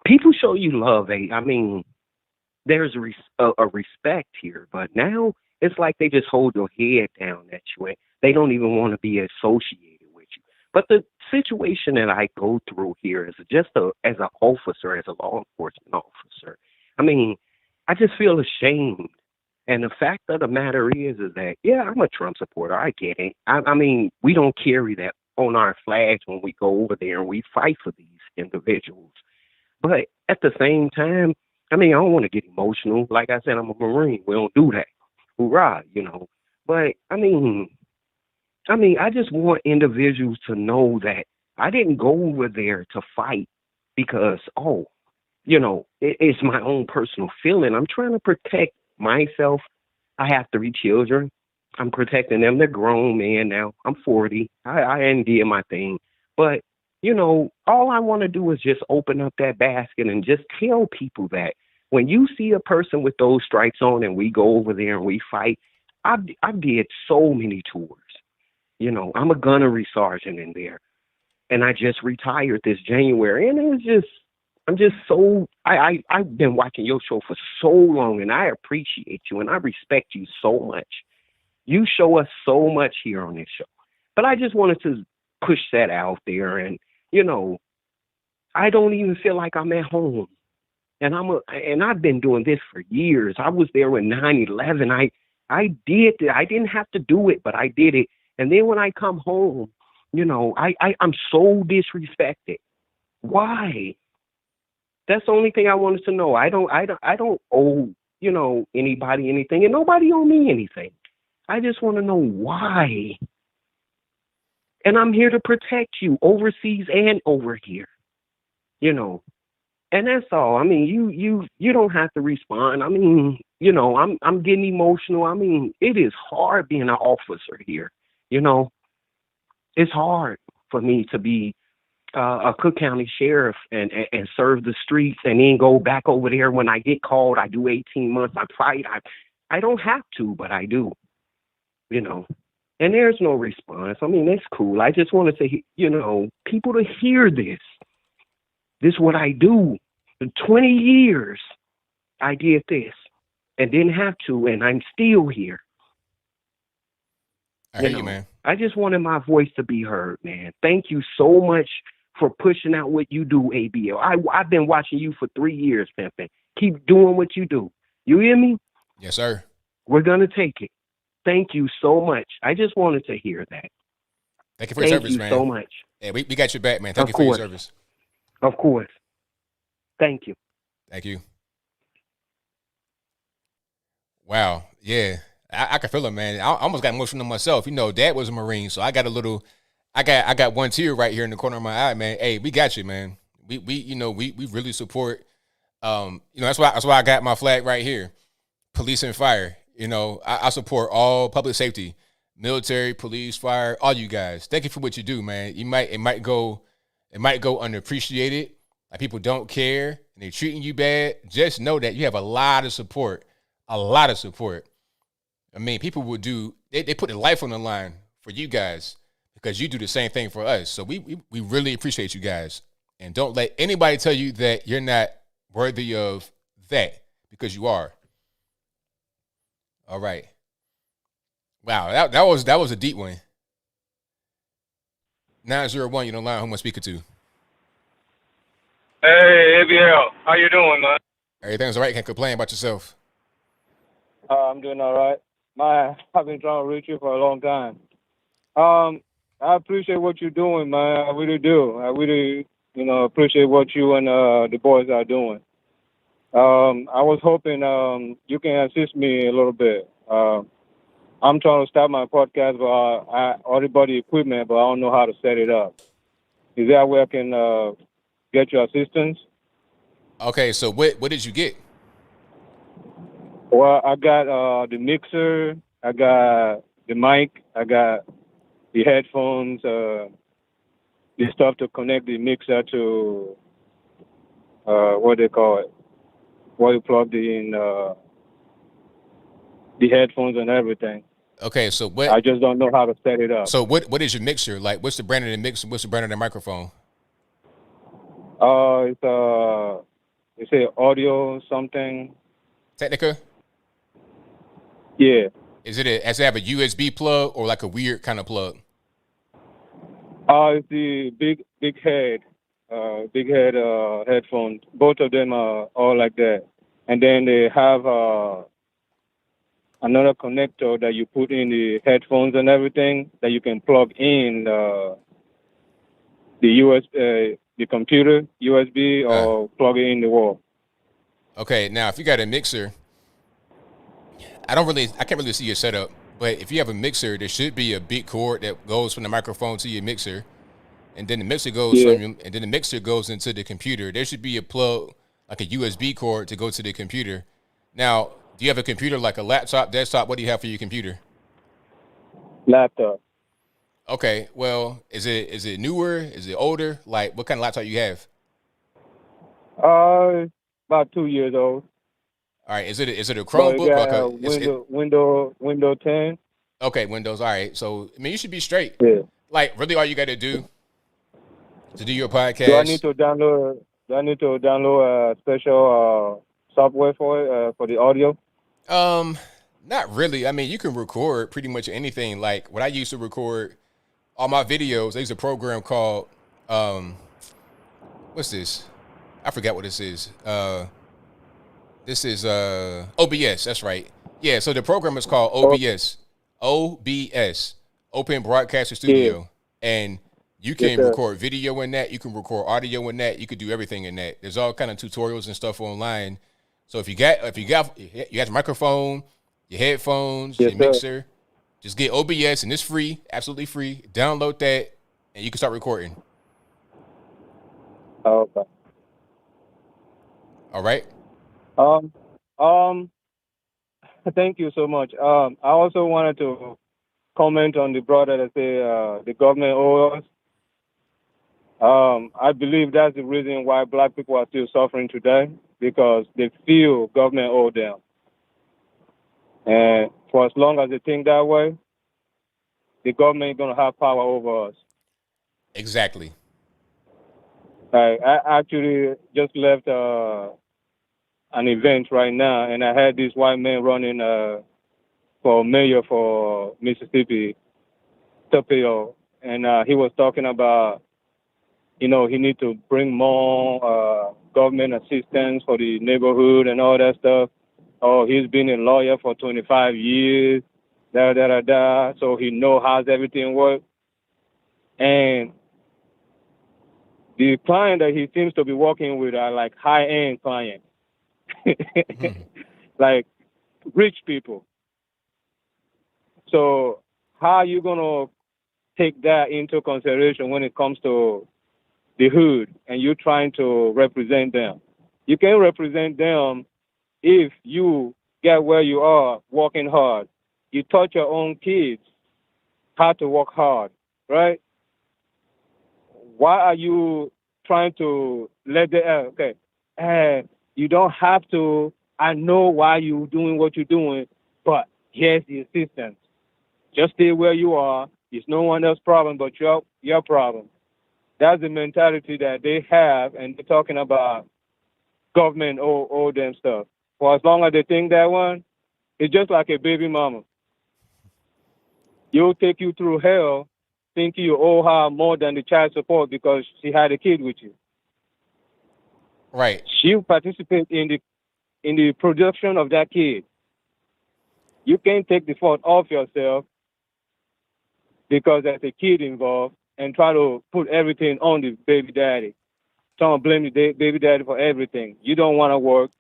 people show you love. I mean, there's a respect here, but now it's like they just hold your head down at you, and they don't even want to be associated with you. But the situation that I go through here is just as an officer, as a law enforcement officer. I mean, I just feel ashamed. And the fact of the matter is that, yeah, I'm a Trump supporter. I get it. I mean, we don't carry that on our flags when we go over there and we fight for these individuals. But at the same time, I mean, I don't want to get emotional. Like I said, I'm a Marine. We don't do that. Hoorah, you know. But, I mean, I just want individuals to know that I didn't go over there to fight because, you know, it's my own personal feeling. I'm trying to protect myself. I have 3 children. I'm protecting them. They're grown men now. I'm 40. I didn't do my thing. But, you know, all I want to do is just open up that basket and just tell people that when you see a person with those stripes on and we go over there and we fight, I did so many tours. You know, I'm a gunnery sergeant in there. And I just retired this January. And it was just, I'm just so, I've been watching your show for so long, and I appreciate you and I respect you so much. You show us so much here on this show. But I just wanted to push that out there. And, you know, I don't even feel like I'm at home. And I've been doing this for years. I was there with 9/11. I did it. I didn't have to do it, but I did it. And then when I come home, you know, I'm so disrespected. Why? That's the only thing I wanted to know. I don't owe, you know, anybody anything, and nobody owe me anything. I just want to know why. And I'm here to protect you overseas and over here. You know. And that's all. I mean, you don't have to respond. I mean, you know, I'm getting emotional. I mean, it is hard being an officer here. You know, it's hard for me to be a Cook County sheriff and serve the streets and then go back over there when I get called. I do 18 months. I fight. I don't have to, but I do. You know, and there's no response. I mean, that's cool. I just wanted to, you know, people to hear this. This is what I do. In 20 years, I did this and didn't have to, and I'm still here. I hear you, man. I just wanted my voice to be heard, man. Thank you so much for pushing out what you do, ABL. I've been watching you for 3 years, Pimpin'. Keep doing what you do. You hear me? Yes, sir. We're going to take it. Thank you so much. I just wanted to hear that. Thank you for your service, man. Thank you so much. Yeah, we got your back, man. Thank you for your service. Of course. Thank you. Thank you. Wow. Yeah. I can feel it, man. I almost got emotional myself. You know, Dad was a Marine, so I got a little, I got one tear right here in the corner of my eye, man. Hey, we got you, man. We really support, you know, that's why I got my flag right here. Police and fire. You know, I support all public safety, military, police, fire, all you guys. Thank you for what you do, man. It might go underappreciated. Like people don't care and they're treating you bad. Just know that you have a lot of support. A lot of support. I mean, people will do, they put their life on the line for you guys because you do the same thing for us. So we really appreciate you guys. And don't let anybody tell you that you're not worthy of that, because you are. All right. Wow, that was a deep one. 901, you don't line, who am I speaking to? Hey, ABL, how you doing, man? Everything's all right. Can't complain about yourself. I'm doing all right. I've been trying to reach you for a long time. I appreciate what you're doing, man. I really do. I really, appreciate what you and the boys are doing. I was hoping you can assist me a little bit. I'm trying to start my podcast, but I already bought the equipment, but I don't know how to set it up. Is there a way I can get your assistance? Okay, so what did you get? Well, I got the mixer, I got the mic, I got the headphones, the stuff to connect the mixer to what they call it, where you plug in the headphones and everything. Okay, so what? I just don't know how to set it up. So what is your mixer? Like, what's the brand of the mixer? What's the brand of the microphone? It's a audio something. Technica? Yeah. Does it have a USB plug or like a weird kind of plug? It's the big head headphones. Both of them are all like that. And then they have another connector that you put in the headphones and everything that you can plug in the computer USB or plug it in the wall. Okay, now if you got a mixer, I can't really see your setup, but if you have a mixer, there should be a big cord that goes from the microphone to your mixer, and then the mixer goes into the computer. There should be a plug, like a USB cord, to go to the computer. Now, do you have a computer like a laptop, desktop? What do you have for your computer? Laptop. Okay, well, is it newer? Is it older? Like, what kind of laptop you have? About 2 years old. All right, is it a But Chromebook? it got Windows 10. Okay, Windows. All right, so I mean, you should be straight. Yeah. Like, really, all you got to do to do your podcast. Do I need to download a special software for it for the audio? Not really. I mean, you can record pretty much anything. Like, when I used to record all my videos, there's a program called what's this? I forgot what this is. This is OBS. That's right. Yeah. So the program is called OBS. OBS, Open Broadcaster Studio, and you can record video in that. You can record audio in that. You could do everything in that. There's all kind of tutorials and stuff online. So if you have your microphone, your headphones, your mixer, just get OBS, and it's free, absolutely free. Download that, and you can start recording. Okay. All right. Thank you so much. I also wanted to comment on the brother that say the government owes us. I believe that's the reason why black people are still suffering today, because they feel government owes them. And for as long as they think that way, the government is going to have power over us. Exactly. I actually just left an event right now, and I had this white man running for mayor for Mississippi, Tebow, and he was talking about, he need to bring more government assistance for the neighborhood and all that stuff. Oh, he's been a lawyer for 25 years, so he knows how everything works. And the client that he seems to be working with are like high-end clients. Like rich people. So how are you going to take that into consideration when it comes to the hood and you're trying to represent them? You can represent them if you get where you are working hard. You taught your own kids how to work hard, right? Why are you trying to let them, you don't have to, I know why you're doing what you're doing, but here's the assistance. Just stay where you are. It's no one else's problem but your problem. That's the mentality that they have, and they're talking about government owe them stuff. For as long as they think that one, it's just like a baby mama. You'll take you through hell thinking you owe her more than the child support because she had a kid with you. Right. She participates in the production of that kid. You can't take the fault off yourself because there's a kid involved and try to put everything on the baby daddy. Trying to blame the baby daddy for everything. You don't want to work,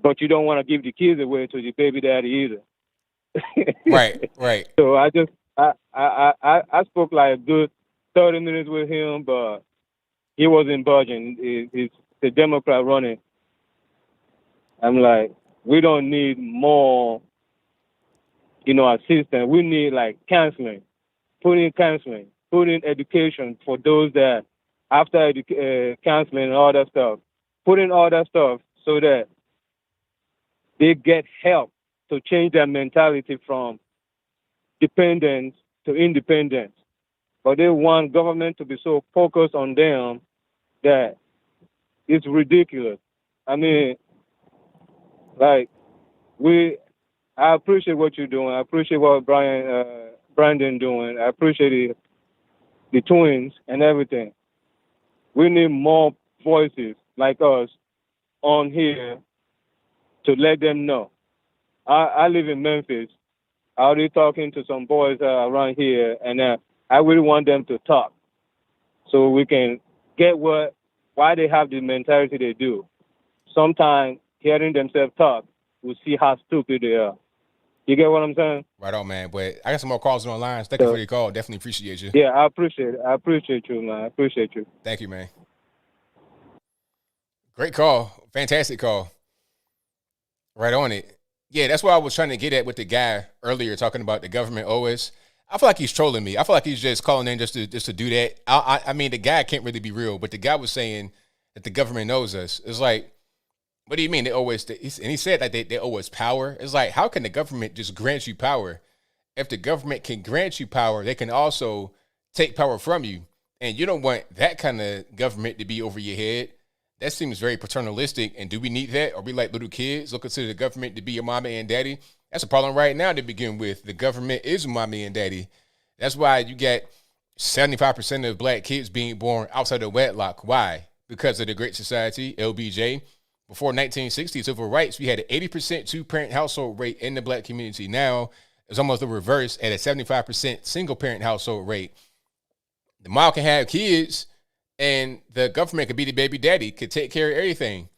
but you don't want to give the kids away to the baby daddy either. Right. So I spoke like a good 30 minutes with him, but he wasn't budging. It's the Democrat running. I'm like, we don't need more, assistance. We need like counseling, put in education for those that after counseling and all that stuff, put in all that stuff so that they get help to change their mentality from dependence to independence. But they want government to be so focused on them that it's ridiculous. I mean, like, I appreciate what you're doing. I appreciate what Brandon doing. I appreciate the twins and everything. We need more voices like us on here to let them know. I live in Memphis. I already talking to some boys around here, and I really want them to talk so we can get why they have the mentality they do. Sometimes hearing themselves talk, we'll see how stupid they are. You get what I'm saying? Right on, man. But I got some more calls on the lines. Thank you for your call. Definitely appreciate you. Yeah, I appreciate it. I appreciate you, man. I appreciate you. Thank you, man. Great call. Fantastic call. Right on it. Yeah, that's what I was trying to get at with the guy earlier talking about the government OS. I feel like he's trolling me. I feel like he's just calling in just to do that. I mean, the guy can't really be real, but the guy was saying that the government knows us. It's like, what do you mean they always? And he said that they owe us power. It's like, how can the government just grant you power? If the government can grant you power, they can also take power from you. And you don't want that kind of government to be over your head. That seems very paternalistic. And do we need that? Are we like little kids? Look, consider the government to be your mommy and daddy. That's a problem right now to begin with. The government is mommy and daddy. That's why you get 75% of black kids being born outside of wedlock. Why? Because of the Great Society, LBJ. Before 1960, civil rights, we had an 80% two-parent household rate in the black community. Now, it's almost the reverse at a 75% single-parent household rate. The mom can have kids, and the government could be the baby daddy, could take care of everything.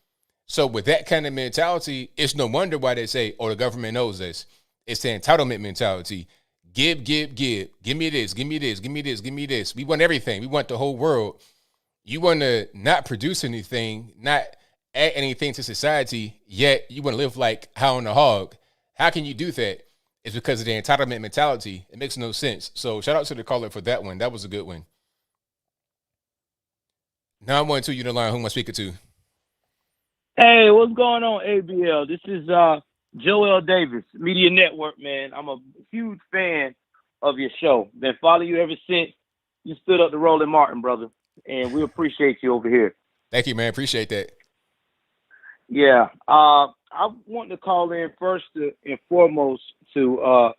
So with that kind of mentality, it's no wonder why they say, oh, the government knows this. It's the entitlement mentality. Give. Give me this, give me this, give me this, give me this. We want everything. We want the whole world. You want to not produce anything, not add anything to society, yet you want to live like hound a hog. How can you do that? It's because of the entitlement mentality. It makes no sense. So shout out to the caller for that one. That was a good one. 912, you the line. Who am I speaking to? Hey, what's going on, ABL? This is Joel Davis, Media Network, man. I'm a huge fan of your show. Been following you ever since you stood up to Roland Martin, brother. And we appreciate you over here. Thank you, man. Appreciate that. Yeah. I want to call in first and foremost to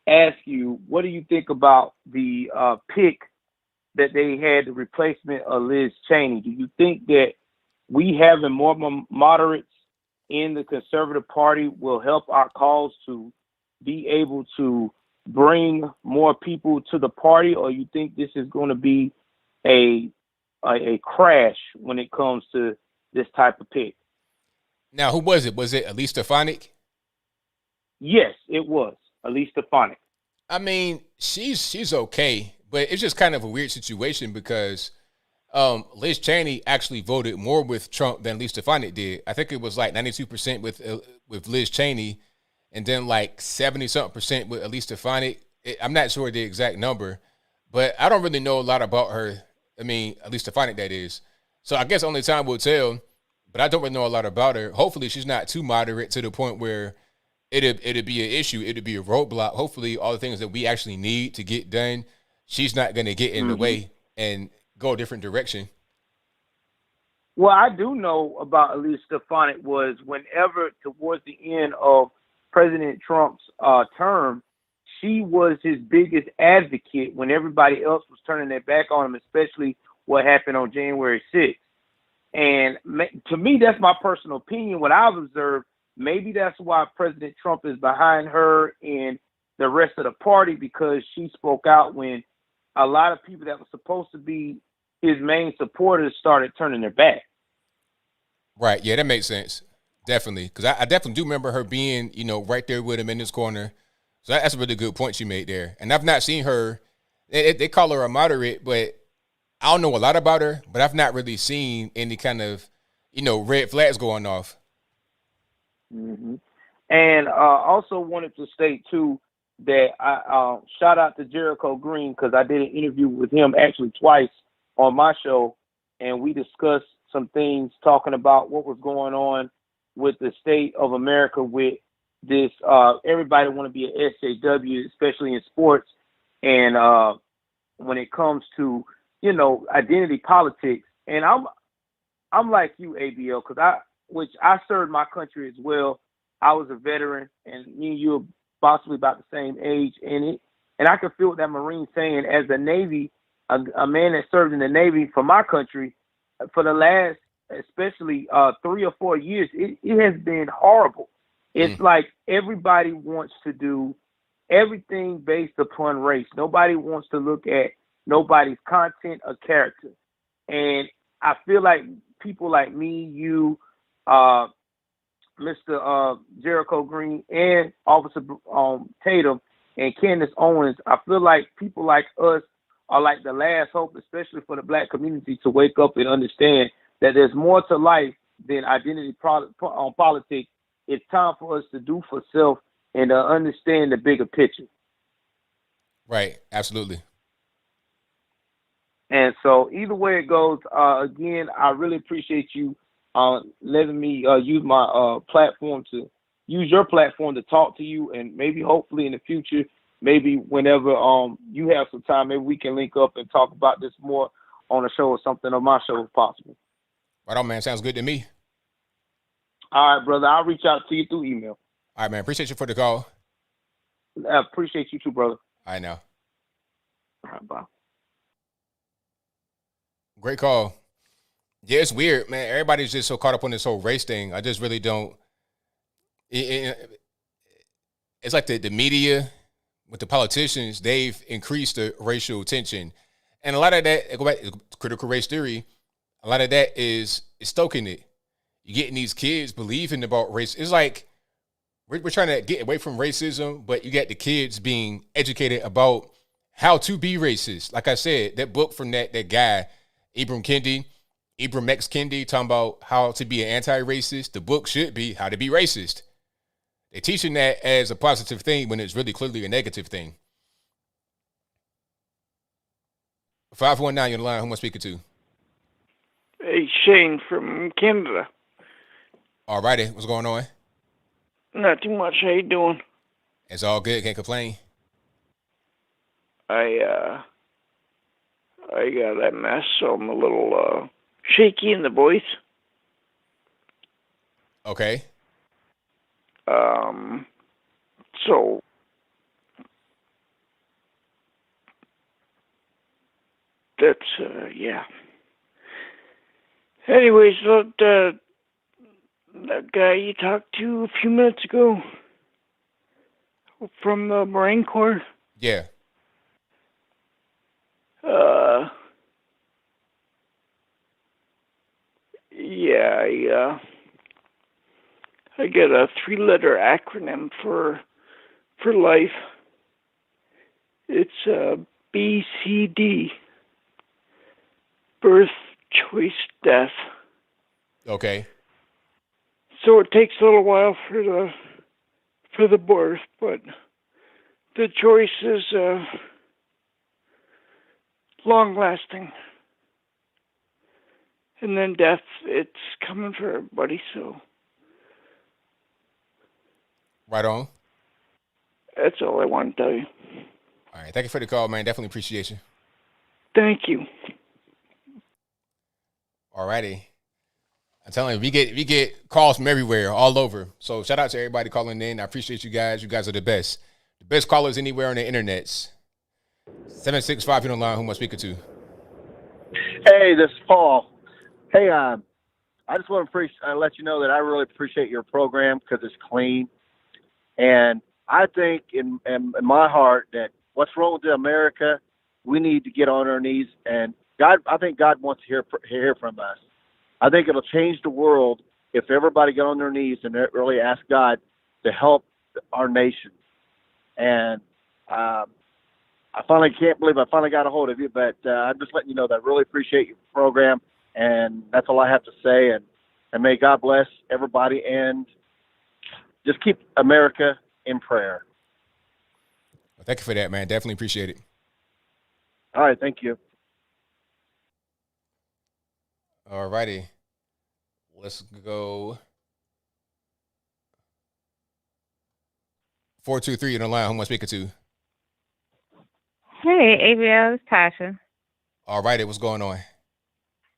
ask you, what do you think about the pick that they had, the replacement of Liz Cheney? Do you think that we having more moderates in the conservative party will help our cause to be able to bring more people to the party, or you think this is going to be a crash when it comes to this type of pick? Now, who was it? Was it Elise Stefanik? Yes, it was Elise Stefanik. I mean, she's okay, but it's just kind of a weird situation because Liz Cheney actually voted more with Trump than Elise Stefanik did. I think it was like 92% with Liz Cheney, and then like 70-something% with Elise Stefanik. I'm not sure the exact number, but I don't really know a lot about her. I mean, Elise Stefanik, that is. So I guess only time will tell. But I don't really know a lot about her. Hopefully she's not too moderate to the point where it'd be an issue. It'd be a roadblock. Hopefully all the things that we actually need to get done, she's not going to get in the way and go a different direction. Well, I do know about Elise Stefanik was whenever towards the end of President Trump's term, she was his biggest advocate when everybody else was turning their back on him, especially what happened on January 6th. And to me, that's my personal opinion. What I've observed, maybe that's why President Trump is behind her and the rest of the party, because she spoke out when a lot of people that were supposed to be his main supporters started turning their back. Right. Yeah, that makes sense. Definitely. Because I definitely do remember her being, right there with him in his corner. So that's a really good point she made there. And I've not seen her. They call her a moderate, but I don't know a lot about her, but I've not really seen any kind of, red flags going off. Mm-hmm. And also wanted to state, too, that I shout out to Jericho Green, because I did an interview with him actually twice on my show, and we discussed some things talking about what was going on with the state of America with this. Everybody want to be an SJW, especially in sports. And when it comes to identity politics. And I'm like you, ABL, because I served my country as well. I was a veteran, and me and you are possibly about the same age in it. And I can feel what that Marine saying. As a Navy, a man that served in the Navy for my country, for the last, especially 3 or 4 years, it has been horrible. It's like everybody wants to do everything based upon race. Nobody wants to look at nobody's content or character. And I feel like people like me, you, Mr. Jericho Green, and Officer Tatum and Candace Owens, I feel like people like us are like the last hope, especially for the black community, to wake up and understand that there's more to life than identity politics. It's time for us to do for self and understand the bigger picture. Right. Absolutely. And so either way it goes, again, I really appreciate you letting me use my platform to use your platform to talk to you, and maybe hopefully in the future, maybe whenever you have some time, maybe we can link up and talk about this more on a show or something on my show if possible. Right on, man. Sounds good to me. All right, brother. I'll reach out to you through email. All right, man. Appreciate you for the call. I appreciate you too, brother. I know. All right, bye. Great call. Yeah, it's weird, man. Everybody's just so caught up on this whole race thing. I just really don't. It's like the media with the politicians, they've increased the racial tension. And a lot of that, go back to critical race theory, a lot of that is stoking it. You're getting these kids believing about race. It's like we're trying to get away from racism, but you got the kids being educated about how to be racist. Like I said, that book from that guy, Ibram X. Kendi, talking about how to be an anti-racist. The book should be How to Be Racist. They're teaching that as a positive thing when it's really clearly a negative thing. 519, you're on the line. Who am I speaking to? Hey, Shane from Canada. All righty. What's going on? Not too much. How you doing? It's all good. Can't complain. I got MS, so I'm a little shaky in the voice. Okay. So that's yeah. Anyways, that guy you talked to a few minutes ago from the Marine Corps. Yeah. Yeah, I get a 3-letter acronym for life. It's BCD. Birth, choice, death. Okay. So it takes a little while for the birth, but the choice is long lasting. And then death, it's coming for everybody, so. Right on. That's all I want to tell you. All right. Thank you for the call, man. Definitely appreciate you. Thank you. All righty. I'm telling you, we get calls from everywhere, all over. So shout out to everybody calling in. I appreciate you guys. You guys are the best. The best callers anywhere on the internets. 765, you're on the line. Who am I speaking to? Hey, this is Paul. Hey, I just want to let you know that I really appreciate your program because it's clean. And I think in my heart that what's wrong with America, we need to get on our knees. And I think God wants to hear from us. I think it'll change the world if everybody got on their knees and really ask God to help our nation. And I can't believe I finally got a hold of you, but I'm just letting you know that I really appreciate your program. And that's all I have to say. And may God bless everybody and just keep America in prayer. Well, thank you for that, man. Definitely appreciate it. All right. Thank you. All righty. Let's go. 423 on the line. Who am I speaking to? Hey, ABL, it's Tasha. All righty. What's going on?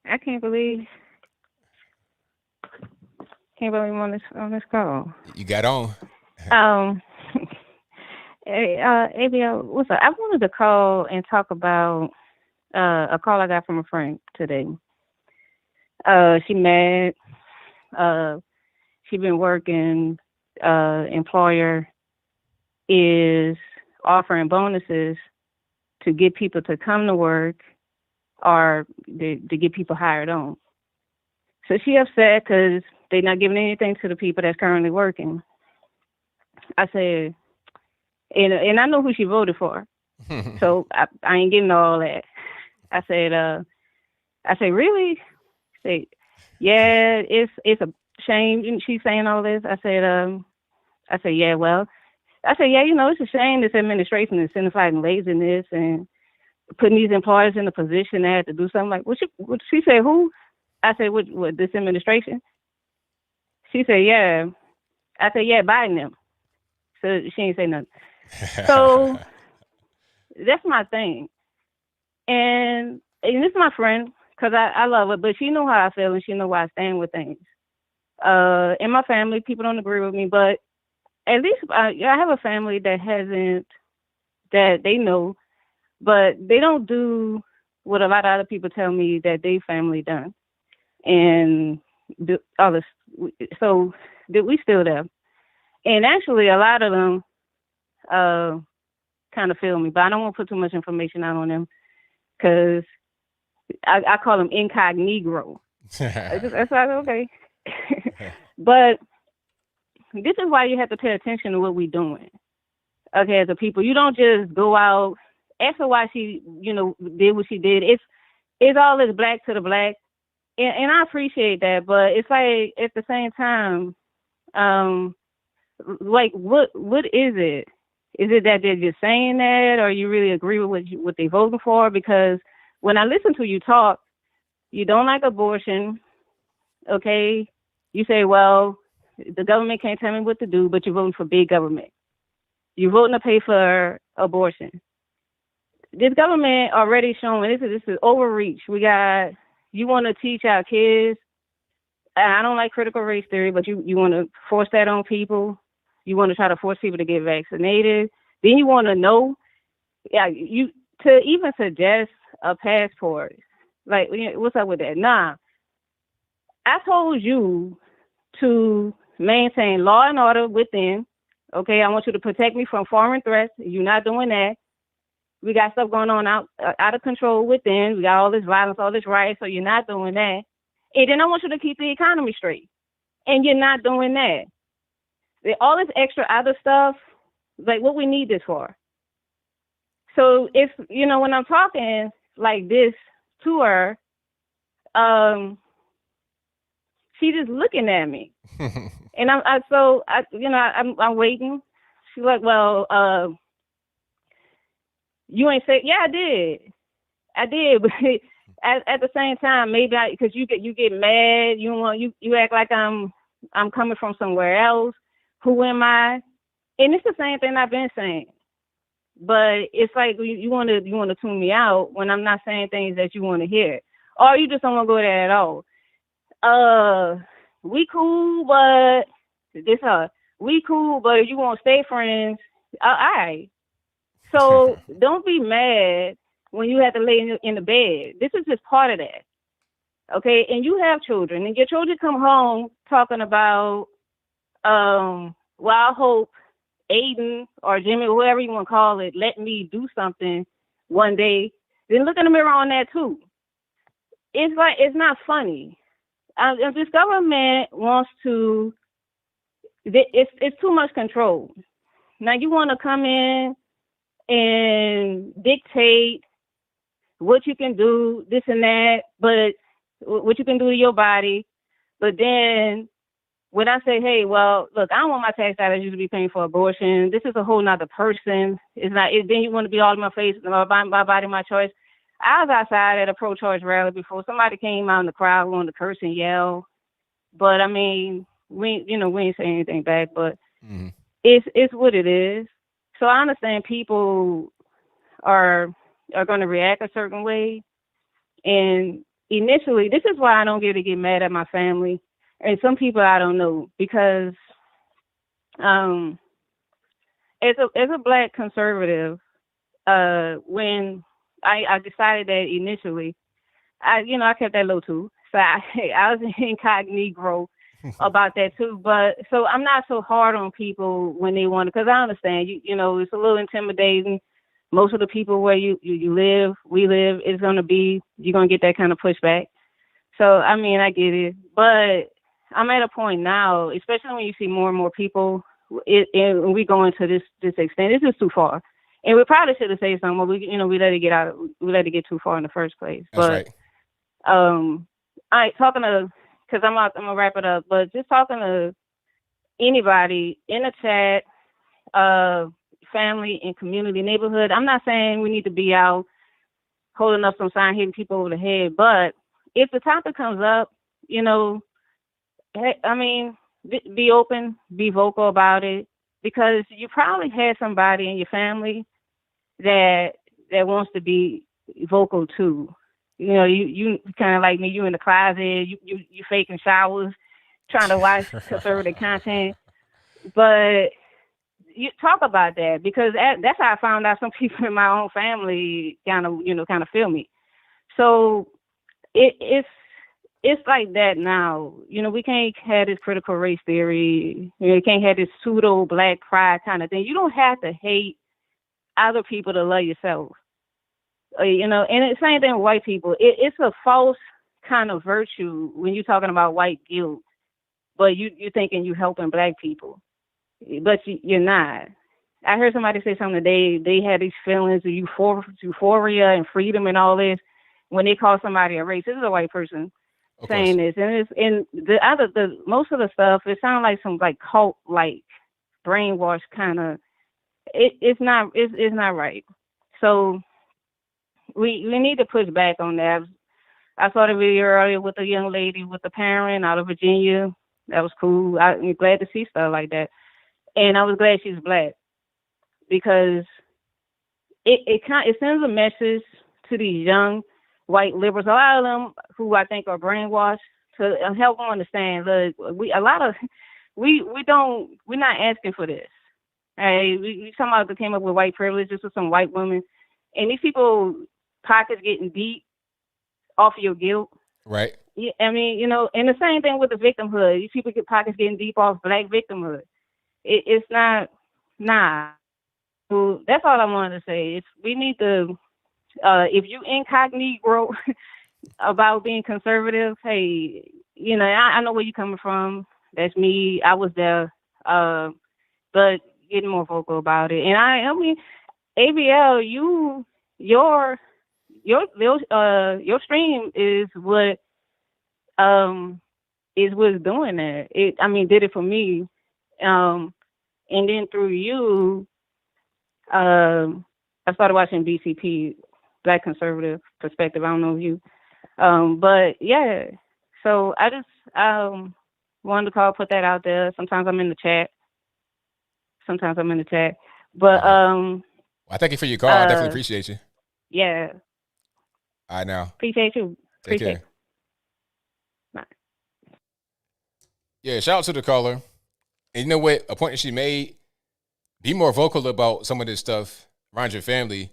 I can't believe I'm on this call. You got on. Hey, ABL, what's up? I wanted to call and talk about a call I got from a friend today. She mad. She been working employer is offering bonuses to get people to come to work or to get people hired on. So she upset because they're not giving anything to the people that's currently working. I said, and I know who she voted for, so I ain't getting all that. I said, really? I said, yeah, it's a shame. And she's saying all this. I said, yeah, well, I said, yeah, it's a shame this administration is incentivizing laziness and putting these employers in a position they have to do something like, what she said, who? I said, what, this administration? She said, yeah. I said, yeah, Biden them. So she ain't say nothing. So that's my thing. And this is my friend, because I love her, but she know how I feel and she know why I stand with things. In my family, people don't agree with me, but at least I have a family that they know, but they don't do what a lot of other people tell me that they family done. And others, so we still there. And actually, a lot of them kind of feel me, but I don't want to put too much information out on them because I call them incognito. That's like, okay. But this is why you have to pay attention to what we're doing. Okay, as a people, you don't just go out. Ask her why she, did what she did. It's all this black to the black, and I appreciate that. But it's like at the same time, like what is it? Is it that they're just saying that, or you really agree with what they're voting for? Because when I listen to you talk, you don't like abortion. Okay, you say, well, the government can't tell me what to do, but you're voting for big government. You're voting to pay for abortion. This government already showing this is overreach. You want to teach our kids. I don't like critical race theory, but you want to force that on people. You want to try to force people to get vaccinated. Then you want to know, you to even suggest a passport. Like, what's up with that? Nah. I told you to maintain law and order within. Okay, I want you to protect me from foreign threats. You're not doing that. We got stuff going on out of control within. We got all this violence, all this riot, so you're not doing that. And then I want you to keep the economy straight. And you're not doing that. All this extra other stuff, like what we need this for. So if, when I'm talking like this to her, she just looking at me. And I'm waiting. She's like, well, you ain't say, yeah, I did, but at the same time, maybe because you get mad, you act like I'm coming from somewhere else. Who am I? And it's the same thing I've been saying, but it's like you want to tune me out when I'm not saying things that you want to hear, or you just don't want to go there at all. We cool, but we cool, but if you want to stay friends, all right. So don't be mad when you have to lay in the bed. This is just part of that. Okay, and you have children, and your children come home talking about, well, I hope Aiden or Jimmy, whoever you want to call it, let me do something one day. Then look in the mirror on that too. It's like, it's not funny. This government wants to, it's too much control. Now you want to come in and dictate what you can do, this and that, but what you can do to your body. But then when I say, hey, well, look, I don't want my tax dollars to be paying for abortion. This is a whole nother person. It's not. Then you want to be all in my face, my body, my choice. I was outside at a pro-choice rally before. Somebody came out in the crowd wanted to curse and yell. But I mean, we ain't saying anything back. But it's what it is. So I understand people are going to react a certain way. And initially, this is why I don't get mad at my family. And some people I don't know, because as a black conservative, when I decided that initially, I kept that low too. So I was incognito, about that too. But so I'm not so hard on people when they want to, because I understand you know it's a little intimidating. Most of the people where you we live is gonna be you're gonna get that kind of pushback. So I mean I get it, but I'm at a point now, especially when you see more and more people. And we go into this extent. This is too far, and we probably should have said something. But we let it get out. We let it get too far in the first place. That's but right. I talking to because I'm gonna wrap it up. But just talking to anybody in the chat, family and community, neighborhood. I'm not saying we need to be out holding up some sign, hitting people over the head. But if the topic comes up, I mean. Be open, be vocal about it, because you probably had somebody in your family that wants to be vocal too. You kind of like me. You in the closet, you faking showers, trying to watch conservative content, but you talk about that because that's how I found out some people in my own family kind of feel me. So it's like that now. We can't have this critical race theory. You can't have this pseudo black pride kind of thing. You don't have to hate other people to love yourself. And it's the same thing with white people. It's a false kind of virtue when you're talking about white guilt, but you're thinking you're helping black people, but you're not. I heard somebody say something today. They had these feelings of euphoria and freedom and all this when they call somebody a race. This is a white person saying this, and the most of the stuff, it sounds like some like cult like brainwash kind of. It's not right. So we need to push back on that. I saw the video earlier with a young lady with a parent out of Virginia. That was cool. I'm glad to see stuff like that, and I was glad she's black because it sends a message to these young white liberals, a lot of them who I think are brainwashed, to help them understand. Look, we're not asking for this. Hey, we somehow came up with white privilege. This was some white women, and these people pockets getting deep off of your guilt. Right. Yeah, I mean, and the same thing with the victimhood. These people get pockets getting deep off black victimhood. It's not. Nah. So that's all I wanted to say. We need to. If you incognito about being conservative, hey, I know where you're coming from. That's me. I was there. But getting more vocal about it. And I mean, ABL, your stream is what's doing that. Did it for me. And then through you, I started watching BCP. Black Conservative Perspective. I don't know if you, but yeah. So I just wanted to put that out there. Sometimes I'm in the chat. But Well, I thank you for your call. I definitely appreciate you. Yeah. All right, now. Appreciate you. Take care. Bye. Yeah, shout out to the caller. And you know what? A point that she made: be more vocal about some of this stuff around your family.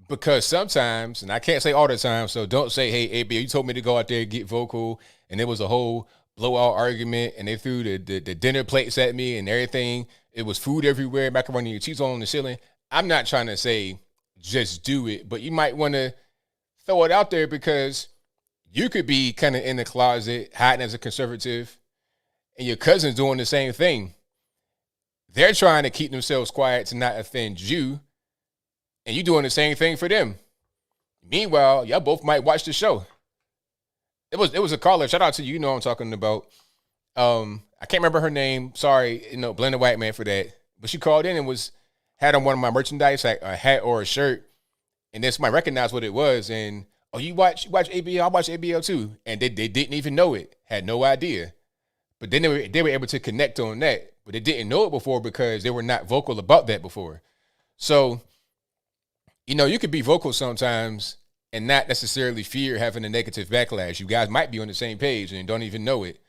Because sometimes, and I can't say all the time, so don't say, hey, ABL, you told me to go out there and get vocal, and it was a whole blowout argument, and they threw the dinner plates at me and everything. It was food everywhere, macaroni and cheese on the ceiling. I'm not trying to say just do it, but you might want to throw it out there because you could be kind of in the closet, hiding as a conservative, and your cousin's doing the same thing. They're trying to keep themselves quiet to not offend you, and you doing the same thing for them. Meanwhile, y'all both might watch the show. It was a caller. Shout out to you. You know what I'm talking about. I can't remember her name. Sorry, blame the white man for that. But she called in and had on one of my merchandise, like a hat or a shirt, and then somebody recognized what it was. And you watch ABL? I watch ABL too, and they didn't even know it. Had no idea. But then they were able to connect on that, but they didn't know it before because they were not vocal about that before. So. You could be vocal sometimes and not necessarily fear having a negative backlash. You guys might be on the same page and don't even know it.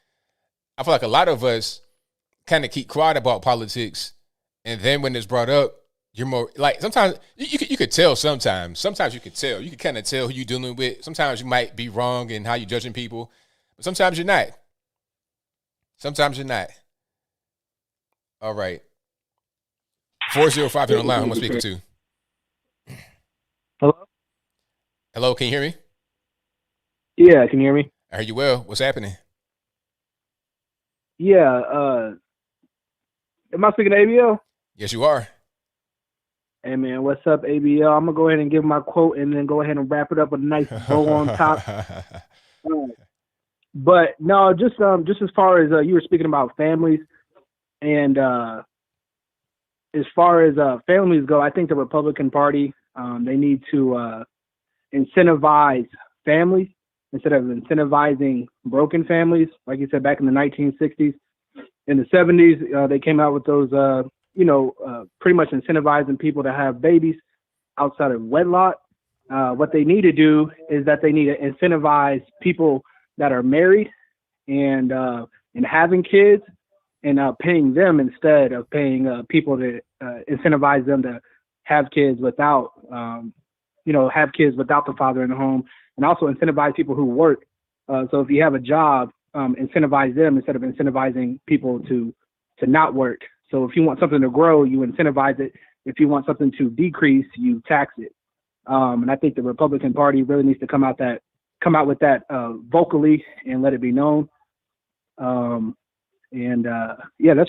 I feel like a lot of us kind of keep quiet about politics, and then when it's brought up, you're more like sometimes you could tell. Sometimes you could tell. You could kind of tell who you're dealing with. Sometimes you might be wrong in how you're judging people, but sometimes you're not. Sometimes you're not. All right. 405 on the line. Who am I speaking to? Hello? Hello, can you hear me? Yeah, can you hear me? I heard you well. What's happening? Yeah, am I speaking to ABL? Yes, you are. Hey man, what's up, ABL? I'm gonna go ahead and give my quote and then go ahead and wrap it up with a nice bow on top. But no, just as far as you were speaking about families, and as far as families go, I think the Republican Party they need to incentivize families instead of incentivizing broken families. Like you said, back in the 1960s, in the 70s, they came out with those, pretty much incentivizing people to have babies outside of wedlock. What they need to do is that they need to incentivize people that are married and having kids and paying them instead of paying people to incentivize them to have kids without, have kids without the father in the home, and also incentivize people who work. So if you have a job, incentivize them instead of incentivizing people to not work. So if you want something to grow, you incentivize it. If you want something to decrease, you tax it. And I think the Republican Party really needs to come out with that vocally and let it be known. That's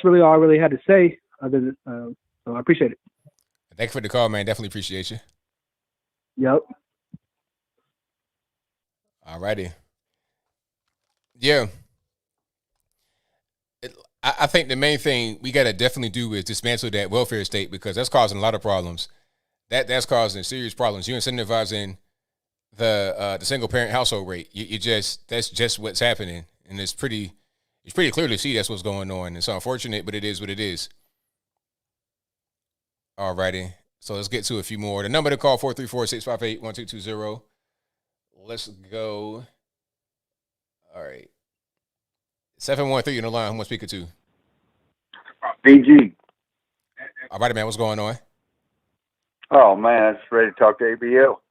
really all I really had to say. So I appreciate it. Thank you for the call, man. Definitely appreciate you. Yep. All righty. Yeah. I think the main thing we got to definitely do is dismantle that welfare state, because that's causing a lot of problems. That's causing serious problems. You're incentivizing the single parent household rate. That's just what's happening, and it's pretty clear to see that's what's going on. It's unfortunate, but it is what it is. All righty. So let's get to a few more. The number to call 434-658-1220. Let's go. All right. 713 on the line. Who am I speaking to? BG. All right, man. What's going on? Oh, man. I'm just ready to talk to ABL.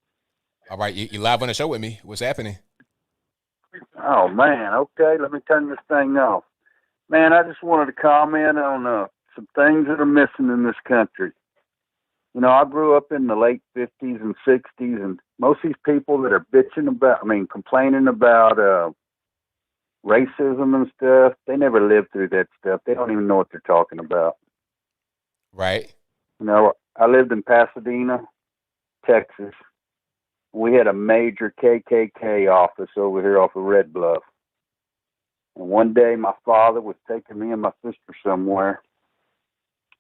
All right. You live on the show with me. What's happening? Oh, man. Okay. Let me turn this thing off. Man, I just wanted to comment on some things that are missing in this country. You know, I grew up in the late 50s and 60s, and most of these people that are complaining about racism and stuff, they never lived through that stuff. They don't even know what they're talking about. Right. You know, I lived in Pasadena, Texas. We had a major KKK office over here off of Red Bluff. And one day my father was taking me and my sister somewhere,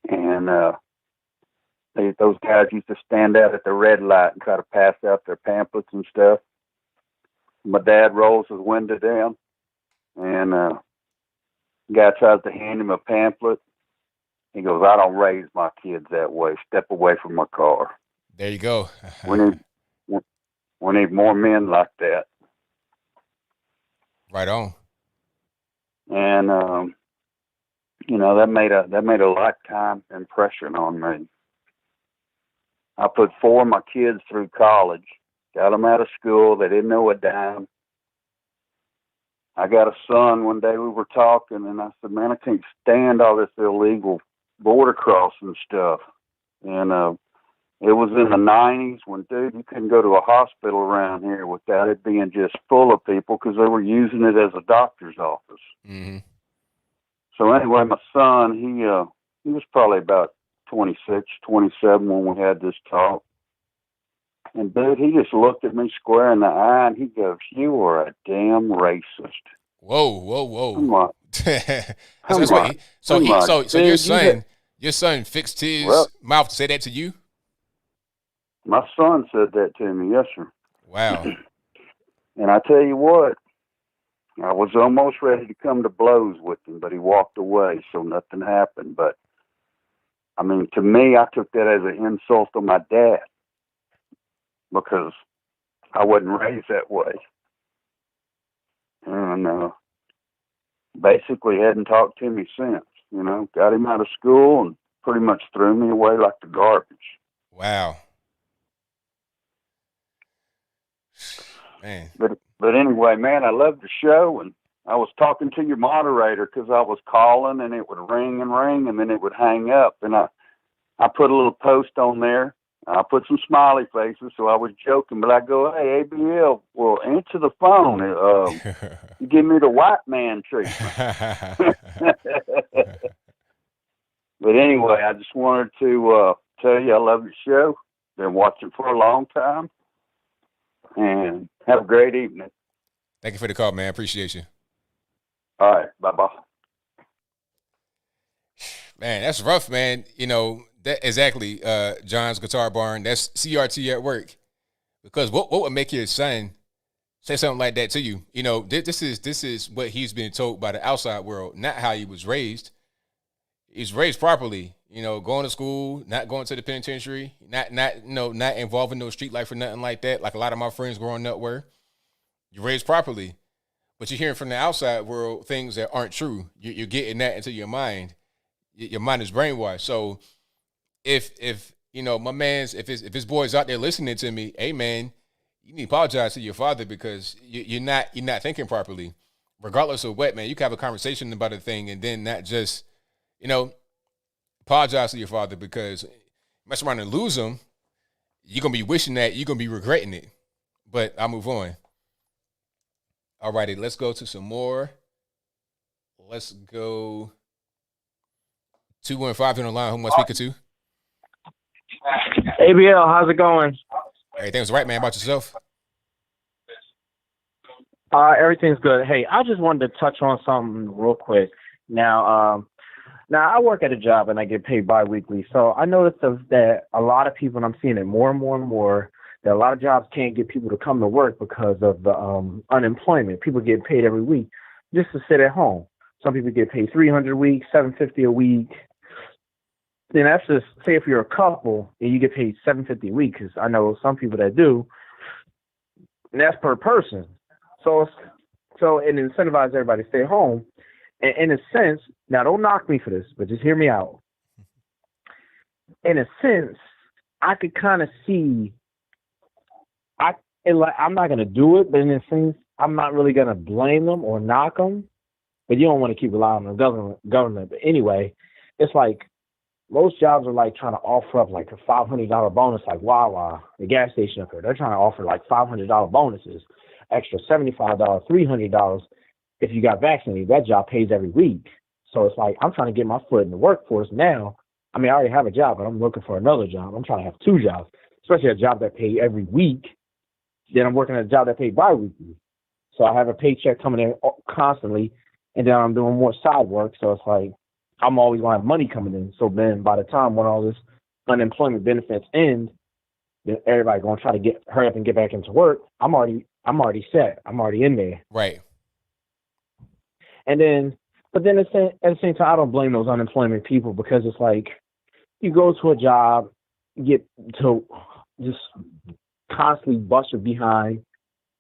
and those guys used to stand out at the red light and try to pass out their pamphlets and stuff. My dad rolls his window down, and the guy tries to hand him a pamphlet. He goes, "I don't raise my kids that way. Step away from my car." There you go. We need more men like that. Right on. And that made a lifetime impression on me. I put 4 of my kids through college, got them out of school. They didn't know a dime. I got a son. One day we were talking, and I said, "Man, I can't stand all this illegal border crossing stuff." And it was in the 90s when, dude, you couldn't go to a hospital around here without it being just full of people because they were using it as a doctor's office. Mm-hmm. So anyway, my son, he was probably about 26, 27 when we had this talk. And, dude, he just looked at me square in the eye, and he goes, "You are a damn racist." Whoa. I'm like, So your son fixed his mouth to say that to you? My son said that to me, yes, sir. Wow. And I tell you what, I was almost ready to come to blows with him, but he walked away, so nothing happened. But, I mean, to me, I took that as an insult to my dad because I wasn't raised that way. And basically hadn't talked to me since, got him out of school and pretty much threw me away like the garbage. Wow. Man. But anyway, man, I love the show, and I was talking to your moderator because I was calling and it would ring and ring and then it would hang up. And I put a little post on there. I put some smiley faces, so I was joking. But I go, hey, ABL, well, answer the phone. You give me the white man treatment. But anyway, I just wanted to tell you I love your show. Been watching for a long time. And have a great evening. Thank you for the call, man. Appreciate you. All right. Bye-bye. Man, that's rough, man. You know, that exactly, John's Guitar Barn. That's CRT at work. Because what would make your son say something like that to you? You know, this is what he's been told by the outside world, not how he was raised. He's raised properly, you know, going to school, not going to the penitentiary, not involved in no street life or nothing like that, like a lot of my friends growing up were. You're raised properly, but you're hearing from the outside world things that aren't true. You're getting that into your mind. Your mind is brainwashed. So if you know, my man's, if his boy's out there listening to me, hey man, you need to apologize to your father because you're not thinking properly. Regardless of what, man, you can have a conversation about a thing and then not just, you know, apologize to your father because mess around and lose him, you're going to be wishing that, you're going to be regretting it. But I'll move on. All righty, let's go to some more. Let's go 215 on the line. Who am I speaking to? ABL, how's it going? Everything's right, man. About yourself? Everything's good. Hey, I just wanted to touch on something real quick. Now I work at a job and I get paid bi-weekly. So I noticed that a lot of people, and I'm seeing it more and more and more, that a lot of jobs can't get people to come to work because of the unemployment. People get paid every week just to sit at home. Some people get paid $300 a week, $750 a week. Then that's just, say if you're a couple and you get paid $750 a week, because I know some people that do, and that's per person. So it incentivizes everybody to stay home. And in a sense, now don't knock me for this, but just hear me out. In a sense, I could kind of see, I'm not going to do it, but in a sense, I'm not really going to blame them or knock them. But you don't want to keep relying on the government. But anyway, it's like most jobs are like trying to offer up like a $500 bonus, like Wawa, the gas station up here. They're trying to offer like $500 bonuses, extra $75, $300 if you got vaccinated. That job pays every week. So it's like I'm trying to get my foot in the workforce now. I mean, I already have a job, but I'm looking for another job. I'm trying to have two jobs, especially a job that pays every week. Then I'm working at a job that pays bi-weekly. So I have a paycheck coming in constantly, and then I'm doing more side work. So it's like I'm always going to have money coming in. So then by the time when all this unemployment benefits end, then everybody going to try to hurry up and get back into work. I'm already set. I'm already in there. Right. And then, but then at the same time, I don't blame those unemployment people because it's like you go to a job, get to just constantly bust your behind.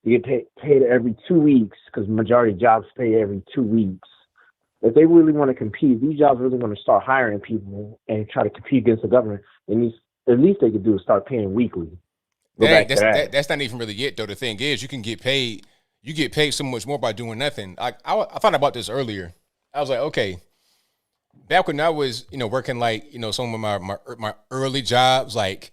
You get paid every 2 weeks because majority of jobs pay every 2 weeks. If they really want to compete, these jobs are really going to start hiring people and try to compete against the government. And at least they could do is start paying weekly. That's not even really it, though. The thing is, you get paid so much more by doing nothing. I thought about this earlier. I was like, okay, back when I was, working like, some of my early jobs, like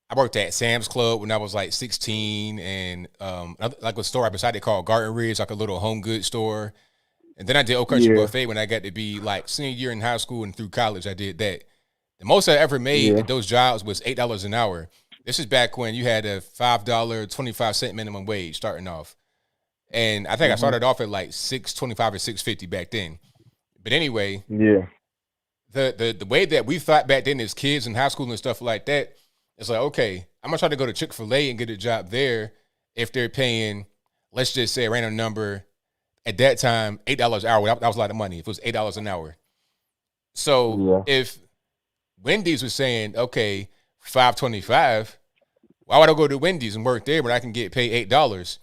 I worked at Sam's Club when I was like 16 and like a store right beside it called Garden Ridge, like a little home goods store. And then I did Old Country Buffet when I got to be like senior year in high school and through college. I did that. The most I ever made at those jobs was $8 an hour. This is back when you had a $5.25 minimum wage starting off. And I think I started off at like $6.25 or $6.50 back then. But anyway, the way that we thought back then as kids in high school and stuff like that, it's like, okay, I'm going to try to go to Chick-fil-A and get a job there if they're paying, let's just say a random number, at that time, $8 an hour. That was a lot of money if it was $8 an hour. So if Wendy's was saying, okay, $5.25, why would I go to Wendy's and work there when I can get paid $8?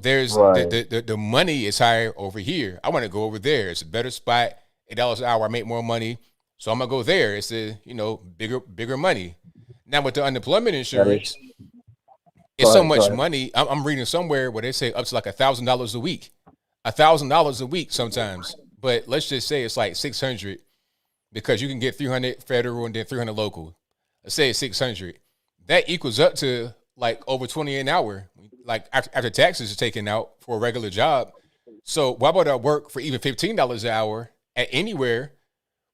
There's the money is higher over here. I want to go over there. It's a better spot. $8 an hour, I make more money. So I'm going to go there. It's bigger money. Now with the unemployment insurance, it's so much money. I'm reading somewhere where they say up to like $1,000 a week. $1,000 a week sometimes. But let's just say it's like 600 because you can get 300 federal and then 300 local. Let's say it's 600. That equals up to like over 20 an hour, like after taxes are taken out for a regular job. So why would I work for even $15 an hour at anywhere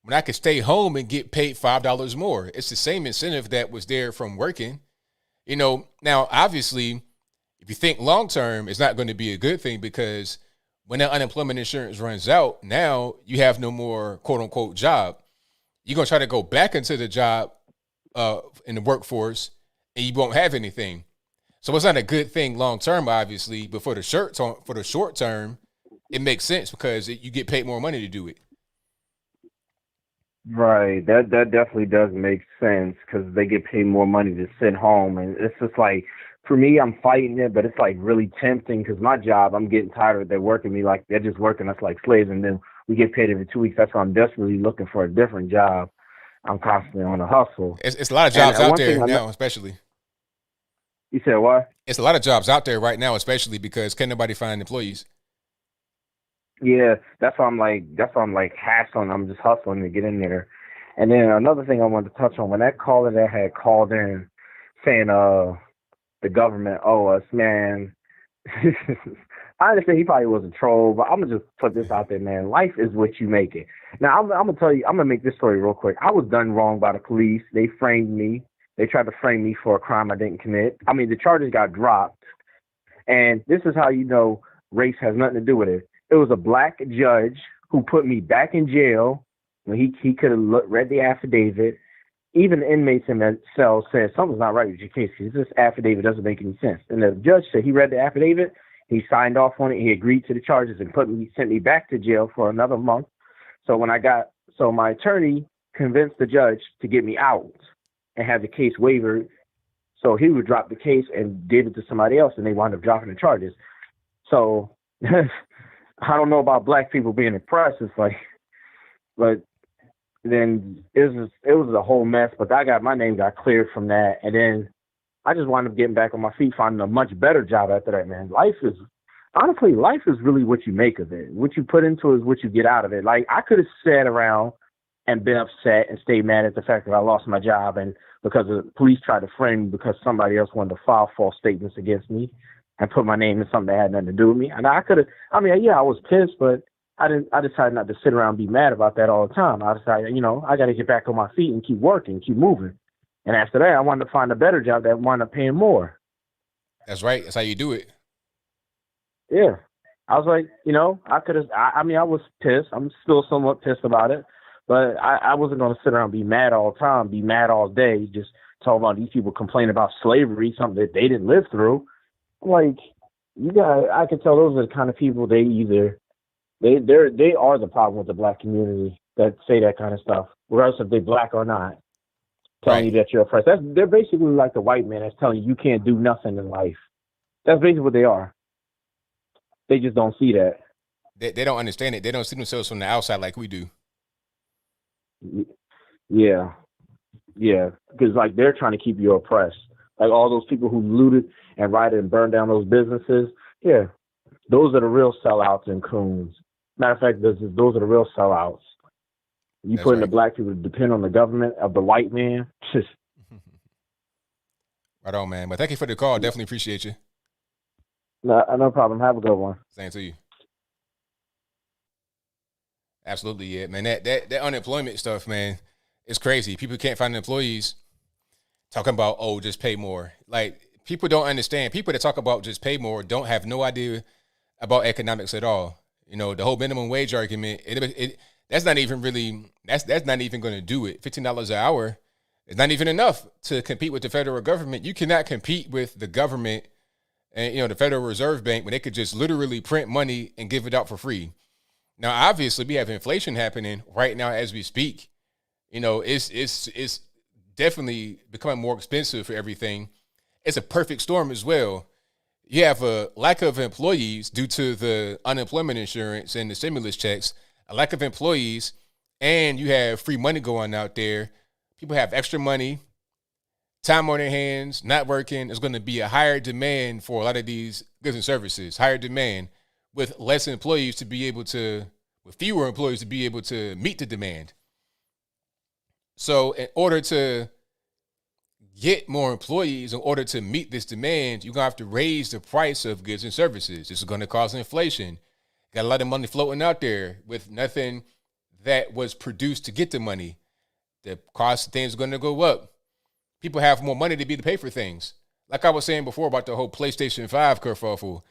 when I could stay home and get paid $5 more? It's the same incentive that was there from working. Now obviously, if you think long term, it's not going to be a good thing because when that unemployment insurance runs out, now you have no more quote unquote job. You're going to try to go back into the job in the workforce and you won't have anything. So it's not a good thing long term, obviously, but for the short term, it makes sense because you get paid more money to do it. Right. That definitely does make sense because they get paid more money to sit home. And it's just like, for me, I'm fighting it, but it's like really tempting because my job, I'm getting tired of they're working me like they're just working us like slaves. And then we get paid every 2 weeks. That's why I'm desperately looking for a different job. I'm constantly on a hustle. It's a lot of jobs out there now, especially. You said what? It's a lot of jobs out there right now, especially because can't nobody find employees. Yeah, that's why I'm like hassling. I'm just hustling to get in there. And then another thing I wanted to touch on, when that caller that had called in saying the government owe us, man. I understand he probably was a troll, but I'm gonna just put this out there, man. Life is what you make it. Now I'm gonna tell you, I'm gonna make this story real quick. I was done wrong by the police. They framed me. They tried to frame me for a crime I didn't commit. I mean, the charges got dropped. And this is how you know race has nothing to do with it. It was a black judge who put me back in jail when he could have read the affidavit. Even the inmates in that cell said something's not right with your case because this affidavit doesn't make any sense. And the judge said he read the affidavit, he signed off on it, he agreed to the charges and sent me back to jail for another month. So my attorney convinced the judge to get me out and have the case wavered. So he would drop the case and gave it to somebody else, and they wound up dropping the charges. So I don't know about black people being oppressed. It's like, but then it was a whole mess. But my name got cleared from that, and then I just wound up getting back on my feet, finding a much better job after that. Man, life is really what you make of it. What you put into it is what you get out of it. Like I could have sat around and been upset and stayed mad at the fact that I lost my job and because the police tried to frame me because somebody else wanted to file false statements against me and put my name in something that had nothing to do with me. And I was pissed, but I decided not to sit around and be mad about that all the time. I decided, I got to get back on my feet and keep working, keep moving. And after that, I wanted to find a better job that wound up paying more. That's right. That's how you do it. Yeah. I was like, I was pissed. I'm still somewhat pissed about it. But I wasn't going to sit around and be mad all the time, be mad all day, just talk about these people complaining about slavery, something that they didn't live through. Like, I can tell those are the kind of people they are the problem with the black community that say that kind of stuff, regardless if they're black or not, telling you that you're oppressed. They're basically like the white man that's telling you can't do nothing in life. That's basically what they are. They just don't see that. They don't understand it. They don't see themselves from the outside like we do. Yeah, because like they're trying to keep you oppressed. Like all those people who looted and rioted and burned down those businesses. Yeah, those are the real sellouts and coons. Matter of fact, those are the real sellouts. You putting the black people to depend on the government of the white man. Right on, man. But thank you for the call. Definitely appreciate you. No problem. Have a good one. Same to you. Absolutely, yeah, man. That unemployment stuff, man, it's crazy. People can't find employees. Talking about, just pay more. Like, people don't understand. People that talk about just pay more don't have no idea about economics at all. The whole minimum wage argument, that's not even really, that's not even going to do it. $15 an hour is not even enough to compete with the federal government. You cannot compete with the government and, the Federal Reserve Bank when they could just literally print money and give it out for free. Now, obviously, we have inflation happening right now as we speak. It's definitely becoming more expensive for everything. It's a perfect storm as well. You have a lack of employees due to the unemployment insurance and the stimulus checks, a lack of employees, and you have free money going out there. People have extra money, time on their hands, not working. There's going to be a higher demand for a lot of these goods and services, higher demand. with less employees to be able to, with fewer employees to be able to meet the demand. So in order to get more employees, in order to meet this demand, you're going to have to raise the price of goods and services. This is going to cause inflation. Got a lot of money floating out there with nothing that was produced to get the money. The cost of things are going to go up. People have more money to be to pay for things. Like I was saying before about the whole PlayStation 5 kerfuffle,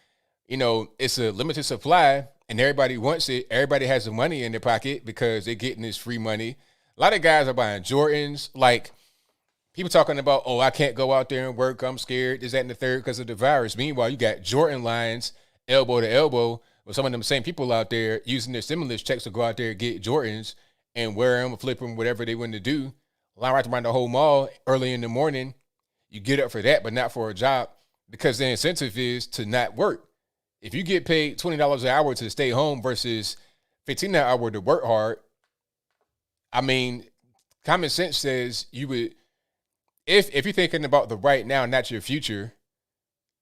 you know, it's a limited supply and everybody wants it. Everybody has the money in their pocket because they're getting this free money. A lot of guys are buying Jordans. Like, people talking about, oh, I can't go out there and work. I'm scared. This, that, and the third because of the virus. Meanwhile, you got Jordan lines, elbow to elbow, with some of them same people out there using their stimulus checks to go out there and get Jordans and wear them, flip them, whatever they want to do. Line right around the whole mall early in the morning. You get up for that, but not for a job because the incentive is to not work. If you get paid $20 an hour to stay home versus $15 an hour to work hard, I mean, common sense says you would, if you're thinking about the right now, not your future,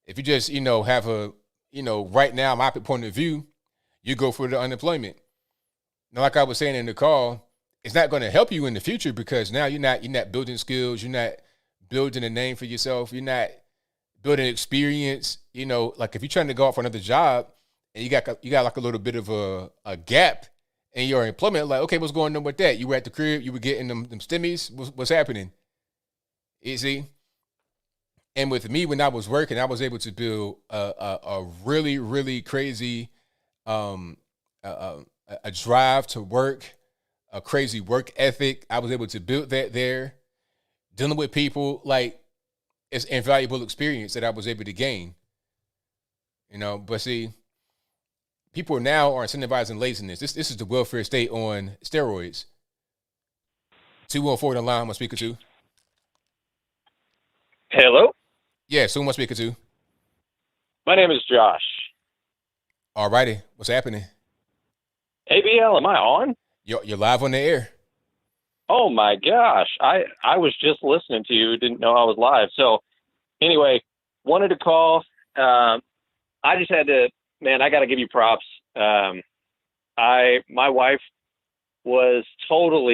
if you just, have a, right now, my point of view, you go for the unemployment. Now, like I was saying in the call, it's not going to help you in the future because now you're not building skills, you're not building a name for yourself, you're not building experience. Like if you're trying to go out for another job and you got like a little bit of a gap in your employment, like, okay, what's going on with that? You were at the crib, you were getting them stimmies, what's happening? You see? And with me, when I was working, I was able to build a really, really crazy a drive to work, a crazy work ethic. I was able to build that there. Dealing with people, like, it's invaluable experience that I was able to gain. But see, people now are incentivizing laziness. This is the welfare state on steroids. 214 on the line, I'm speaking to. Hello? Yes, who am I speaking to? My name is Josh. All righty. What's happening? ABL, am I on? You're live on the air. Oh, my gosh. I was just listening to you. Didn't know I was live. So, anyway, wanted to call. I just had to, man, I got to give you props. My wife was total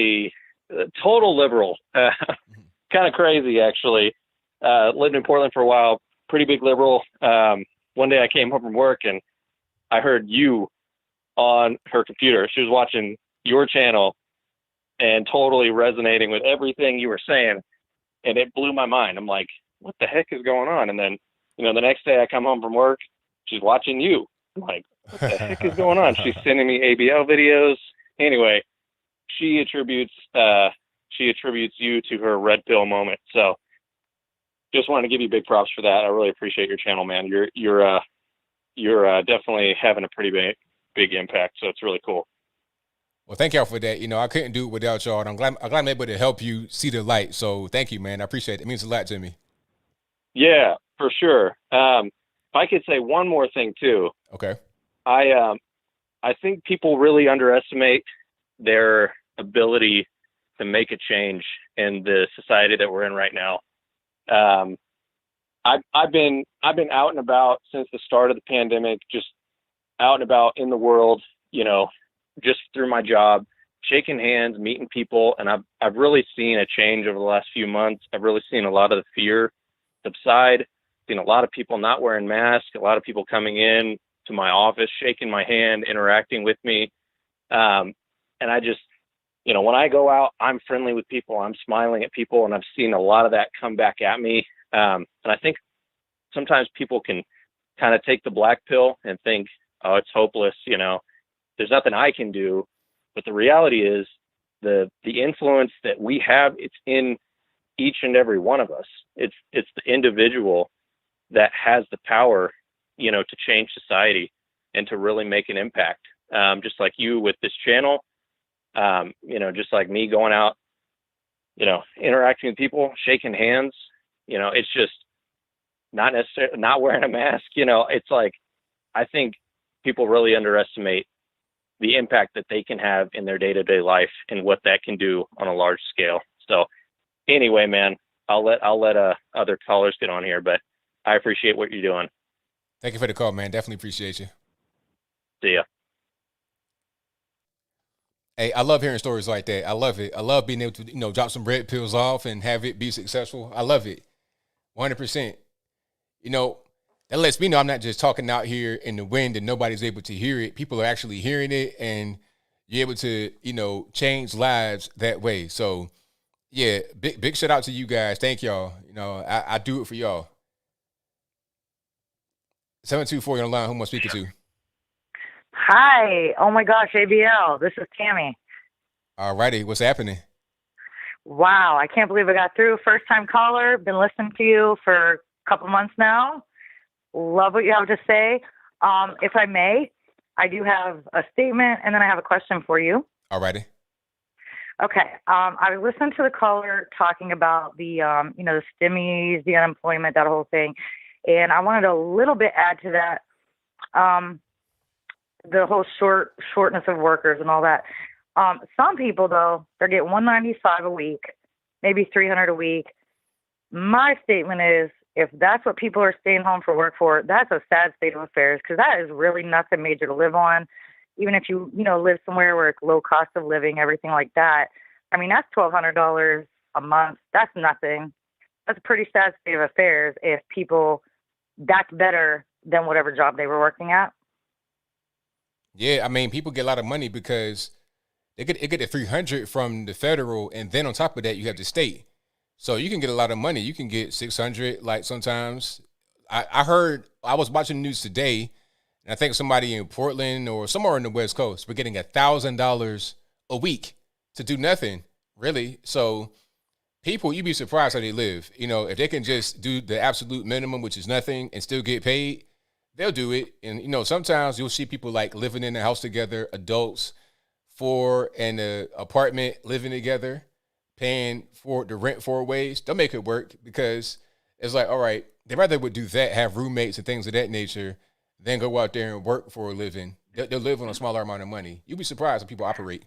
liberal. Kind of crazy, actually. Lived in Portland for a while, pretty big liberal. One day I came home from work and I heard you on her computer. She was watching your channel and totally resonating with everything you were saying. And it blew my mind. I'm like, what the heck is going on? And then, the next day I come home from work, she's watching you. I'm like, what the heck is going on? She's sending me ABL videos. Anyway, she attributes you to her red pill moment. So just wanted to give you big props for that. I really appreciate your channel, man. You're definitely having a pretty big impact. So it's really cool. Well, thank y'all for that. I couldn't do it without y'all. And I'm glad I'm able to help you see the light. So thank you, man. I appreciate it. It means a lot to me. Yeah, for sure. If I could say one more thing too. Okay. I think people really underestimate their ability to make a change in the society that we're in right now. I've been out and about since the start of the pandemic, just out and about in the world, just through my job, shaking hands, meeting people. And I've really seen a change over the last few months. I've really seen a lot of the fear subside, seen a lot of people not wearing masks, a lot of people coming in to my office, shaking my hand, interacting with me. And I just, when I go out, I'm friendly with people, I'm smiling at people, and I've seen a lot of that come back at me. And I think sometimes people can kind of take the black pill and think, oh, it's hopeless. There's nothing I can do. But the reality is the influence that we have, it's in each and every one of us. It's the individual that has the power, to change society and to really make an impact. Just like you with this channel, just like me going out, interacting with people, shaking hands, it's just not necessarily not wearing a mask. It's like, I think people really underestimate the impact that they can have in their day-to-day life and what that can do on a large scale. So anyway, man, I'll let other callers get on here, but I appreciate what you're doing. Thank you for the call, man. Definitely appreciate you. See ya. Hey, I love hearing stories like that. I love it. I love being able to, drop some red pills off and have it be successful. I love it. 100%. That lets me know I'm not just talking out here in the wind and nobody's able to hear it. People are actually hearing it, and you're able to, change lives that way. So, yeah, big shout out to you guys. Thank y'all. I do it for y'all. 724, you're on the line. Who am I speaking to? Hi. Oh my gosh, ABL. This is Tammy. All righty. What's happening? Wow. I can't believe I got through. First time caller. Been listening to you for a couple months now. Love what you have to say. If I may, I do have a statement and then I have a question for you. All righty. Okay. I was listening to the caller talking about the, the stimmies, the unemployment, that whole thing. And I wanted a little bit add to that. The whole shortness of workers and all that. Some people, though, they're getting $195 a week, maybe $300 a week. My statement is, if that's what people are staying home for work for, that's a sad state of affairs, because that is really nothing major to live on. Even if you, live somewhere where it's low cost of living, everything like that. I mean, that's $1,200 a month. That's nothing. That's a pretty sad state of affairs if people, that's better than whatever job they were working at. Yeah, I mean, people get a lot of money because they get the $300 from the federal, and then on top of that, you have the state. So you can get a lot of money. You can get $600. Like sometimes, I heard, I was watching the news today, and I think somebody in Portland or somewhere in the West Coast were getting $1,000 a week to do nothing, really. So people, you'd be surprised how they live. If they can just do the absolute minimum, which is nothing, and still get paid, they'll do it. And, sometimes you'll see people like living in the house together, adults, 4 in an apartment living together, paying for the rent 4 ways. They'll make it work because it's like, all right, they rather would do that, have roommates and things of that nature, than go out there and work for a living. They'll live on a smaller amount of money. You'd be surprised how people operate.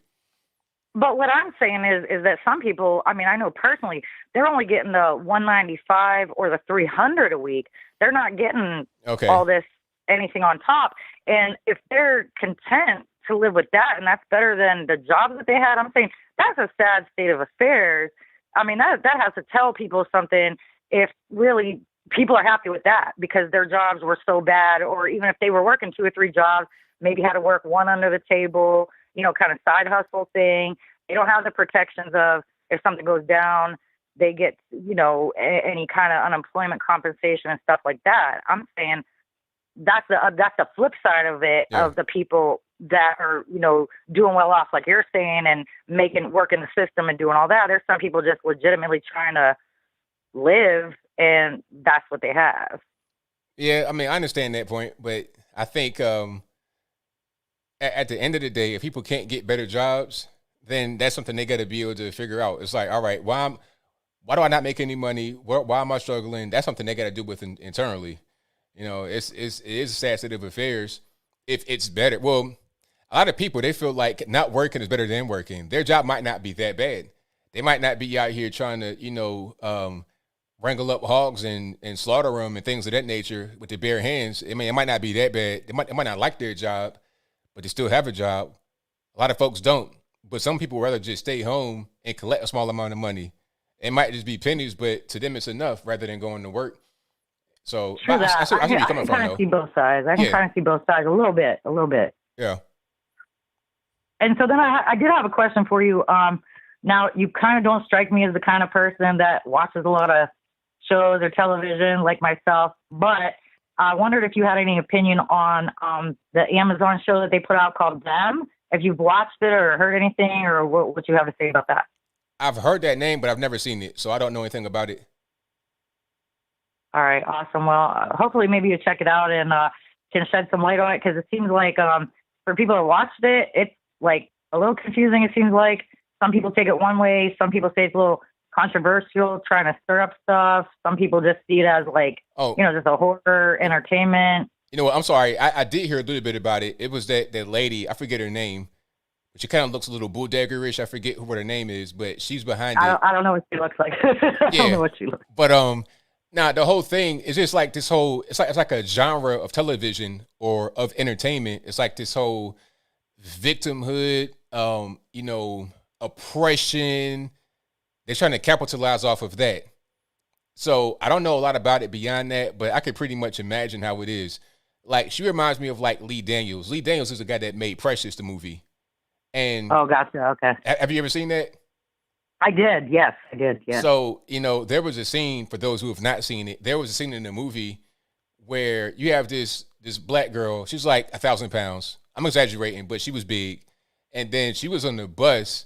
But what I'm saying is that some people, I mean, I know personally, they're only getting the $195 or the $300 a week. They're not getting all this, anything on top. And if they're content to live with that, and that's better than the jobs that they had, I'm saying that's a sad state of affairs. I mean, that has to tell people something if really people are happy with that because their jobs were so bad, or even if they were working 2 or 3 jobs, maybe had to work one under the table, kind of side hustle thing. They don't have the protections of if something goes down, they get, any kind of unemployment compensation and stuff like that. I'm saying that's the flip side of it, of the people that are, doing well off, like you're saying, and work in the system and doing all that. There's some people just legitimately trying to live, and that's what they have. Yeah, I mean, I understand that point, but I think at the end of the day, if people can't get better jobs, then that's something they got to be able to figure out. It's like, all right, why do I not make any money? Why am I struggling? That's something they got to do with internally. It is a sad state of affairs. If it's better, well, a lot of people, they feel like not working is better than working. Their job might not be that bad. They might not be out here trying to, wrangle up hogs and slaughter them and things of that nature with their bare hands. I mean, it might not be that bad. They might not like their job, but they still have a job. A lot of folks don't. But some people rather just stay home and collect a small amount of money. It might just be pennies, but to them it's enough rather than going to work. So I see where you're coming from, though. I kind of see both sides. I can kind of see both sides a little bit. Yeah. And so then I did have a question for you. Now, you kind of don't strike me as the kind of person that watches a lot of shows or television like myself, but I wondered if you had any opinion on the Amazon show that they put out called Them. If you've watched it or heard anything, or what you have to say about that. I've heard that name, but I've never seen it, so I don't know anything about it. All right, awesome. Well, hopefully maybe you check it out and can shed some light on it, because it seems like for people that watched it, it's like a little confusing. It seems like some people take it one way. Some people say it's a little controversial, trying to stir up stuff. Some people just see it as like, just a horror entertainment. You know what? I'm sorry. I did hear a little bit about it. It was that lady. I forget her name, but she kind of looks a little bulldaggerish. I forget what her name is, but she's behind it. I don't know what she looks like. I don't know what she looks like. But Now, the whole thing is just like this whole, it's like a genre of television or of entertainment. It's like this whole victimhood, oppression. They're trying to capitalize off of that. So I don't know a lot about it beyond that, but I could pretty much imagine how it is. Like, she reminds me of like Lee Daniels. Lee Daniels is the guy that made Precious, the movie. And oh, gotcha. Okay. Have you ever seen that? I did. Yes, I did. Yeah. So, there was a scene, for those who have not seen it, there was a scene in the movie where you have this black girl. She's like 1,000 pounds. I'm exaggerating, but she was big. And then she was on the bus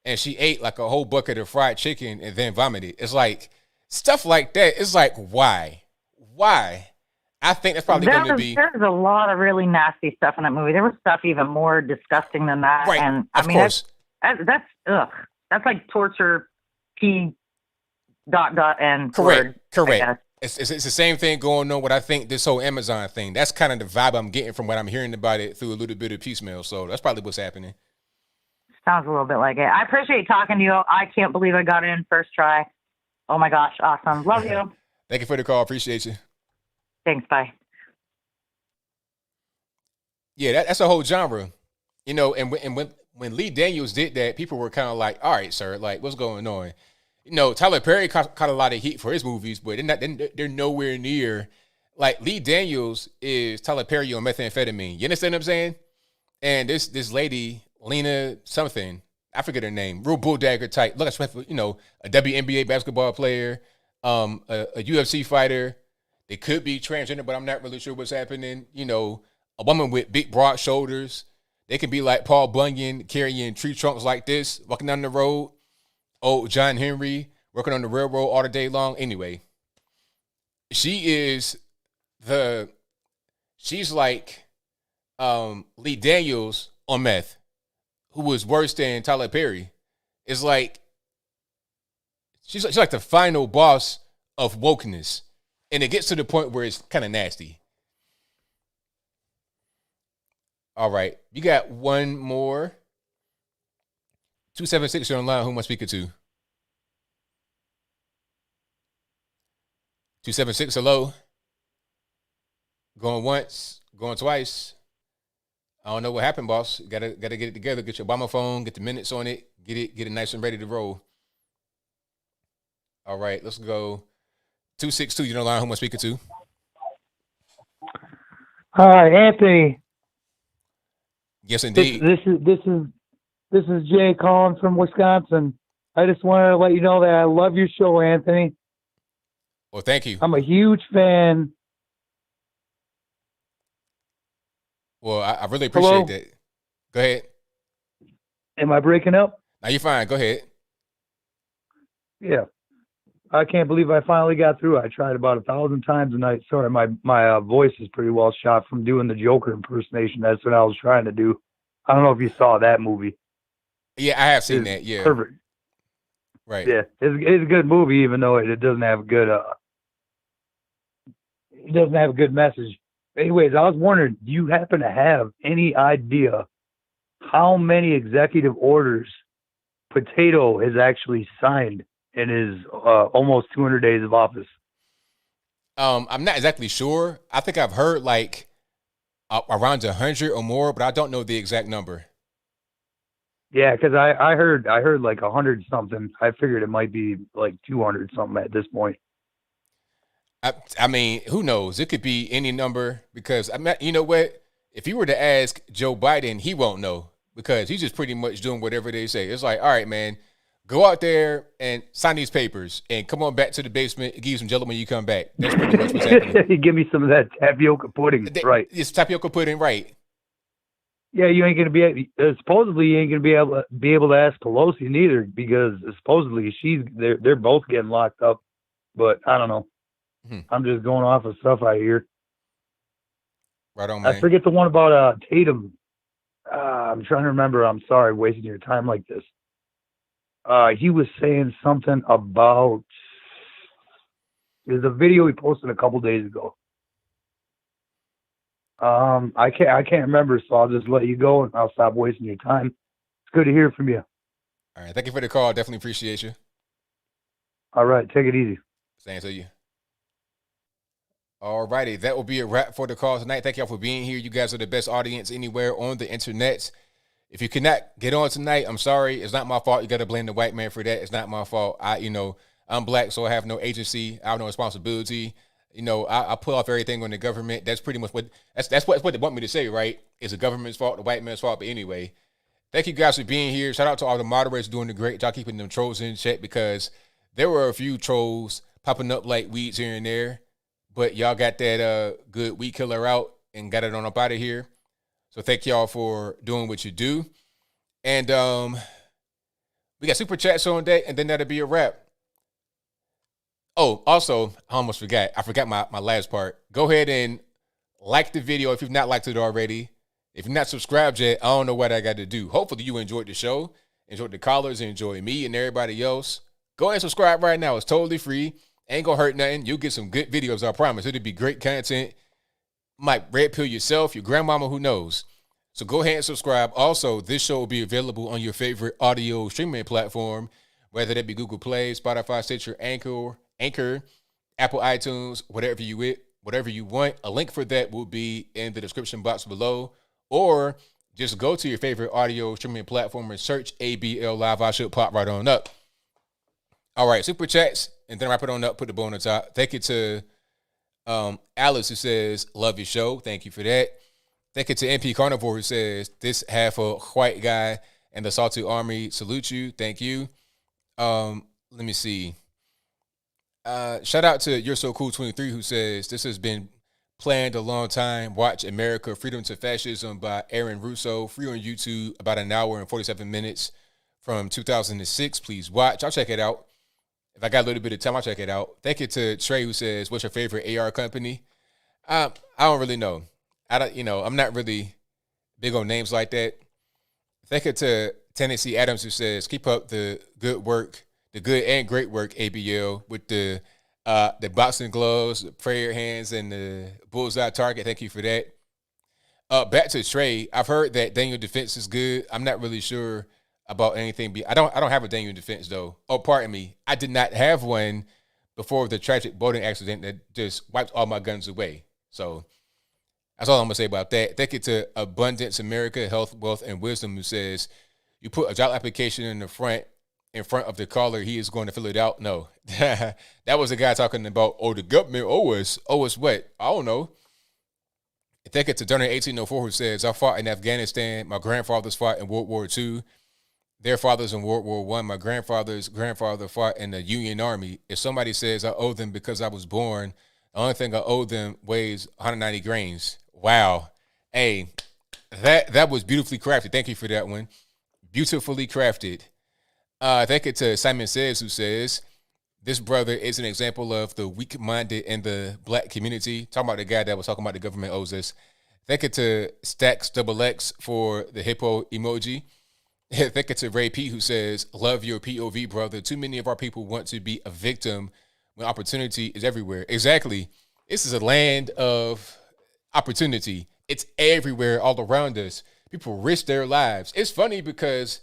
and she ate like a whole bucket of fried chicken and then vomited. It's like stuff like that. It's like, why? I think that's probably going to be. There's a lot of really nasty stuff in that movie. There was stuff even more disgusting than that. Right. And of course. That's ugh. That's like torture. P. ... and Correct. word, Correct. It's the same thing going on with, I think, this whole Amazon thing. That's kind of the vibe I'm getting from what I'm hearing about it through a little bit of piecemeal. So that's probably what's happening. Sounds a little bit like it. I appreciate talking to you. I can't believe I got in first try. Oh my gosh, awesome. Love you. Thank you for the call. Appreciate you. Thanks. Bye. Yeah, that's a whole genre. And when Lee Daniels did that, people were kind of like, all right, sir, like, what's going on? Tyler Perry caught a lot of heat for his movies, but they're nowhere near. Like, Lee Daniels is Tyler Perry on methamphetamine. You understand what I'm saying? And this lady, Lena something, I forget her name, real bulldagger type. Look, a WNBA basketball player, a UFC fighter. They could be transgender, but I'm not really sure what's happening. A woman with big, broad shoulders. They can be like Paul Bunyan, carrying tree trunks like this, walking down the road. Oh, John Henry, working on the railroad all the day long. Anyway, she's like Lee Daniels on meth, who was worse than Tyler Perry. It's like she's like the final boss of wokeness. And it gets to the point where it's kind of nasty. All right. You got one more. 276, you're online. Who am I speaking to? 276, hello. Going once, going twice. I don't know what happened, boss. Gotta get it together. Get your Obama phone, get the minutes on it, get it nice and ready to roll. All right, let's go. 262, you're online. Who am I speaking to? Hi, Anthony. Yes, indeed. This is Jay calling from Wisconsin. I just wanted to let you know that I love your show, Anthony. Well, thank you. I'm a huge fan. Well, I really appreciate that. Go ahead. Am I breaking up? No, you're fine. Go ahead. Yeah. I can't believe I finally got through. I tried about 1,000 times tonight. Sorry, my voice is pretty well shot from doing the Joker impersonation. That's what I was trying to do. I don't know if you saw that movie. Yeah, I have seen that. Yeah. Perfect. Right. Yeah, it's a good movie, even though it doesn't have a good message. Anyways, I was wondering, do you happen to have any idea how many executive orders Potato has actually signed in his almost 200 days of office? I'm not exactly sure. I think I've heard like around 100 or more, but I don't know the exact number. Yeah, because I heard like 100 something. I figured it might be like 200 something at this point. I mean, who knows? It could be any number because you know what? If you were to ask Joe Biden, he won't know because he's just pretty much doing whatever they say. It's like, all right, man, go out there and sign these papers and come on back to the basement and give you some jello when you come back. That's pretty much what's happening. Give me some of that tapioca pudding, right? It's tapioca pudding, right? Yeah, you ain't gonna supposedly you ain't gonna be able to ask Pelosi neither because supposedly they're both getting locked up, but I don't know. I'm just going off of stuff I hear. Right on, man. I forget the one about Tatum. I'm trying to remember. I'm sorry, wasting your time like this. He was saying something about. There's a video he posted a couple days ago. I can't remember, so I'll just let you go and I'll stop wasting your time. It's good to hear from you. All right, thank you for the call. Definitely appreciate you. All right, take it easy. Same to you. All righty, that will be a wrap for the call tonight. Thank y'all for being here. You guys are the best audience anywhere on the internet. If you cannot get on tonight, I'm sorry. It's not my fault. You got to blame the white man for that. It's not my fault. I'm black, so I have no agency. I have no responsibility. I pull off everything on the government. That's pretty much what they want me to say, right? It's the government's fault, the white man's fault. But anyway, thank you guys for being here. Shout out to all the moderators doing the great job keeping them trolls in check, because there were a few trolls popping up like weeds here and there. But y'all got that good weed killer out and got it on up out of here. So thank y'all for doing what you do. And we got super chats on deck, and then that'll be a wrap. Oh, also, I almost forgot. I forgot my last part. Go ahead and like the video if you've not liked it already. If you're not subscribed yet, I don't know what I got to do. Hopefully you enjoyed the show, enjoyed the callers, enjoy me and everybody else. Go ahead and subscribe right now. It's totally free. Ain't gonna hurt nothing. You'll get some good videos, I promise. It'll be great content. Might red pill yourself, your grandmama, who knows. So go ahead and subscribe. Also, this show will be available on your favorite audio streaming platform, whether that be Google Play, Spotify, Stitcher, Anchor, Apple iTunes, whatever you want. A link for that will be in the description box below. Or just go to your favorite audio streaming platform and search ABL Live. I should pop right on up. All right, super chats, and then wrap it on up, put the bow on the top. Thank you to Alice, who says, love your show. Thank you for that. Thank you to MP Carnivore, who says, this half a white guy and the Salty Army salute you. Thank you. Let me see. Shout out to You're So Cool 23, who says, this has been planned a long time. Watch America, Freedom to Fascism by Aaron Russo. Free on YouTube, about an hour and 47 minutes from 2006. Please watch. I'll check it out. If I got a little bit of time, I'll check it out. Thank you to Trey, who says, what's your favorite AR company? I don't really know. I'm not really big on names like that. Thank you to Tennessee Adams, who says, keep up the good work, the good and great work, ABL, with the boxing gloves, the prayer hands, and the bullseye target. Thank you for that. Back to Trey. I've heard that Daniel Defense is good. I'm not really sure about anything. I don't have a Daniel Defense, though. Oh, pardon me. I did not have one before the tragic boating accident that just wiped all my guns away. So that's all I'm going to say about that. Thank you to Abundance America, Health, Wealth, and Wisdom, who says, you put a job application in front of the caller, he is going to fill it out. No, that was a guy talking about, the government owes what? I don't know. Thank you to Donor 1804, who says, I fought in Afghanistan. My grandfathers fought in World War II. Their fathers in World War I. My grandfather's grandfather fought in the Union Army. If somebody says I owe them because I was born, the only thing I owe them weighs 190 grains. Wow. Hey, that was beautifully crafted. Thank you for that one. Beautifully crafted. Thank you to Simon Says, who says, this brother is an example of the weak-minded in the black community. Talking about the guy that was talking about the government owes us. Thank you to Stacks XX for the hippo emoji. Thank you to Ray P, who says, love your POV, brother. Too many of our people want to be a victim when opportunity is everywhere. Exactly. This is a land of opportunity. It's everywhere, all around us. People risk their lives. It's funny because,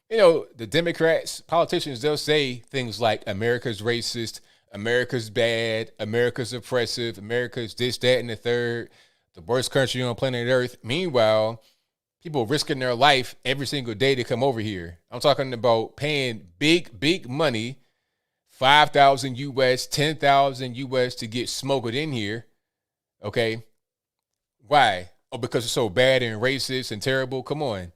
the Democrats, politicians, they'll say things like America's racist, America's bad, America's oppressive, America's this, that, and the third, the worst country on planet Earth. Meanwhile, people risking their life every single day to come over here. I'm talking about paying big money, $5,000 US, $10,000 US to get smuggled in here. Okay. Why? Oh, because it's so bad and racist and terrible. Come on.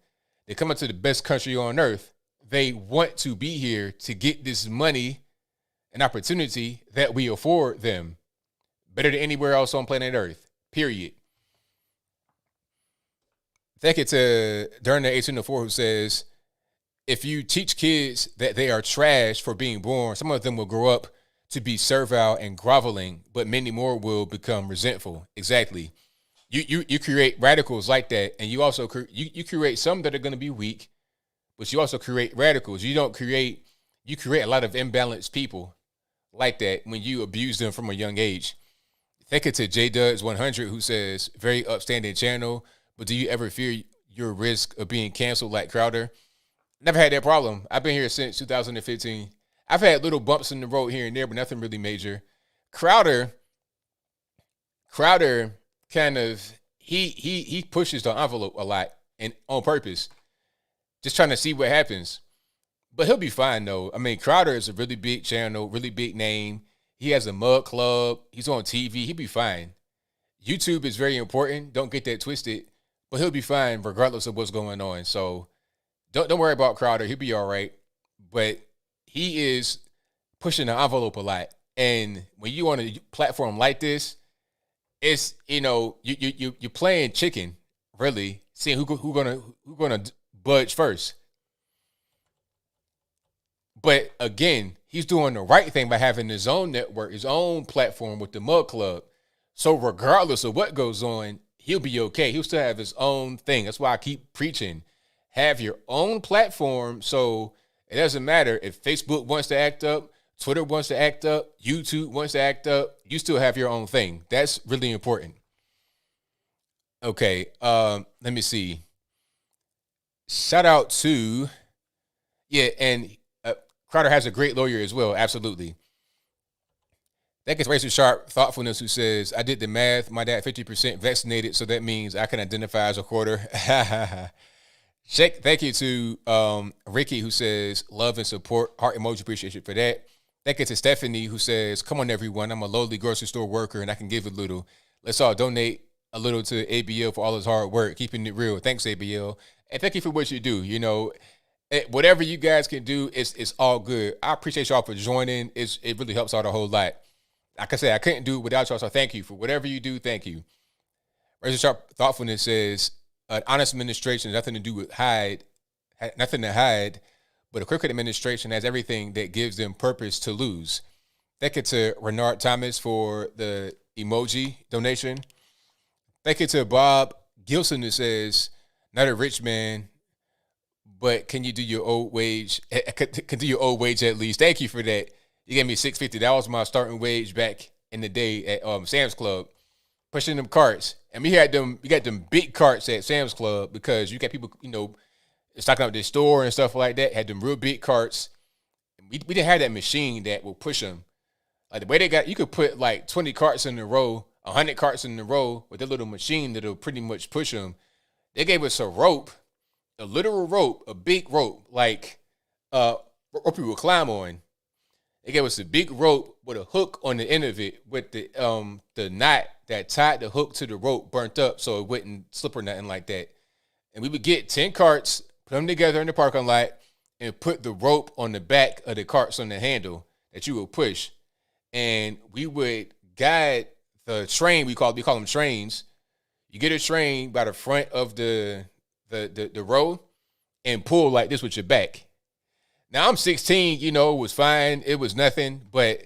They're coming to the best country on earth. They want to be here to get this money and opportunity that we afford them. Better than anywhere else on planet Earth. Period. Thank you to Durna 1804, who says, if you teach kids that they are trash for being born, some of them will grow up to be servile and groveling, but many more will become resentful. Exactly. You create radicals like that, and you also you create some that are going to be weak, but you also create radicals. You create a lot of imbalanced people like that when you abuse them from a young age. Thank you to JDuds100, who says, very upstanding channel, but do you ever fear your risk of being canceled like Crowder? Never had that problem. I've been here since 2015. I've had little bumps in the road here and there, but nothing really major. Crowder, Crowder kind of he pushes the envelope a lot and on purpose, just trying to see what happens. But he'll be fine though. I mean, Crowder is a really big channel, really big name. He has a mug club. He's on TV. He'll be fine. YouTube is very important. Don't get that twisted. But he'll be fine regardless of what's going on. So don't worry about Crowder. He'll be all right. But he is pushing the envelope a lot. And when you on a platform like this, it's you're playing chicken, really, seeing who gonna budge first. But again, he's doing the right thing by having his own network, his own platform with the Mug Club. So regardless of what goes on, he'll be okay. He'll still have his own thing. That's why I keep preaching. Have your own platform, so it doesn't matter if Facebook wants to act up, Twitter wants to act up, YouTube wants to act up, you still have your own thing. That's really important. Okay, let me see. Shout out to, and Crowder has a great lawyer as well, absolutely. That gets Razor Sharp Thoughtfulness, who says, I did the math. My dad 50% vaccinated, so that means I can identify as a quarter. Thank you to Ricky, who says, love and support. Heart emoji, appreciate you for that. Thank you to Stephanie, who says, come on, everyone. I'm a lowly grocery store worker, and I can give a little. Let's all donate a little to ABL for all his hard work, keeping it real. Thanks, ABL. And thank you for what you do. You know, whatever you guys can do, it's all good. I appreciate y'all for joining. It really helps out a whole lot. Like I said, I couldn't do it without y'all, so thank you for whatever you do. Thank you. Razor Sharp Thoughtfulness says, an honest administration has nothing to do with nothing to hide, but a crooked administration has everything that gives them purpose to lose. Thank you to Renard Thomas for the emoji donation. Thank you to Bob Gilson, who says, not a rich man, but can you do your old wage? Can do your old wage at least. Thank you for that. You gave me $6.50. That was my starting wage back in the day at Sam's Club, pushing them carts. And we got them big carts at Sam's Club because you got people, stocking up their store and stuff like that. Had them real big carts. We didn't have that machine that will push them. Like the way they got, you could put like 20 carts in a row, 100 carts in a row with a little machine that'll pretty much push them. They gave us a rope, a literal rope, a big rope, like rope you would climb on. They gave us a big rope with a hook on the end of it with the knot that tied the hook to the rope burnt up so it wouldn't slip or nothing like that. And we would get 10 carts, put them together in the parking lot, and put the rope on the back of the carts on the handle that you would push. And we would guide the train, we call them trains. You get a train by the front of the row and pull like this with your back. Now, I'm 16, it was fine. It was nothing. But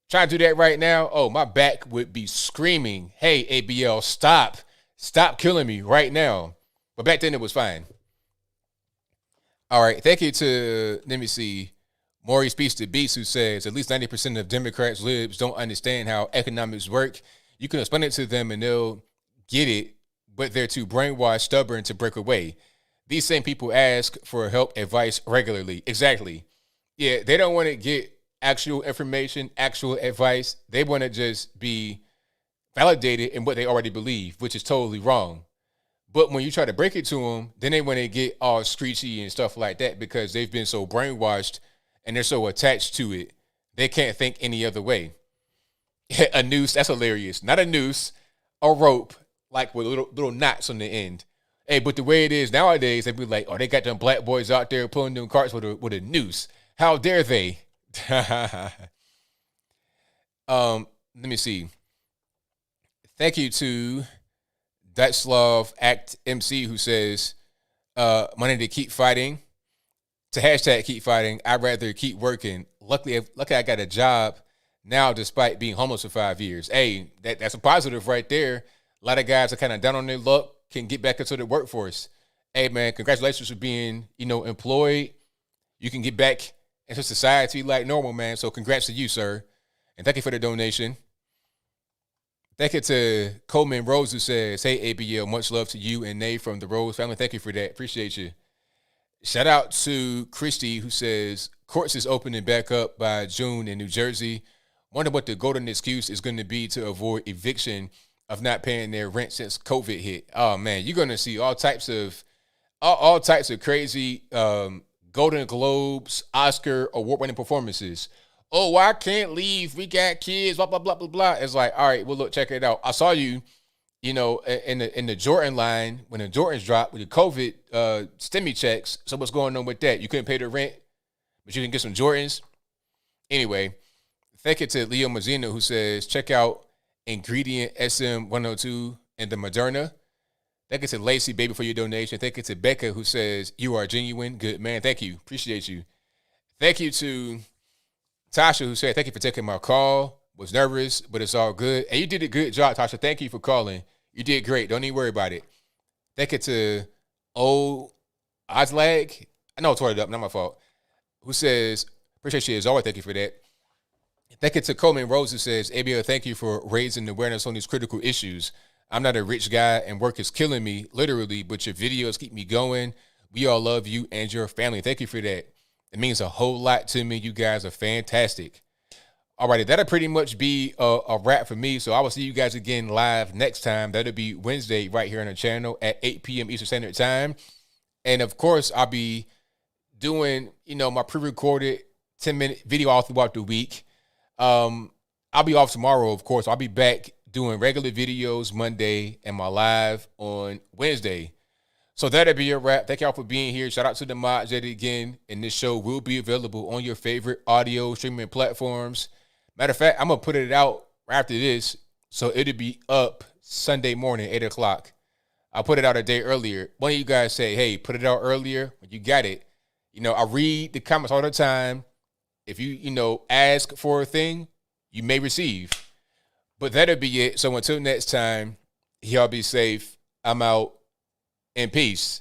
trying to do that right now, my back would be screaming, hey, ABL, stop. Stop killing me right now. But back then, it was fine. All right. Thank you to, let me see, Maurice Beast to Beast, who says, at least 90% of Democrats, libs, don't understand how economics work. You can explain it to them and they'll get it, but they're too brainwashed, stubborn to break away. These same people ask for help, advice regularly. Exactly. Yeah, they don't want to get actual information, actual advice. They want to just be validated in what they already believe, which is totally wrong. But when you try to break it to them, then they want to get all screechy and stuff like that because they've been so brainwashed and they're so attached to it. They can't think any other way. A noose, that's hilarious. Not a noose, a rope, like with little knots on the end. Hey, but the way it is nowadays, they be like, they got them black boys out there pulling them carts with a noose. How dare they? Let me see. Thank you to Dutchlove Act MC, who says, money to keep fighting. To hashtag keep fighting. I'd rather keep working. Luckily I got a job now despite being homeless for 5 years. Hey, that's a positive right there. A lot of guys are kind of down on their luck, can get back into the workforce. Hey, man, congratulations for being, employed. You can get back into society like normal, man. So congrats to you, sir. And thank you for the donation. Thank you to Coleman Rose, who says, hey, ABL, much love to you and Nate from the Rose family. Thank you for that. Appreciate you. Shout out to Christy, who says, courts is opening back up by June in New Jersey. Wonder what the golden excuse is going to be to avoid eviction of not paying their rent since COVID hit. Oh man, you're gonna see all types of crazy Golden Globes, Oscar award-winning performances. Oh, I can't leave. We got kids. Blah blah blah blah blah. It's like, all right, well look, check it out. I saw you, in the Jordan line when the Jordans dropped with the COVID stimmy checks. So what's going on with that? You couldn't pay the rent, but you can get some Jordans. Anyway, thank you to Leo Mazzino who says check out ingredient SM102 and the Moderna. Thank you to Lacey, baby, for your donation. Thank you to Becca, who says, you are genuine. Good man. Thank you. Appreciate you. Thank you to Tasha, who said, thank you for taking my call. Was nervous, but it's all good. And you did a good job, Tasha. Thank you for calling. You did great. Don't even worry about it. Thank you to O Oslag. I know it's ordered up. Not my fault. Who says, appreciate you as always. Thank you for that. Thank you to Coleman Rose, who says, ABL, thank you for raising the awareness on these critical issues. I'm not a rich guy and work is killing me, literally, but your videos keep me going. We all love you and your family. Thank you for that. It means a whole lot to me. You guys are fantastic. All righty, that'll pretty much be a wrap for me. So I will see you guys again live next time. That'll be Wednesday right here on the channel at 8 p.m. Eastern Standard Time. And, of course, I'll be doing, my pre-recorded 10-minute video all throughout the week. I'll be off tomorrow, of course. I'll be back doing regular videos Monday and my live on Wednesday. So that'll be a wrap. Thank y'all for being here. Shout out to the mods yet again. And this show will be available on your favorite audio streaming platforms. Matter of fact, I'm going to put it out after this. So it'll be up Sunday morning, 8 o'clock. I'll put it out a day earlier. One of you guys say, hey, put it out earlier when you got it. I read the comments all the time. If you, ask for a thing, you may receive. But that'll be it. So until next time, y'all be safe. I'm out. In peace.